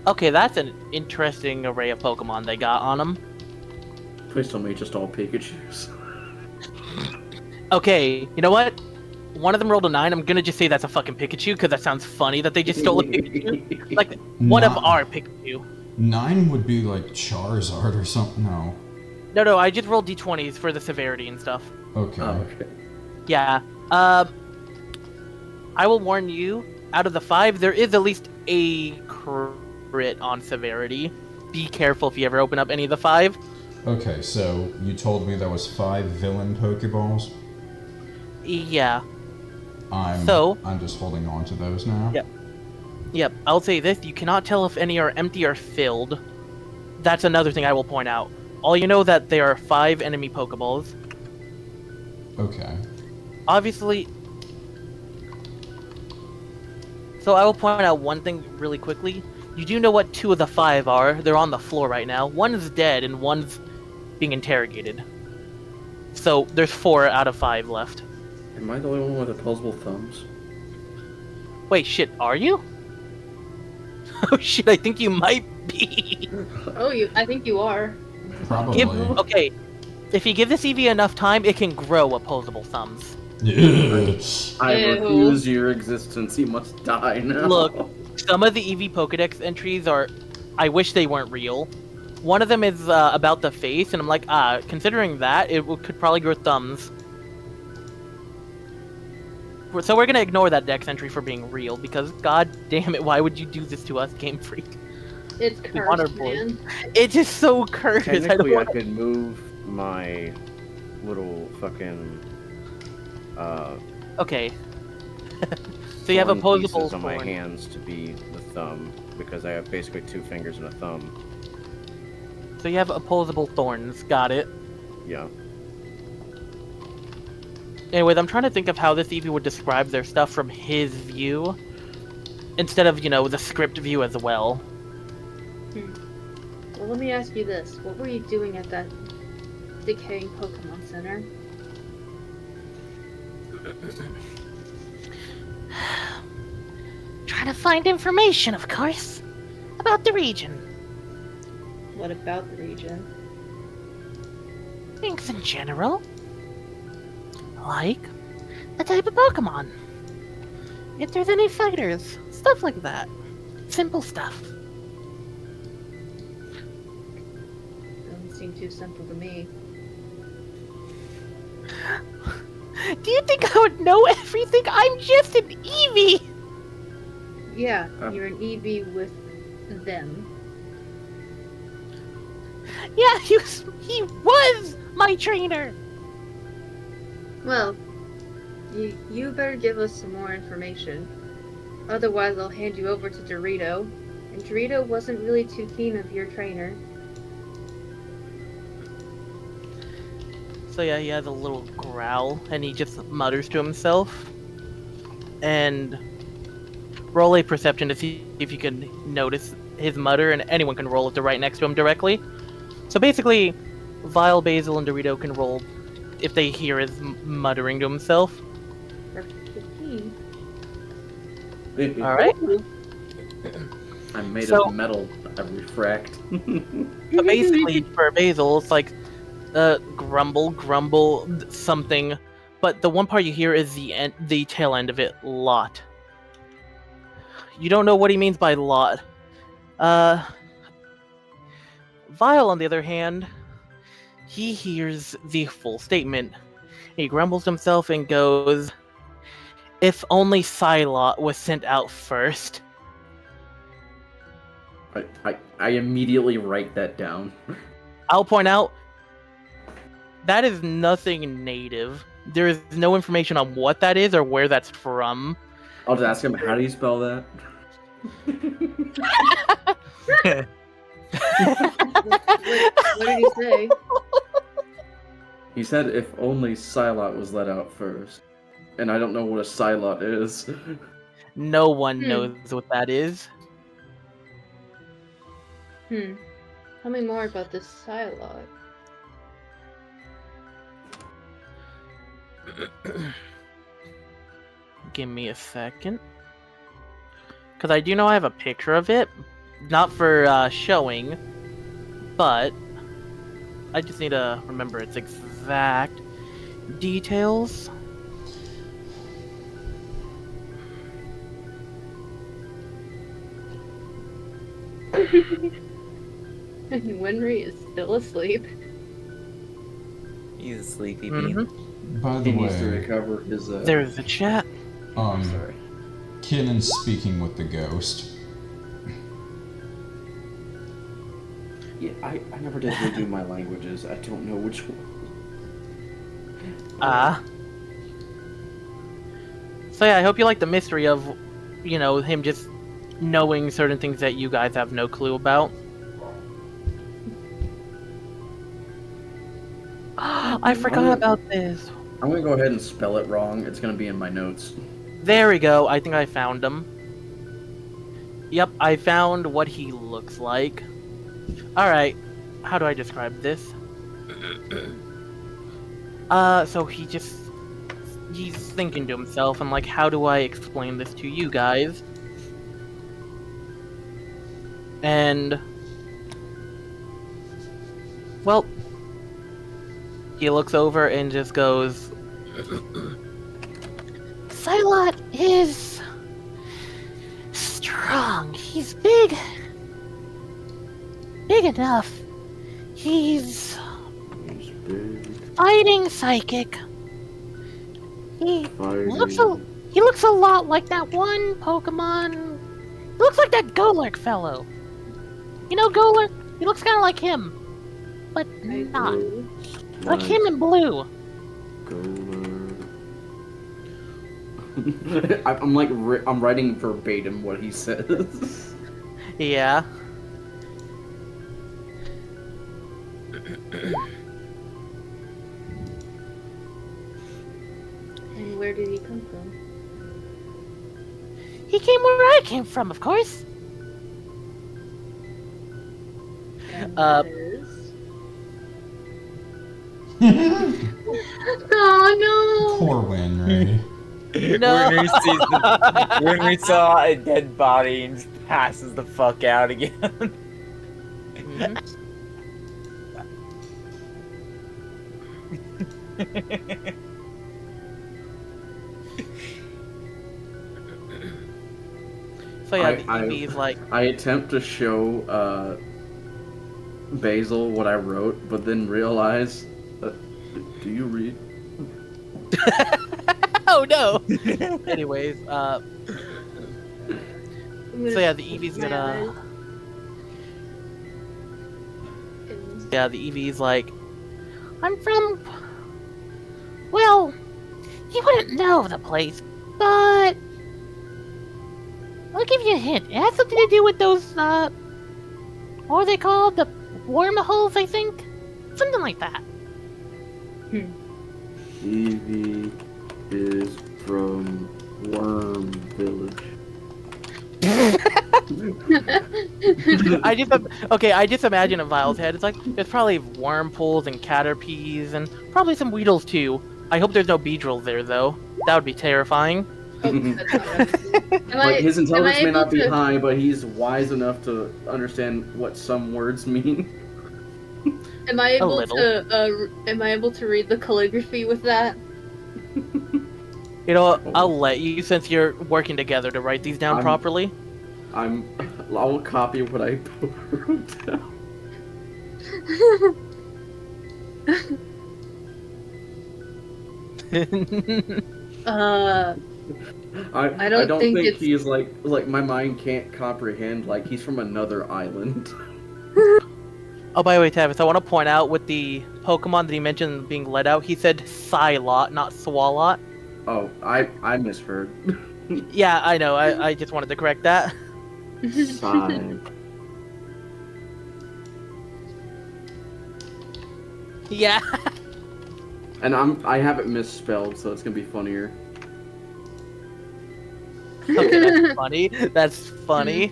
Okay, that's an interesting array of Pokemon they got on them. Please tell me it's just all Pikachus. Okay, you know what? One of them rolled a 9. I'm gonna just say that's a fucking Pikachu because that sounds funny that they just stole a Pikachu. Like one of our Pikachu. 9 would be like Charizard or something. No. No, I just rolled d20s for the severity and stuff. Okay. Oh, okay. Yeah. I will warn you, out of the 5, there is at least a crit on severity. Be careful if you ever open up any of the 5. Okay, so you told me there was 5 villain Pokeballs. Yeah. I'm just holding on to those now. Yep. I'll say this: you cannot tell if any are empty or filled. That's another thing I will point out. All you know that there are 5 enemy Pokeballs. Okay. Obviously. So I will point out one thing really quickly. You do know what 2 of the 5 are. They're on the floor right now. One is dead and one's being interrogated. So there's 4 out of 5 left. Am I the only one with opposable thumbs? Wait, shit, are you? Oh shit, I think you might be. Oh, I think you are. Probably. Okay, if you give this Eevee enough time, it can grow opposable thumbs. I Ew. refuse your existence. You must die now. Look, some of the Eevee Pokedex entries are... I wish they weren't real. One of them is about the face, and I'm like, considering that, could probably grow thumbs. So we're gonna ignore that Dex entry for being real, because god damn it, why would you do this to us, Game Freak? It's We want our cursed, boy. man. It's just so cursed. Technically, I wanna... could move my little fucking Okay. So you have thorn opposable pieces on my thorn. hands to be the thumb because I have basically 2 fingers and a thumb. So you have opposable thorns, got it. Yeah. Anyways, I'm trying to think of how this Eevee would describe their stuff from his view, instead of, the script view as well. Well, let me ask you this. What were you doing at that decaying Pokemon Center? Trying to find information, of course, about the region. What about the region? Things in general. Like the type of Pokemon. If there's any fighters, stuff like that. Simple stuff. Doesn't seem too simple to me. Do you think I would know everything? I'm just an Eevee! Yeah, you're an Eevee with them. Yeah, he was my trainer! Well, you better give us some more information. Otherwise, I'll hand you over to Dorito. And Dorito wasn't really too keen of your trainer. So yeah, he has a little growl, and he just mutters to himself. And roll a perception to see if you can notice his mutter, and anyone can roll if they're right next to him directly. So basically, Vyle, Basil, and Dorito can roll if they hear his muttering to himself. Perfect 15. Alright. I'm made So- of metal. I refract. So basically, for Basil, it's like grumble, grumble, something. But the one part you hear is the tail end of it, lot. You don't know what he means by lot. Vyle, on the other hand, he hears the full statement. He grumbles to himself and goes, "If only Psylocke was sent out first." I immediately write that down. I'll point out, that is nothing native. There is no information on what that is or where that's from. I'll just ask him, how do you spell that? What did he say? He said if only Psylocke was let out first. And I don't know what a Psylocke is. No one knows what that is. Tell me more about this Psylocke. Give me a second. Because I do know I have a picture of it. Not for showing, but I just need to remember its exact details. And Winry is still asleep. He's a sleepy bean. By the He needs to way, recover his. There's the chat. Sorry. Kiannun's speaking with the ghost. Yeah, I never did redo my languages. I don't know which one. So yeah, I hope you like the mystery of, him just knowing certain things that you guys have no clue about. I forgot about this. I'm gonna go ahead and spell it wrong. It's gonna be in my notes. There we go. I think I found him. Yep, I found what he looks like. Alright, how do I describe this? So he's thinking to himself, and like, how do I explain this to you guys? And, well, he looks over and just goes, Psylocke is strong. He's big. Big enough. He's fighting psychic. He looks a lot like that one Pokemon. He looks like that Golurk fellow. You know Golurk? He looks kind of like him, but not. Like him in blue. I'm writing verbatim what he says. yeah. And where did he come from? He came where I came from, of course. And that is... Oh Poor Winry. No. When we saw a dead body and just passes the fuck out again. Mhm. So yeah, the EV's like, I attempt to show Basil what I wrote, but then realize, do you read? oh no. Anyways, I'm gonna so yeah, the close EV's my gonna. eyes and- Yeah, the EV's like, I'm from. Well, you wouldn't know the place, but I'll give you a hint. It has something to do with those, what are they called? The wormholes, I think? Something like that. Evie is from Worm Village. I just imagine in Vyle's head. It's like there's probably worm pools and caterpies and probably some Weedles too. I hope there's no Beedrills there though. That would be terrifying. Oh, that's not what I was doing. Like his intelligence may not be able to- high, but he's wise enough to understand what some words mean. Am I able little. to am I able to read the calligraphy with that? You know what? I'll let you since you're working together to write these down properly. I will copy what I wrote down. I don't think it's... he's like my mind can't comprehend, like he's from another island. Oh, by the way, Tavis, I want to point out with the Pokemon that he mentioned being let out, he said Psylot, not Swalot. Oh, I misheard. Yeah, I know. I just wanted to correct that. Sigh. Yeah. And I have it misspelled, so it's gonna be funnier. Okay, that's funny. That's funny.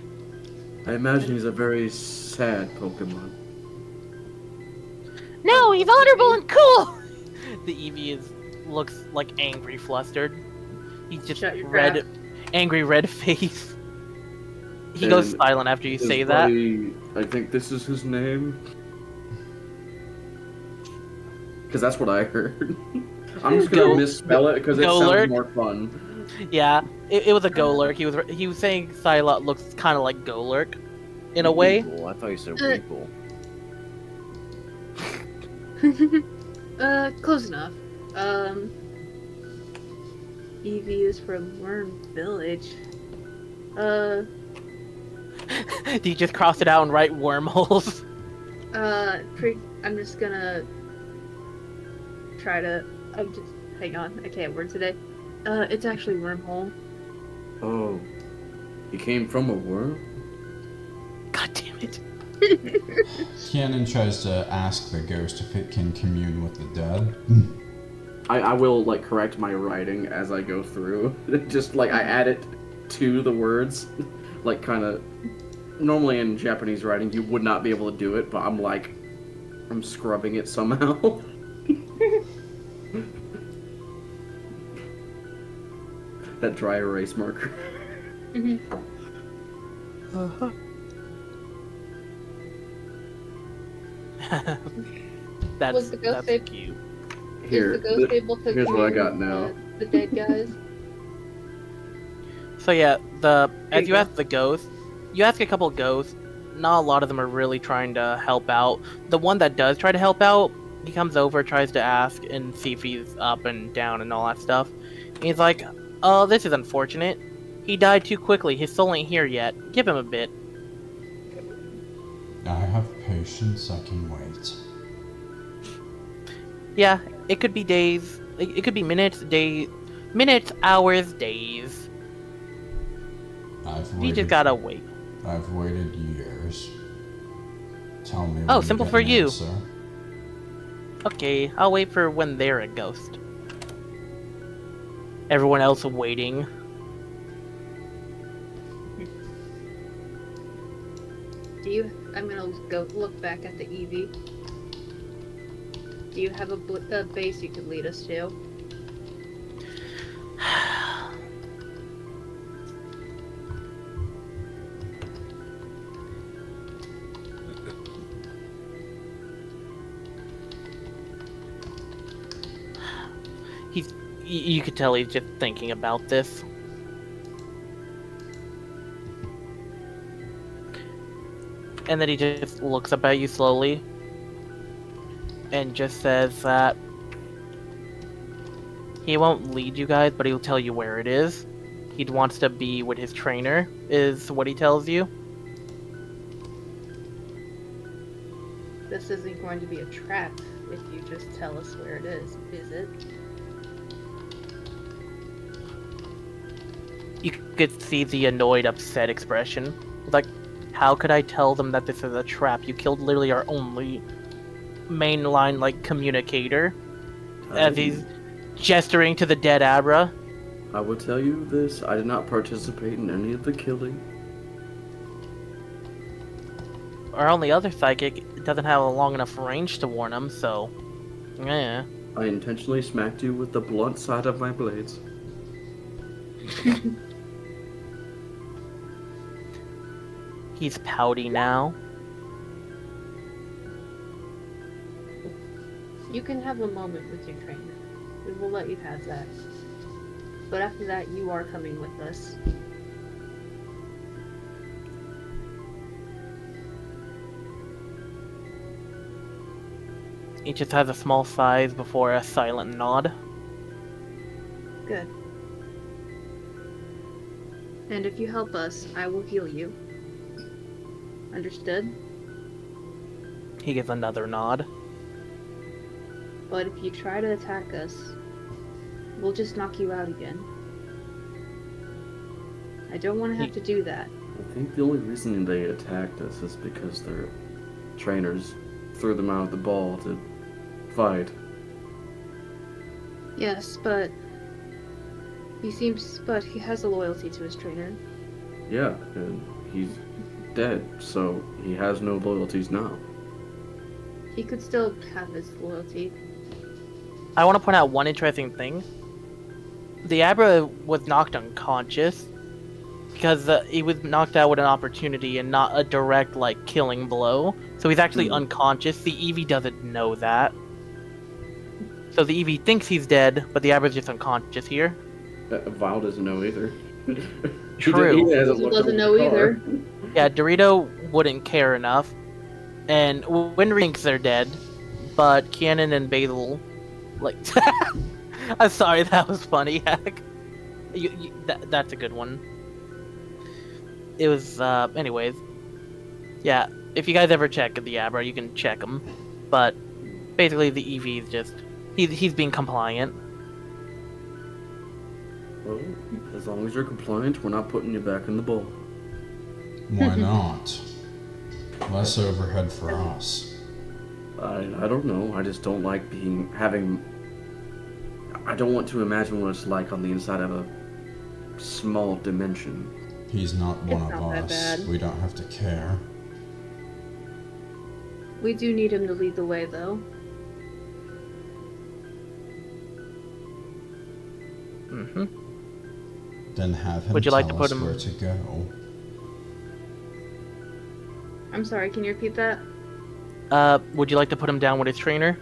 I imagine he's a very sad Pokemon. No, he's honorable and cool! The Eevee looks like angry, flustered. He's just Shut your red, crap. angry red face. He And goes silent after you his say that. buddy, I think this is his name. Because that's what I heard. I'm just gonna misspell it because it sounds Golurk. more fun. Yeah, it was a Golurk. He was saying Psylot looks kind of like Golurk, in a way. Weeble. I thought you said Weeble. Close enough. Eevee is from Worm Village. Do you just cross it out and write wormholes? I'm just gonna try to. Hang on, I can't word today. It's actually Wormhole. Oh, he came from a worm? God damn it. Kiannun tries to ask the ghost if it can commune with the dead. I will like correct my writing as I go through. Just like I add it to the words, like kind of. Normally in Japanese writing you would not be able to do it, but I'm scrubbing it somehow. That dry erase marker. Was the ghost that's cute. Here, Is the ghost able to here's what I got commune now. with the dead guys? So yeah, as you you go. ask the ghost, you ask a couple ghosts. Not a lot of them are really trying to help out. The one that does try to help out, he comes over, tries to ask and see if he's up and down and all that stuff. And he's like, "Oh, this is unfortunate. He died too quickly. His soul ain't here yet. Give him a bit." I have patience, I can wait. Yeah, it could be days. It could be minutes, hours, days. You just gotta wait. I've waited years. Tell me. Oh, when simple get for an you. answer. Okay, I'll wait for when they're a ghost. everyone else waiting. I'm gonna go look back at the Eevee. Do you have a base you could lead us to? You could tell he's just thinking about this. And then he just looks up at you slowly and just says that he won't lead you guys, but he'll tell you where it is. He wants to be with his trainer, is what he tells you. This isn't going to be a trap if you just tell us where it is it? You could see the annoyed, upset expression. Like, how could I tell them that this is a trap? You killed literally our only mainline, like, communicator. As he's gesturing to the dead Abra. I will tell you this, I did not participate in any of the killing. Our only other psychic doesn't have a long enough range to warn him, so... yeah. I intentionally smacked you with the blunt side of my blades. He's pouty now. You can have a moment with your trainer. We will let you have that. But after that, you are coming with us. He just has a small size before a silent nod. Good. And if you help us, I will heal you. Understood? He gives another nod. But if you try to attack us, we'll just knock you out again. I don't want to have to do that. I think the only reason they attacked us is because their trainers threw them out of the ball to fight. Yes, but he has a loyalty to his trainer. Yeah, and he's dead, so he has no loyalties now. He could still have his loyalty. I want to point out one interesting thing. The Abra was knocked unconscious because he was knocked out with an opportunity and not a direct, like, killing blow. So he's actually unconscious. The Eevee doesn't know that. So the Eevee thinks he's dead, but the Abra's just unconscious here. Vyle doesn't know either. True. He doesn't know either. Yeah, Dorito wouldn't care enough. And Winry thinks they're dead, but Kiannun and Basil, like... I'm sorry, that was funny, Heck. That's a good one. It was, anyways. Yeah, if you guys ever check the Abra, you can check them. But, basically, the Eevee is just... He's being compliant. Well, as long as you're compliant, we're not putting you back in the bowl. Why not? Less overhead for us. I don't know. I just don't like I don't want to imagine what it's like on the inside of a small dimension. He's not one It's of not that us. bad. We don't have to care. We do need him to lead the way, though. Mm-hmm. Then have him Would you like to tell put us him- where to go. I'm sorry, can you repeat that? Would you like to put him down with his trainer?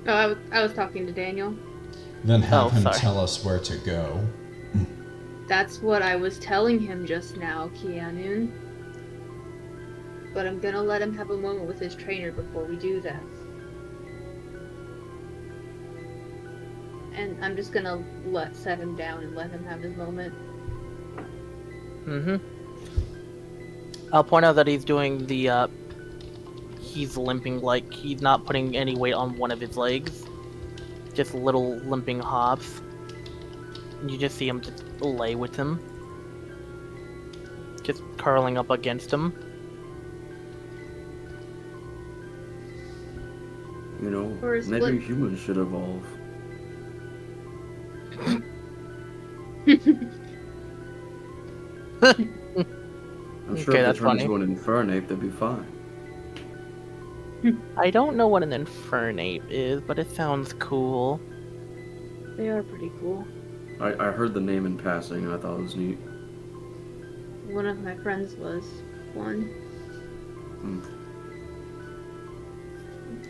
Oh, I was talking to Daniel. Then have him sorry. tell us where to go. That's what I was telling him just now, Kiannun. But I'm gonna let him have a moment with his trainer before we do that. And I'm just gonna set him down and let him have his moment. Mm-hmm. I'll point out that he's doing the, he's limping, like, he's not putting any weight on one of his legs. Just little limping hops. And you just see him just lay with him. Just curling up against him. You know, Or is maybe what- humans should evolve. I'm sure Okay, if that's they turned funny. into an Infernape, they'd be fine. I don't know what an Infernape is, but it sounds cool. They are pretty cool. I heard the name in passing and I thought it was neat. One of my friends was one. Hmm.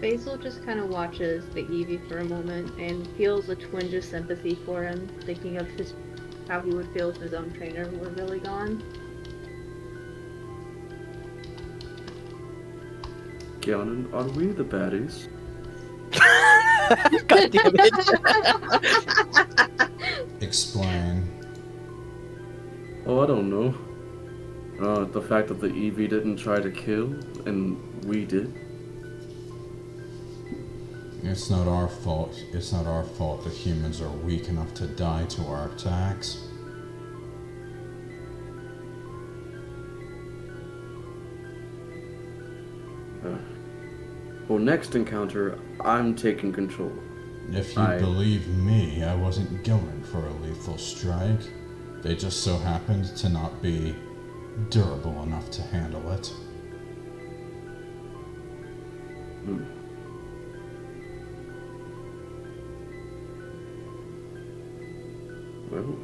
Basil just kind of watches the Eevee for a moment and feels a twinge of sympathy for him, thinking of how he would feel if his own trainer were really gone. Kiannun, are we the baddies? God damn it. Explain. Oh, I don't know. The fact that the Eevee didn't try to kill, and we did. It's not our fault. It's not our fault that humans are weak enough to die to our attacks. Well, next encounter, I'm taking control. If you believe me, I wasn't going for a lethal strike. They just so happened to not be durable enough to handle it. Well,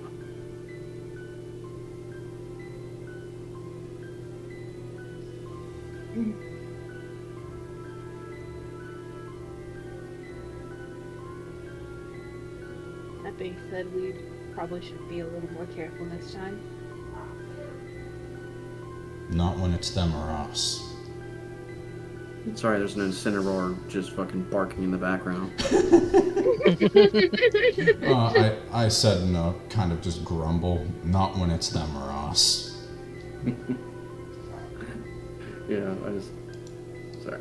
That being said, we probably should be a little more careful next time. Not when it's them or us. sorry, there's an Incineroar just fucking barking in the background. I said in a kind of just grumble, not when it's them or us. Yeah, sorry.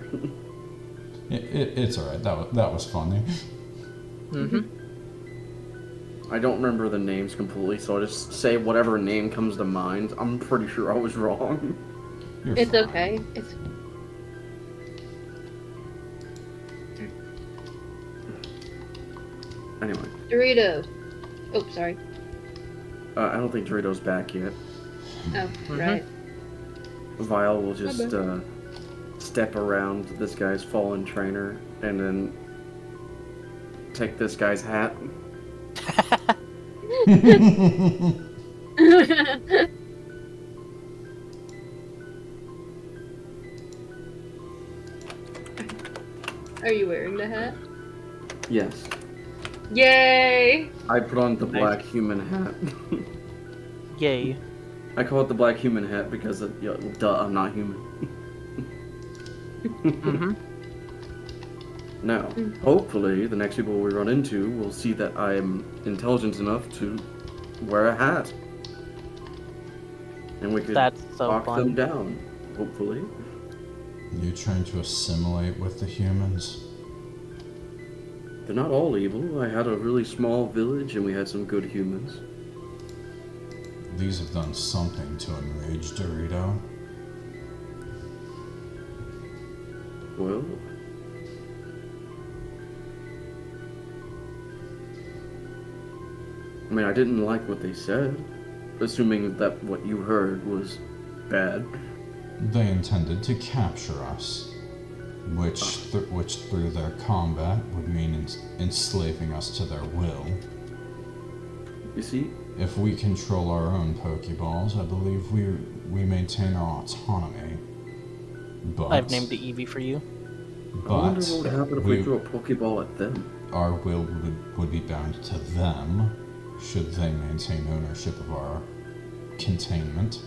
It's alright, that was funny. Mm-hmm. I don't remember the names completely, so I just say whatever name comes to mind. I'm pretty sure I was wrong. It's fine. Okay. It's Anyway. Dorito. Oh, sorry. I don't think Dorito's back yet. Oh, right. Vyle will just step around this guy's fallen trainer and then take this guy's hat. Are you wearing the hat? Yes. Yay! I put on the black human hat. Yay. I call it the black human hat because, duh, I'm not human. Mm-hmm. Now, hopefully, the next people we run into will see that I am intelligent enough to wear a hat. And we could knock them down, hopefully. You trying to assimilate with the humans? They're not all evil. I had a really small village and we had some good humans. These have done something to enrage Dorito. Well... I mean, I didn't like what they said, assuming that what you heard was bad. They intended to capture us, which through their combat would mean enslaving us to their will. You see? If we control our own Pokeballs, I believe we maintain our autonomy. But I've named the Eevee for you. I wonder what would happen if we threw a Pokeball at them. Our will would be bound to them, should they maintain ownership of our containment.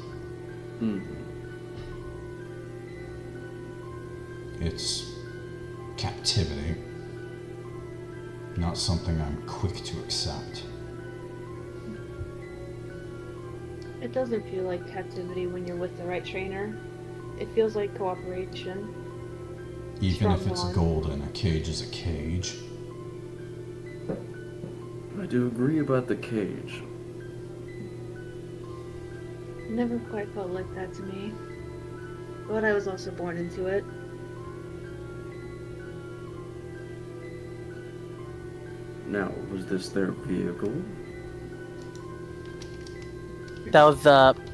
It's captivity, not something I'm quick to accept. It doesn't feel like captivity when you're with the right trainer. It feels like cooperation. Even if it's golden, a cage is a cage. I do agree about the cage. Never quite felt like that to me. But I was also born into it. Now, was this their vehicle? That was,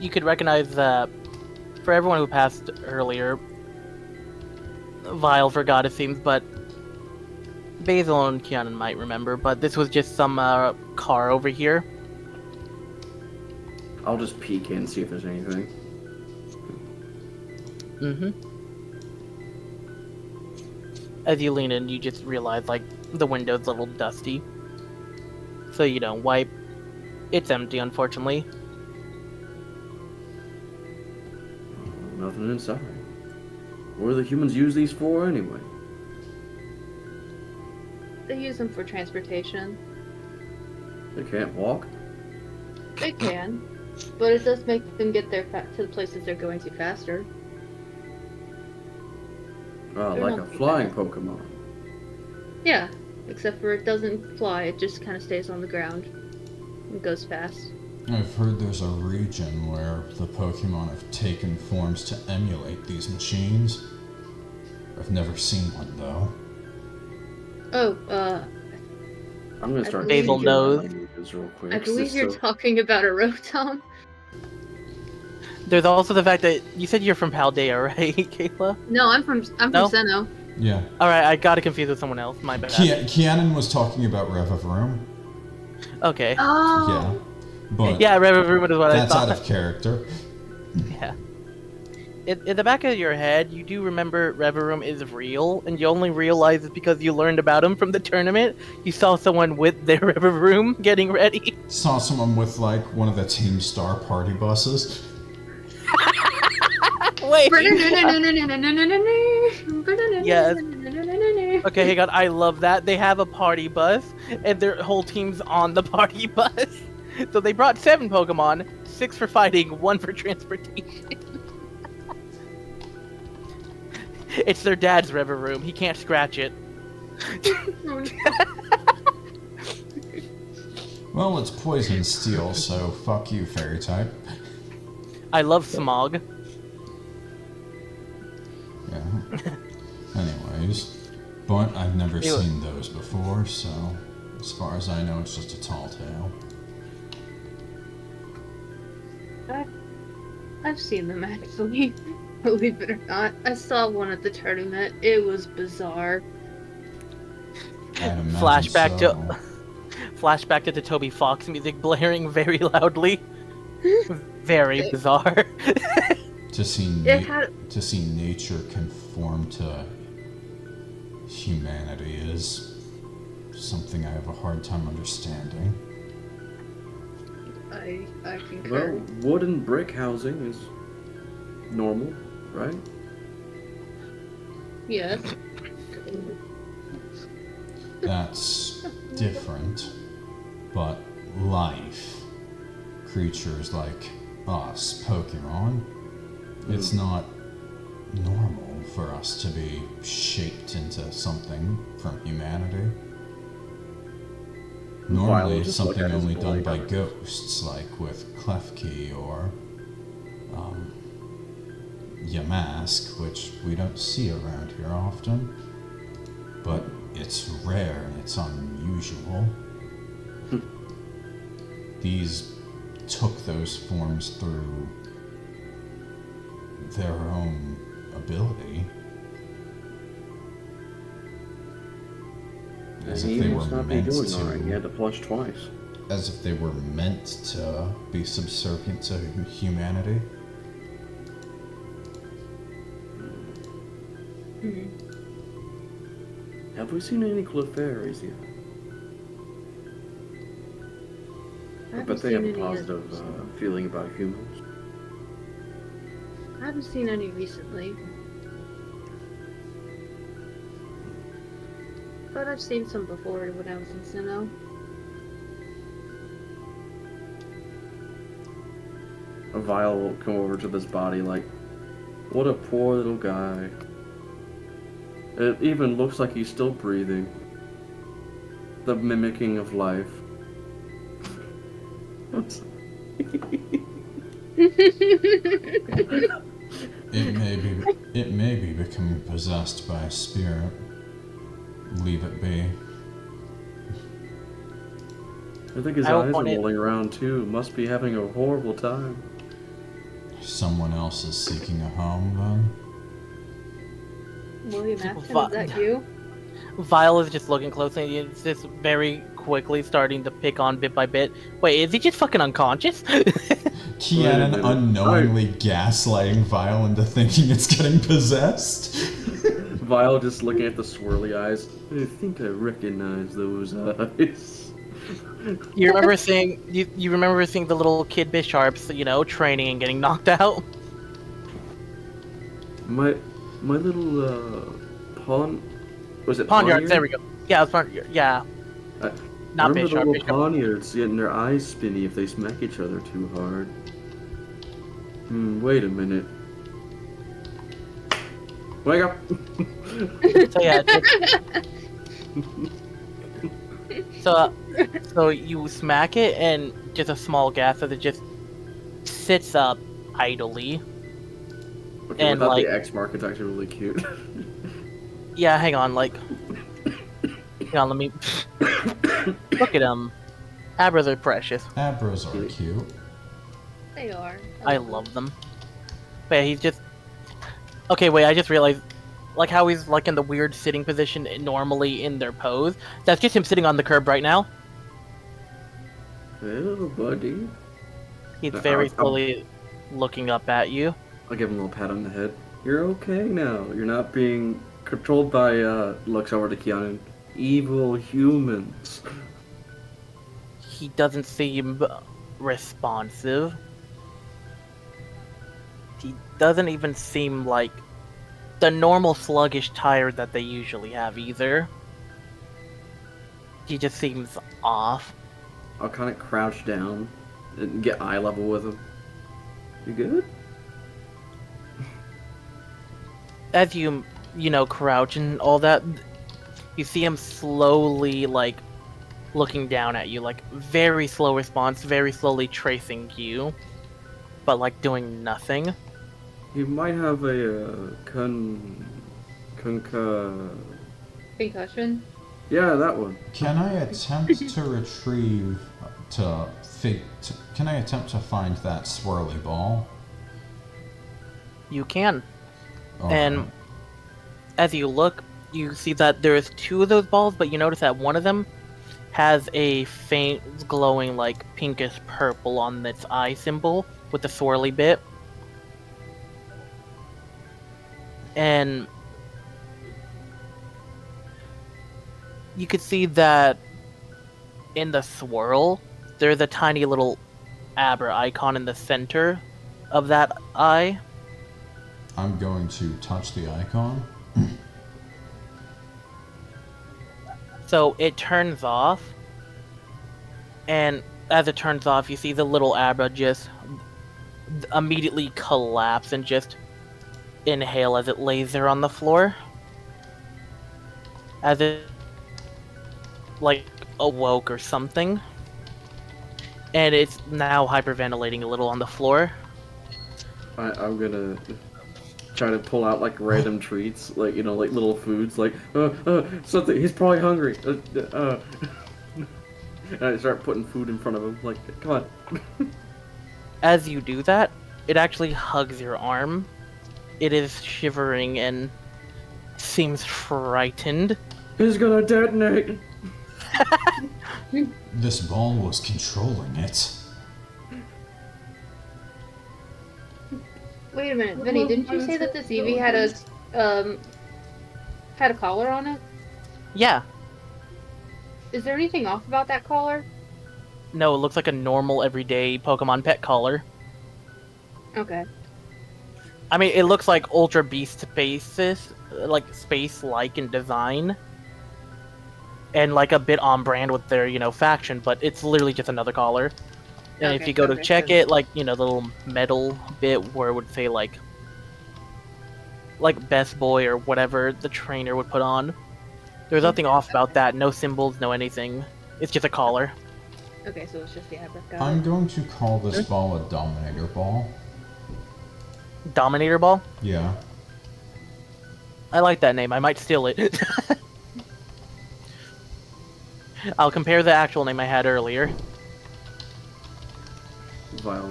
you could recognize, for everyone who passed earlier, Vyle forgot it seems, but Basil and Kiannun might remember, but this was just some, car over here. I'll just peek in and see if there's anything. Mm-hmm. As you lean in, you just realize, like, the window's a little dusty. So you don't wipe. It's empty, unfortunately. Nothing inside. What do the humans use these for anyway? They use them for transportation. They can't walk? They can, but it does make them get there to the places they're going to faster. Oh, They're like a not flying bad. Pokemon. Yeah, except for it doesn't fly, it just kind of stays on the ground. It goes fast. I've heard there's a region where the Pokemon have taken forms to emulate these machines. I've never seen one though. Oh, I'm gonna start Basil teaching my knows. languages real quick. I believe just you're so- talking about a Rotom. There's also the fact that you said you're from Paldea, right, Kayla? No, I'm from No? Sinnoh. Yeah. Alright, I got it confused with someone else, my bad. Kiannun was talking about Revavroom. Okay. Oh. Yeah. But Yeah, Revavroom is what I that's thought. out of character. Yeah. In the back of your head, you do remember Revavroom is real, and you only realize it's because you learned about him from the tournament. You saw someone with their Revavroom getting ready. Saw someone with like one of the Team Star party buses. Wait. Yes. Okay, hang on. I love that. They have a party bus, and their whole team's on the party bus. So they brought 7 Pokemon, 6 for fighting, 1 for transportation. It's their dad's Revavroom. He can't scratch it. Well, it's poison steel, so fuck you, fairy type. I love Smog. Yeah. Anyways, but I've never Ew. seen those before, so as far as I know, it's just a tall tale. I've seen them actually. Believe it or not, I saw one at the tournament. It was bizarre. I'd imagine Flashback so. to flashback to the Toby Fox music blaring very loudly. Very bizarre. To see It had to see nature conform to humanity is something I have a hard time understanding. I Well, concur. wooden brick housing is normal, right? Yes. That's different, but life, creatures like us, Pokemon, it's not normal for us to be shaped into something from humanity. Normally, it's just look something at his only done by blade. ghosts, like with Klefki or Yamask, which we don't see around here often. But it's rare and it's unusual. These took those forms through their own ability. As And if he they must were not be meant doing all right. He to. had to flush twice. As if they were meant to be subservient to humanity. Have we seen any Clefairies yet? I bet they have a positive feeling about humans. I haven't seen any recently. But I've seen some before when I was in Sinnoh. A Vyle will come over to this body like, what a poor little guy. It even looks like he's still breathing. The mimicking of life. It may be becoming possessed by a spirit. Leave it be. I think his I eyes are want it- rolling around too. Must be having a horrible time. Someone else is seeking a home, then? William Afton, is Fine. that you? Vyle is just looking closely. It's just very quickly starting to pick on bit by bit. Wait, is he just fucking unconscious? Kiannun minute. unknowingly gaslighting Vyle into thinking it's getting possessed. Vyle just looking at the swirly eyes. I think I recognize those eyes. You remember seeing you remember seeing the little kid Bisharps, you know, training and getting knocked out? My little pawn. Was it Poniards, Poniard? there we go. Yeah, it's yeah. I Not remember the Bishop. little Poniards getting their eyes spinny if they smack each other too hard. Wait a minute. Wake up! So yeah. So you smack it and just a small gas as it just sits up idly. Okay, And, without like- the X mark, it's actually really cute. Yeah, hang on, like hang on, let me look at them. Abras are precious. Abras are cute. They are. I love them. But yeah, he's just okay, wait, I just realized like how he's like in the weird sitting position normally in their pose. That's just him sitting on the curb right now. Hello, buddy. He's very I'll- slowly looking up at you. I'll give him a little pat on the head. You're okay now. You're not being controlled by, looks over to Kiannun. Evil humans. He doesn't seem responsive. He doesn't even seem like the normal sluggish tired that they usually have either. He just seems off. I'll kind of crouch down and get eye level with him. You good? As you know, crouch and all that, you see him slowly, like, looking down at you, like, very slow response, very slowly tracing you, but, like, doing nothing. He might have a, Concussion? Yeah, that one. Can I attempt to retrieve can I attempt to find that swirly ball? You can. Alright. And as you look, you see that there's two of those balls, but you notice that one of them has a faint glowing, like, pinkish purple on its eye symbol with the swirly bit. And you could see that in the swirl, there's a tiny little Abra icon in the center of that eye. I'm going to touch the icon. So it turns off, and as it turns off, you see the little Abra just immediately collapse and just inhale as it lays there on the floor. As it, like, awoke or something. And it's now hyperventilating a little on the floor. I'm gonna try to pull out like random treats, like, you know, like little foods, like something. He's probably hungry. And I start putting food in front of him, like, come on. As you do that, it actually hugs your arm. It is shivering and seems frightened. He's gonna detonate. This ball was controlling it. Wait a minute, Vinny, didn't you say that this Eevee had a collar on it? Yeah. Is there anything off about that collar? No, it looks like a normal everyday Pokemon pet collar. Okay. I mean, it looks like Ultra-Beast spaces, like space-like in design. And like a bit on brand with their, you know, faction, but it's literally just another collar. And if Okay, you go to okay, check so- it, like, you know, the little metal bit where it would say like Best Boy or whatever the trainer would put on. There's nothing off about that, no symbols, no anything. It's just a collar. Okay, so it's just the Abra. I'm going to call this ball a Dominator Ball. Dominator Ball? Yeah. I like that name, I might steal it. I'll compare the actual name I had earlier. Vyle,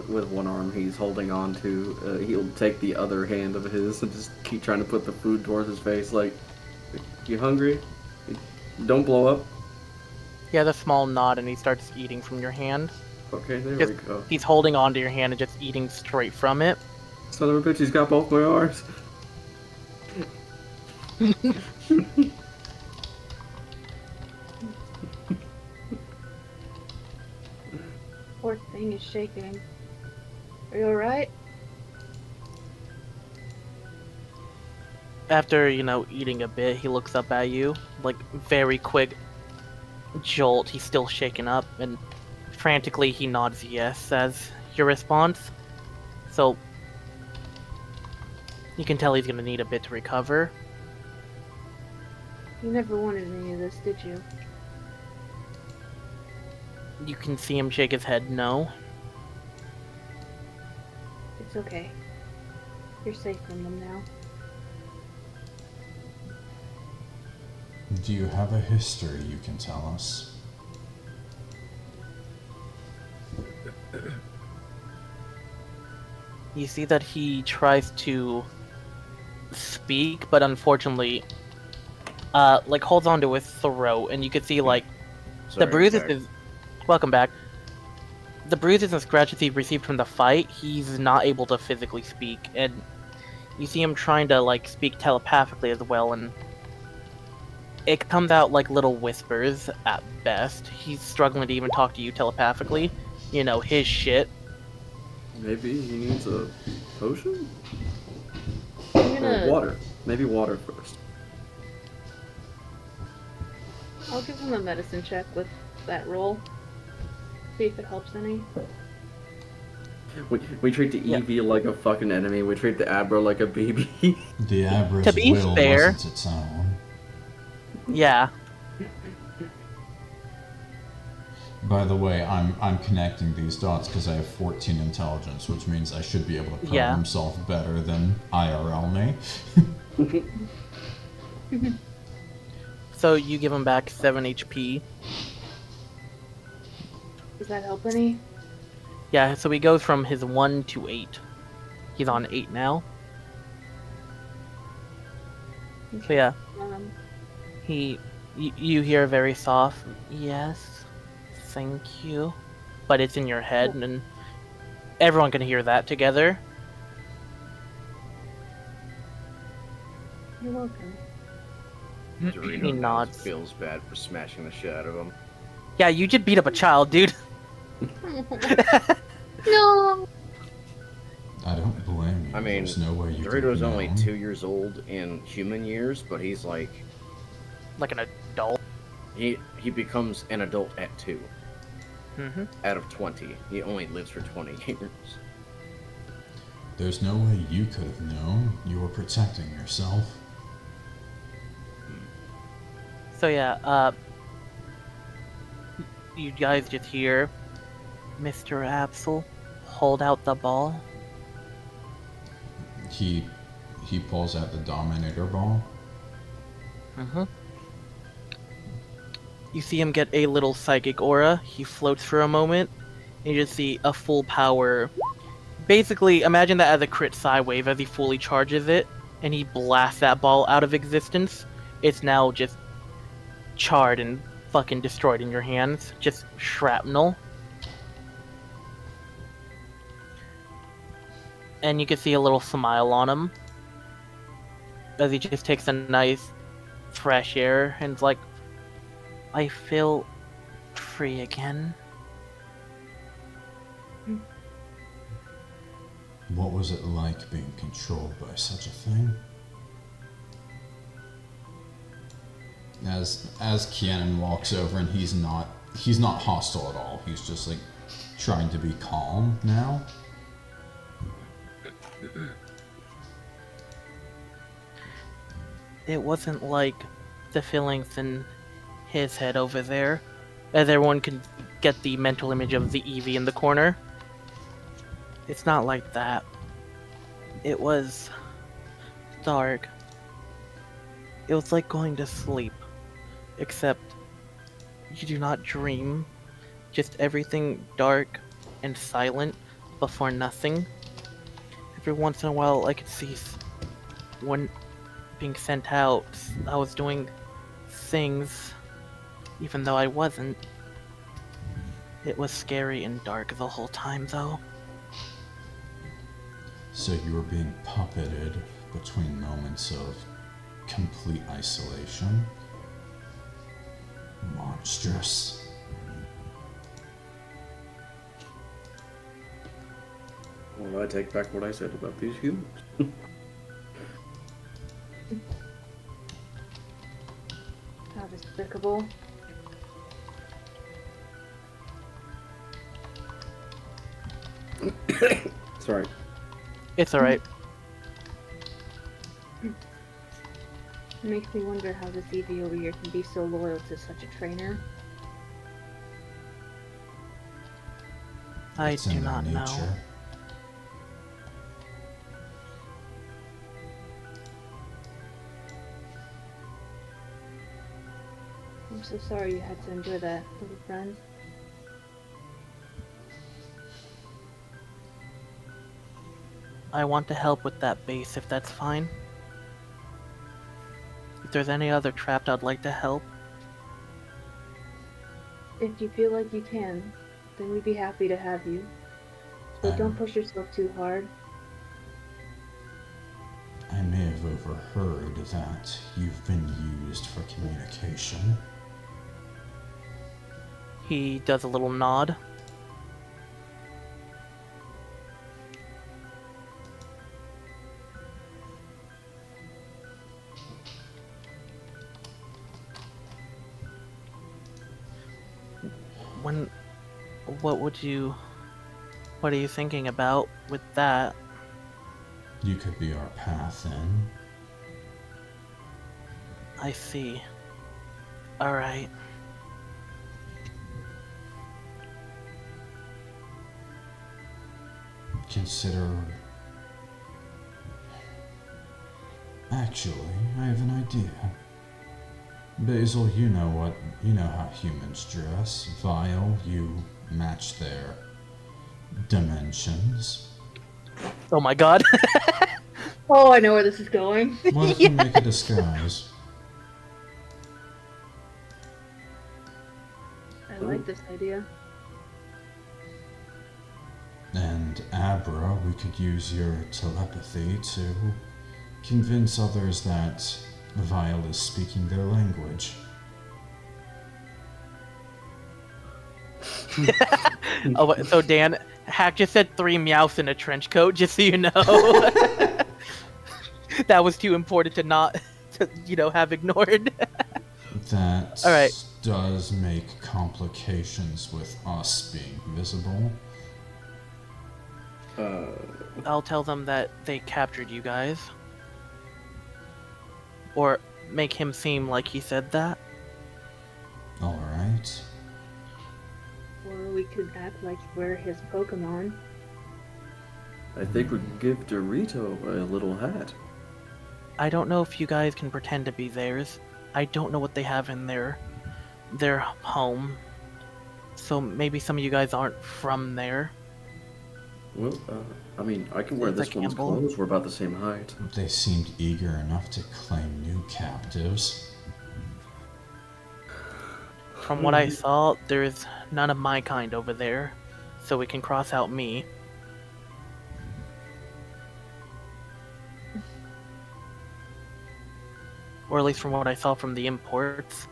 with one arm, he's holding on to. He'll take the other hand of his and just keep trying to put the food towards his face. Like, you hungry? Don't blow up. He has a small nod and he starts eating from your hand. Okay, there Just- we go. He's holding onto your hand and just eating straight from it. Son of a bitch, he's got both my arms. Poor thing is shaking. Are you alright? After, eating a bit, he looks up at you, like, very quick jolt. He's still shaken up, and frantically he nods yes as your response. So, you can tell he's gonna need a bit to recover. You never wanted any of this, did you? You can see him shake his head no. It's okay. You're safe from them now. Do you have a history you can tell us? You see that he tries to speak, but unfortunately, holds onto his throat, and you can see, the Sorry, bruises sorry. is... Welcome back. The bruises and scratches he received from the fight, he's not able to physically speak, and you see him trying to, speak telepathically as well, and it comes out like little whispers at best. He's struggling to even talk to you telepathically. His shit. Maybe he needs a potion? I'm Or gonna... water. Maybe water first. I'll give him a medicine check with that roll. See if it helps any. We treat the EV like a fucking enemy. We treat the Abra like a baby. The Abra's To be will fair- wasn't its own. Yeah. By the way, I'm connecting these dots because I have 14 intelligence, which means I should be able to Yeah. problem solve better than IRL me. So you give him back 7 HP. Does that help any? Yeah, so he goes from his 1 to 8. He's on 8 now. So yeah, Um, you hear a very soft, yes, thank you. But it's in your head, and everyone can hear that together. you're welcome. Dorito He nods. feels bad for smashing the shit out of him. Yeah, you just beat up a child, dude. No! I don't blame you. I mean, There's no way you Dorito's could have only known. 2 years old in human years, but he's like Like an adult. he becomes an adult at 2 Mm-hmm. out of 20. He only lives for 20 years. There's no way you could have known. You were protecting yourself. So yeah, you guys just hear Mr. Absol hold out the ball. He pulls out the Dominator Ball. Mm-hmm. You see him get a little psychic aura. He floats for a moment, and you just see a full power. Basically, imagine that as a crit psi wave as he fully charges it, and he blasts that ball out of existence. It's now just charred and fucking destroyed in your hands. Just shrapnel. And you can see a little smile on him as he just takes a nice fresh air and is like, I feel free again. What was it like being controlled by such a thing? As Kiannun walks over, and he's not hostile at all. He's just like trying to be calm now. It wasn't like the feelings in his head over there, as everyone can get the mental image of the Eevee in the corner. It's not like that. It was dark. It was like going to sleep, except you do not dream. Just everything dark and silent before nothing. Every once in a while, I could see when being sent out, I was doing things, even though I wasn't. It was scary and dark the whole time, though. So you were being puppeted between moments of complete isolation. Monstrous. Well, I take back what I said about these humans. How despicable. Sorry. It's alright. It makes me wonder how this Eevee over here can be so loyal to such a trainer. I It's do in their not know. nature. I'm so sorry you had to endure that, little friend. I want to help with that base, if that's fine. If there's any other trapped, I'd like to help. If you feel like you can, then we'd be happy to have you. But don't push yourself too hard. I may have overheard that you've been used for communication. He does a little nod. What are you thinking about with that? You could be our path in. I see. Alright. Consider... Actually, I have an idea. Basil, you know how humans dress. Vyle, you match their dimensions. Oh my god. Oh, I know where this is going. What if you make a disguise? I like this idea. And Abra, we could use your telepathy to convince others that Vyle is speaking their language. Oh, so Dan, Hack just said 3 meows in a trench coat, just so you know. That was too important to not, have ignored. That All right. does make complications with us being visible. I'll tell them that they captured you guys. Or make him seem like he said that. Alright. Or we could act like we're his Pokemon. I think we can give Dorito a little hat. I don't know if you guys can pretend to be theirs. I don't know what they have in their home. So maybe some of you guys aren't from there. Well, I can wear It's this like one's Campbell. clothes. We're about the same height. They seemed eager enough to claim new captives. From what I saw, there's none of my kind over there. So we can cross out me. Or at least from what I saw from the imports.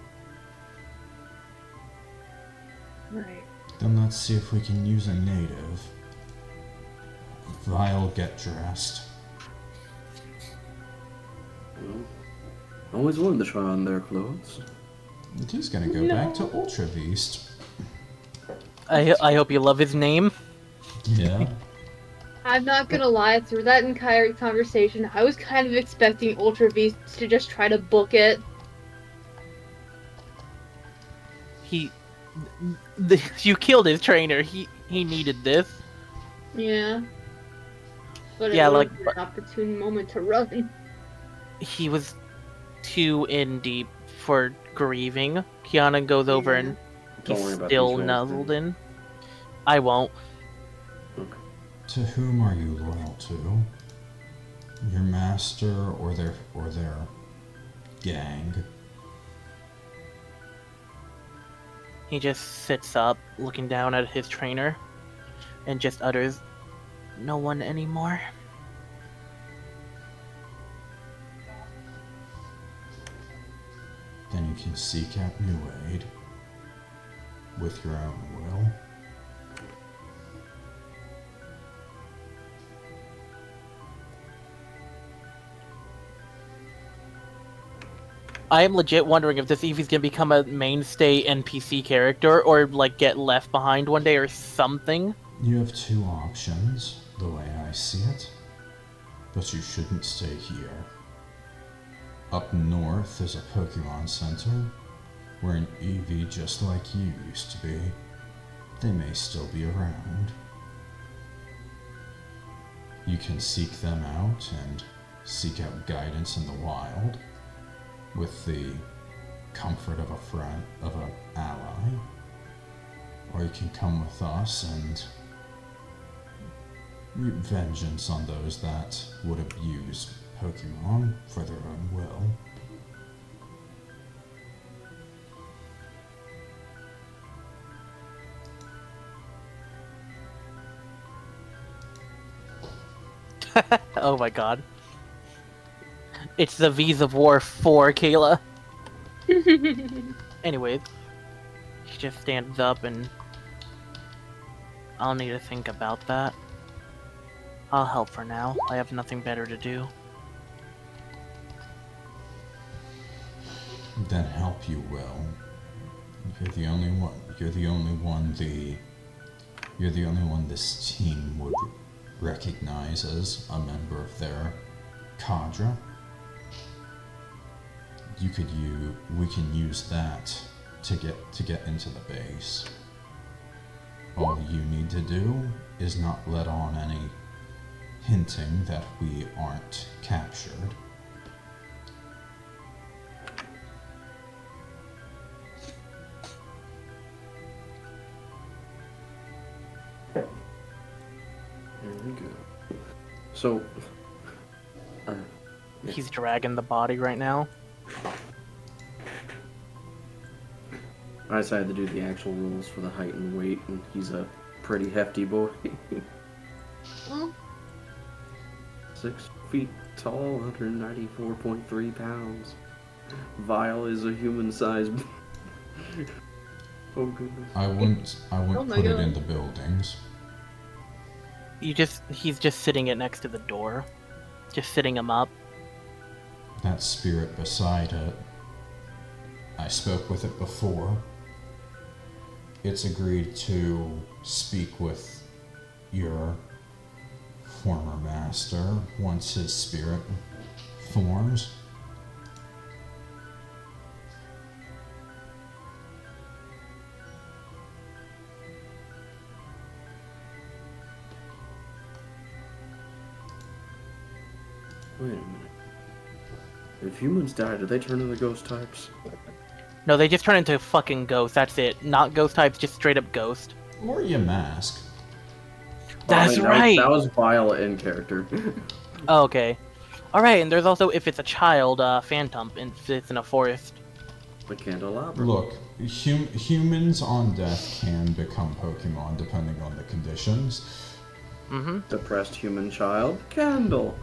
Right. Then let's see if we can use a native. Vyle, get dressed. Well, I always wanted to try on their clothes. He's gonna go back to Ultra-Veest. I hope you love his name. Yeah. I'm not gonna lie, through that entire conversation, I was kind of expecting Ultra-Veest to just try to book it. You killed his trainer. He needed this. Yeah. But Yeah, it was like- an opportune moment to run. He was too in deep for grieving. Kiannun goes over and Don't He's worry about still these rolls, nuzzled then. in. I won't. Okay. To whom are you loyal to? Your master or their gang? He just sits up, looking down at his trainer, and just utters, "No one anymore." Then you can seek out new aid with your own will. I am legit wondering if this Eevee's gonna become a mainstay NPC character, or like get left behind one day or something. You have two options, the way I see it. But you shouldn't stay here. Up north is a Pokemon Center, where an Eevee just like you used to be. They may still be around. You can seek them out and seek out guidance in the wild, with the comfort of a friend, of an ally. Or you can come with us and reap vengeance on those that would abuse Pokemon for their own will. Oh my god. It's the V's of War for Kayla. Anyways, she just stands up and I'll need to think about that. I'll help for now. I have nothing better to do. Then help you will. You're the only one. You're the only one. You're the only one this team would recognize as a member of their cadre. We can use that to get into the base. All you need to do is not let on any hinting that we aren't captured. There we go. So, He's dragging the body right now. I decided to do the actual rules for the height and weight, and he's a pretty hefty boy. Well, 6 feet tall, 194.3 pounds. Vyle is a human-sized. Oh goodness. I wouldn't Oh my put it God. in the buildings. He's just sitting it next to the door. Just sitting him up. That spirit beside it, I spoke with it before. It's agreed to speak with your former master once his spirit forms. Wait a minute. If humans die, do they turn into ghost types? No, they just turn into fucking ghosts. That's it. Not ghost types, just straight up ghost. Or you mask. That's Oh, right. That was Vyle.End character. Oh, okay. Alright, and there's also, if it's a child, Phantom, and if it's in a forest. The candelabra. Look, humans on death can become Pokemon depending on the conditions. Mm-hmm. Depressed human child. Candle.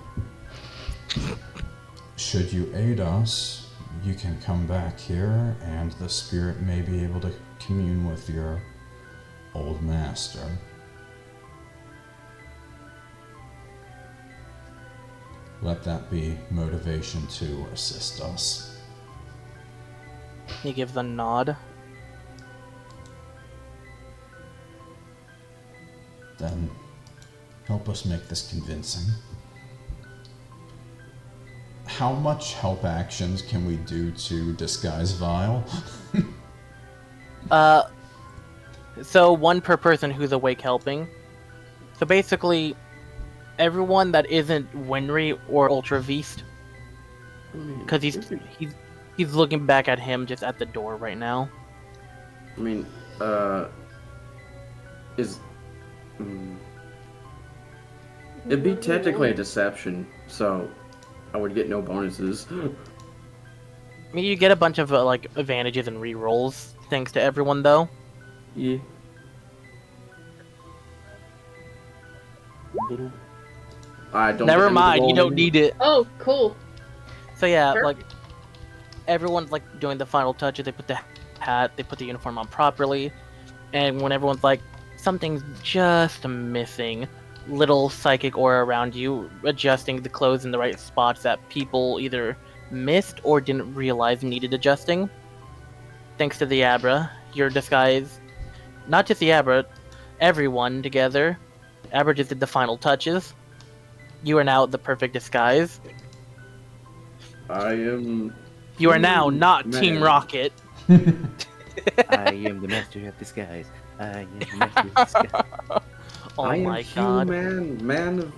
Should you aid us, you can come back here and the spirit may be able to commune with your old master. Let that be motivation to assist us. He gives a nod. Then help us make this convincing. How much help actions can we do to disguise Vyle? So one per person who's awake helping. So basically, everyone that isn't Winry or Ultra-Veest, because he's looking back at him just at the door right now. I mean, is... It'd be technically a deception, so I would get no bonuses. I mean, you get a bunch of like advantages and rerolls thanks to everyone, though. Yeah. I don't. Never mind, you don't need it. Oh, cool. So yeah, Sure. like everyone's like doing the final touches. They put the hat, they put the uniform on properly, and when everyone's like something's just missing, little psychic aura around you, adjusting the clothes in the right spots that people either missed or didn't realize needed adjusting. Thanks to the Abra, your disguise, not just the Abra, everyone together. Abra just did the final touches. You are now the perfect disguise. I am. You are now not Man. Team Rocket. I am the master of disguise. I am the master of disguise. Oh I my am god. man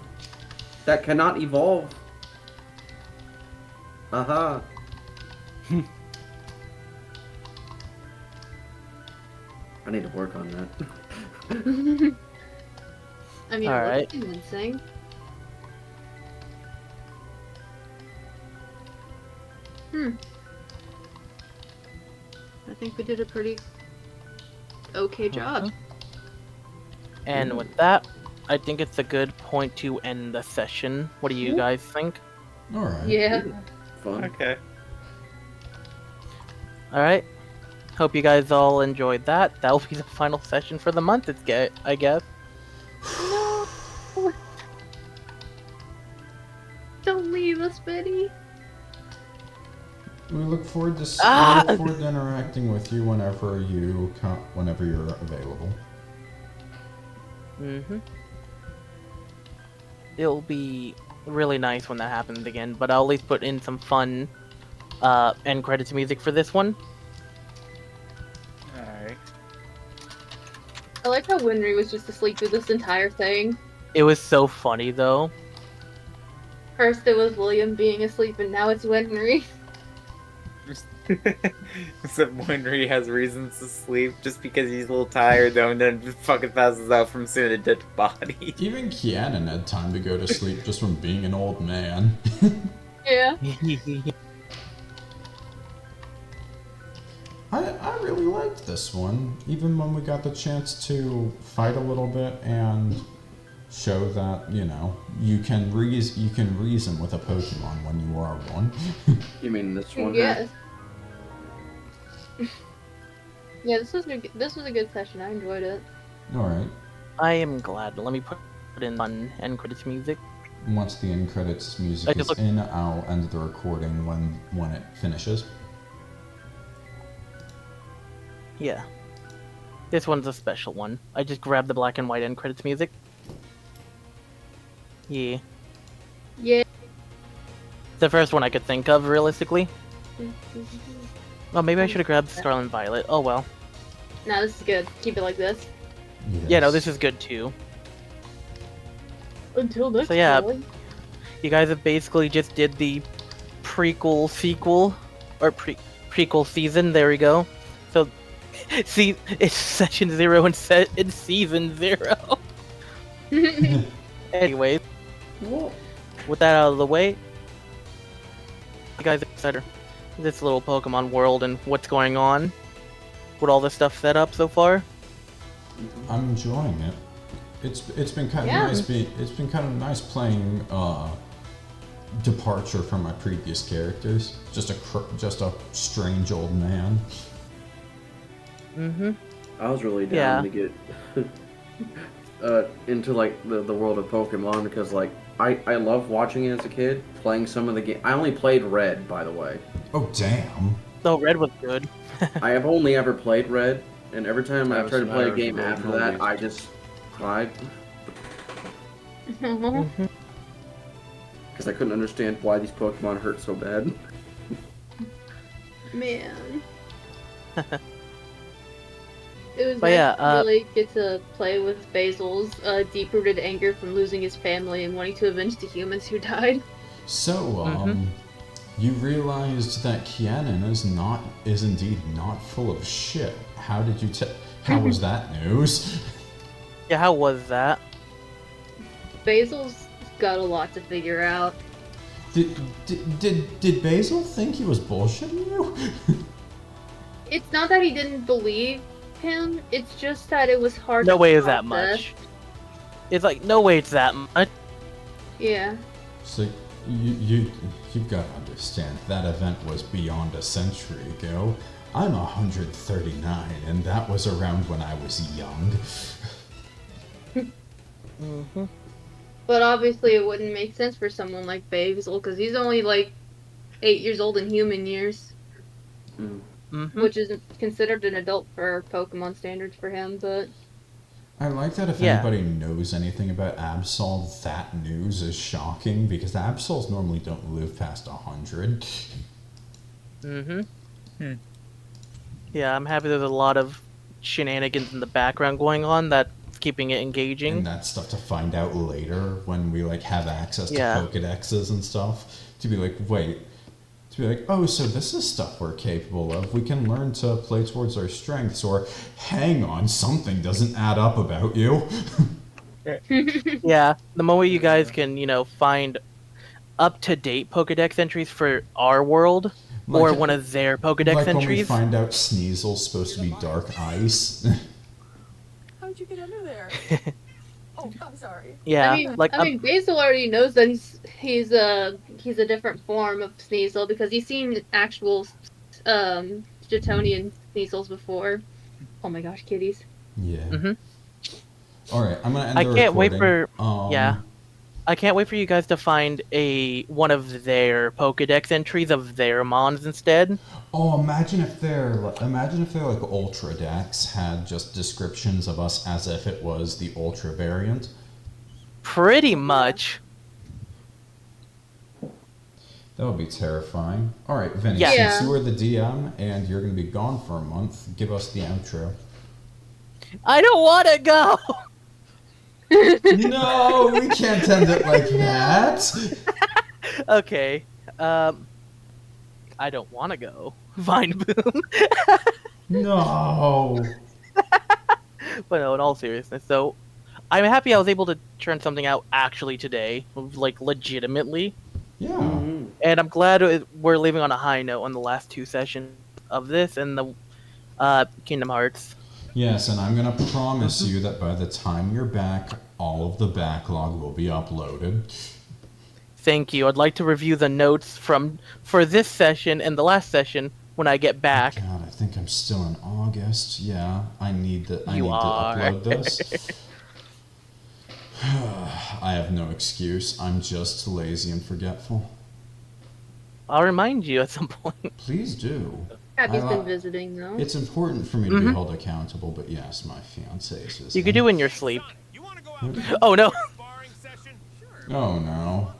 that cannot evolve. Aha. I need to work on that. I mean, All it right. looks convincing. I think we did a pretty okay job. And with that, I think it's a good point to end the session. What do you guys think? Alright. Yeah. Fun. Okay. Alright. Hope you guys all enjoyed that. That'll be the final session for the month, I guess. No. Don't leave us, Betty. We look forward to Ah! we look forward to interacting with you whenever you're available. Mm-hmm. It'll be really nice when that happens again, but I'll at least put in some fun end credits music for this one. Alright. I like how Winry was just asleep through this entire thing. It was so funny though. First it was William being asleep, and now it's Winry. Except Winry has reasons to sleep just because he's a little tired though, and then just fucking passes out from seeing a dead body. Even Kiannun had time to go to sleep just from being an old man. Yeah. I really liked this one, even when we got the chance to fight a little bit and show that, you know, you can reason with a Pokemon when you are one. You mean this one? Yes. Yeah, this was a good session. I enjoyed it. Alright. I am glad. Let me put in fun end credits music. Once the end credits I music just is in, I'll end the recording when it finishes. Yeah. This one's a special one. I just grabbed the black and white end credits music. Yeah. Yeah. The first one I could think of, realistically. Oh, maybe I should have grabbed Scarlet and Violet. Oh well. Nah, this is good. Keep it like this. Yes. Yeah, no, this is good too. Until next So, yeah. time. You guys have basically just did the prequel sequel, or prequel season. There we go. So, see, it's session 0 and season 0. Anyways, with that out of the way, you guys excited this little Pokemon World and what's going on with all the stuff set up so far? I'm enjoying it. It's been kind of nice. It's been kind of nice playing departure from my previous characters. Just a strange old man. Mm-hmm. I was really down to get into like the world of Pokemon because like I love watching it as a kid, playing some of the game. I only played Red, by the way. Oh damn! So Red was good. I have only ever played Red, and every time I That try to was play a matter game of after Wormhole that, days. I just cried because I couldn't understand why these Pokemon hurt so bad. Man. It was But nice yeah, to really get to play with Basil's deep-rooted anger from losing his family and wanting to avenge the humans who died. So, you realized that Kiannun is indeed not full of shit. How did you How was that news? Yeah, how was that? Basil's got a lot to figure out. Did Basil think he was bullshitting you? It's not that he didn't believe him, it's just that it was hard No to way is that process. much. It's like, no way it's that much. Yeah. So you've got to understand, that event was beyond a century ago. I'm 139, and that was around when I was young. Mm-hmm. But obviously it wouldn't make sense for someone like Basil, because he's only like 8 years old in human years. Mm-hmm. Which isn't considered an adult for Pokemon standards for him, but... I like that if anybody knows anything about Absol, that news is shocking, because Absols normally don't live past 100. Mm-hmm. Yeah, I'm happy there's a lot of shenanigans in the background going on that's keeping it engaging. And that stuff to find out later when we like have access to Yeah. Pokedexes and stuff. To be like, wait. To be like, oh, so this is stuff we're capable of. We can learn to play towards our strengths, or hang on, something doesn't add up about you. Yeah, the moment you guys can, find up-to-date Pokedex entries for our world, or Like- one of their Pokedex like when we entries. find out Sneasel's supposed to be dark ice. How'd you get under there? Oh, I'm sorry. Yeah, I mean, Basil already knows that he's a different form of Sneasel because he's seen actual Jatonian Sneasels before. Oh my gosh, kitties! Yeah. Mhm. All right, I'm gonna end I the can't wait recording. for I can't wait for you guys to find one of their Pokedex entries of their Mons instead. Oh, imagine if their like Ultra decks had just descriptions of us as if it was the Ultra variant. Pretty much. That would be terrifying. All right, Vinny, Yeah. since you are the DM and you're going to be gone for a month, give us the outro. I don't want to go. No, we can't end it like that. Okay. I don't want to go. Vine Boom. No. But no, in all seriousness, so I'm happy I was able to churn something out actually today, like legitimately. Yeah. And I'm glad we're leaving on a high note on the last two sessions of this and the Kingdom Hearts. Yes, and I'm going to promise you that by the time you're back, all of the backlog will be uploaded. Thank you. I'd like to review the notes for this session and the last session when I get back. God, I think I'm still in August. Yeah, I need to You are. upload this. I have no excuse. I'm just lazy and forgetful. I'll remind you at some point. Please do. Abby's I been li- visiting though. It's important for me to be held accountable, but yes, my fiance is. You could do it in your sleep. Oh no. Oh no.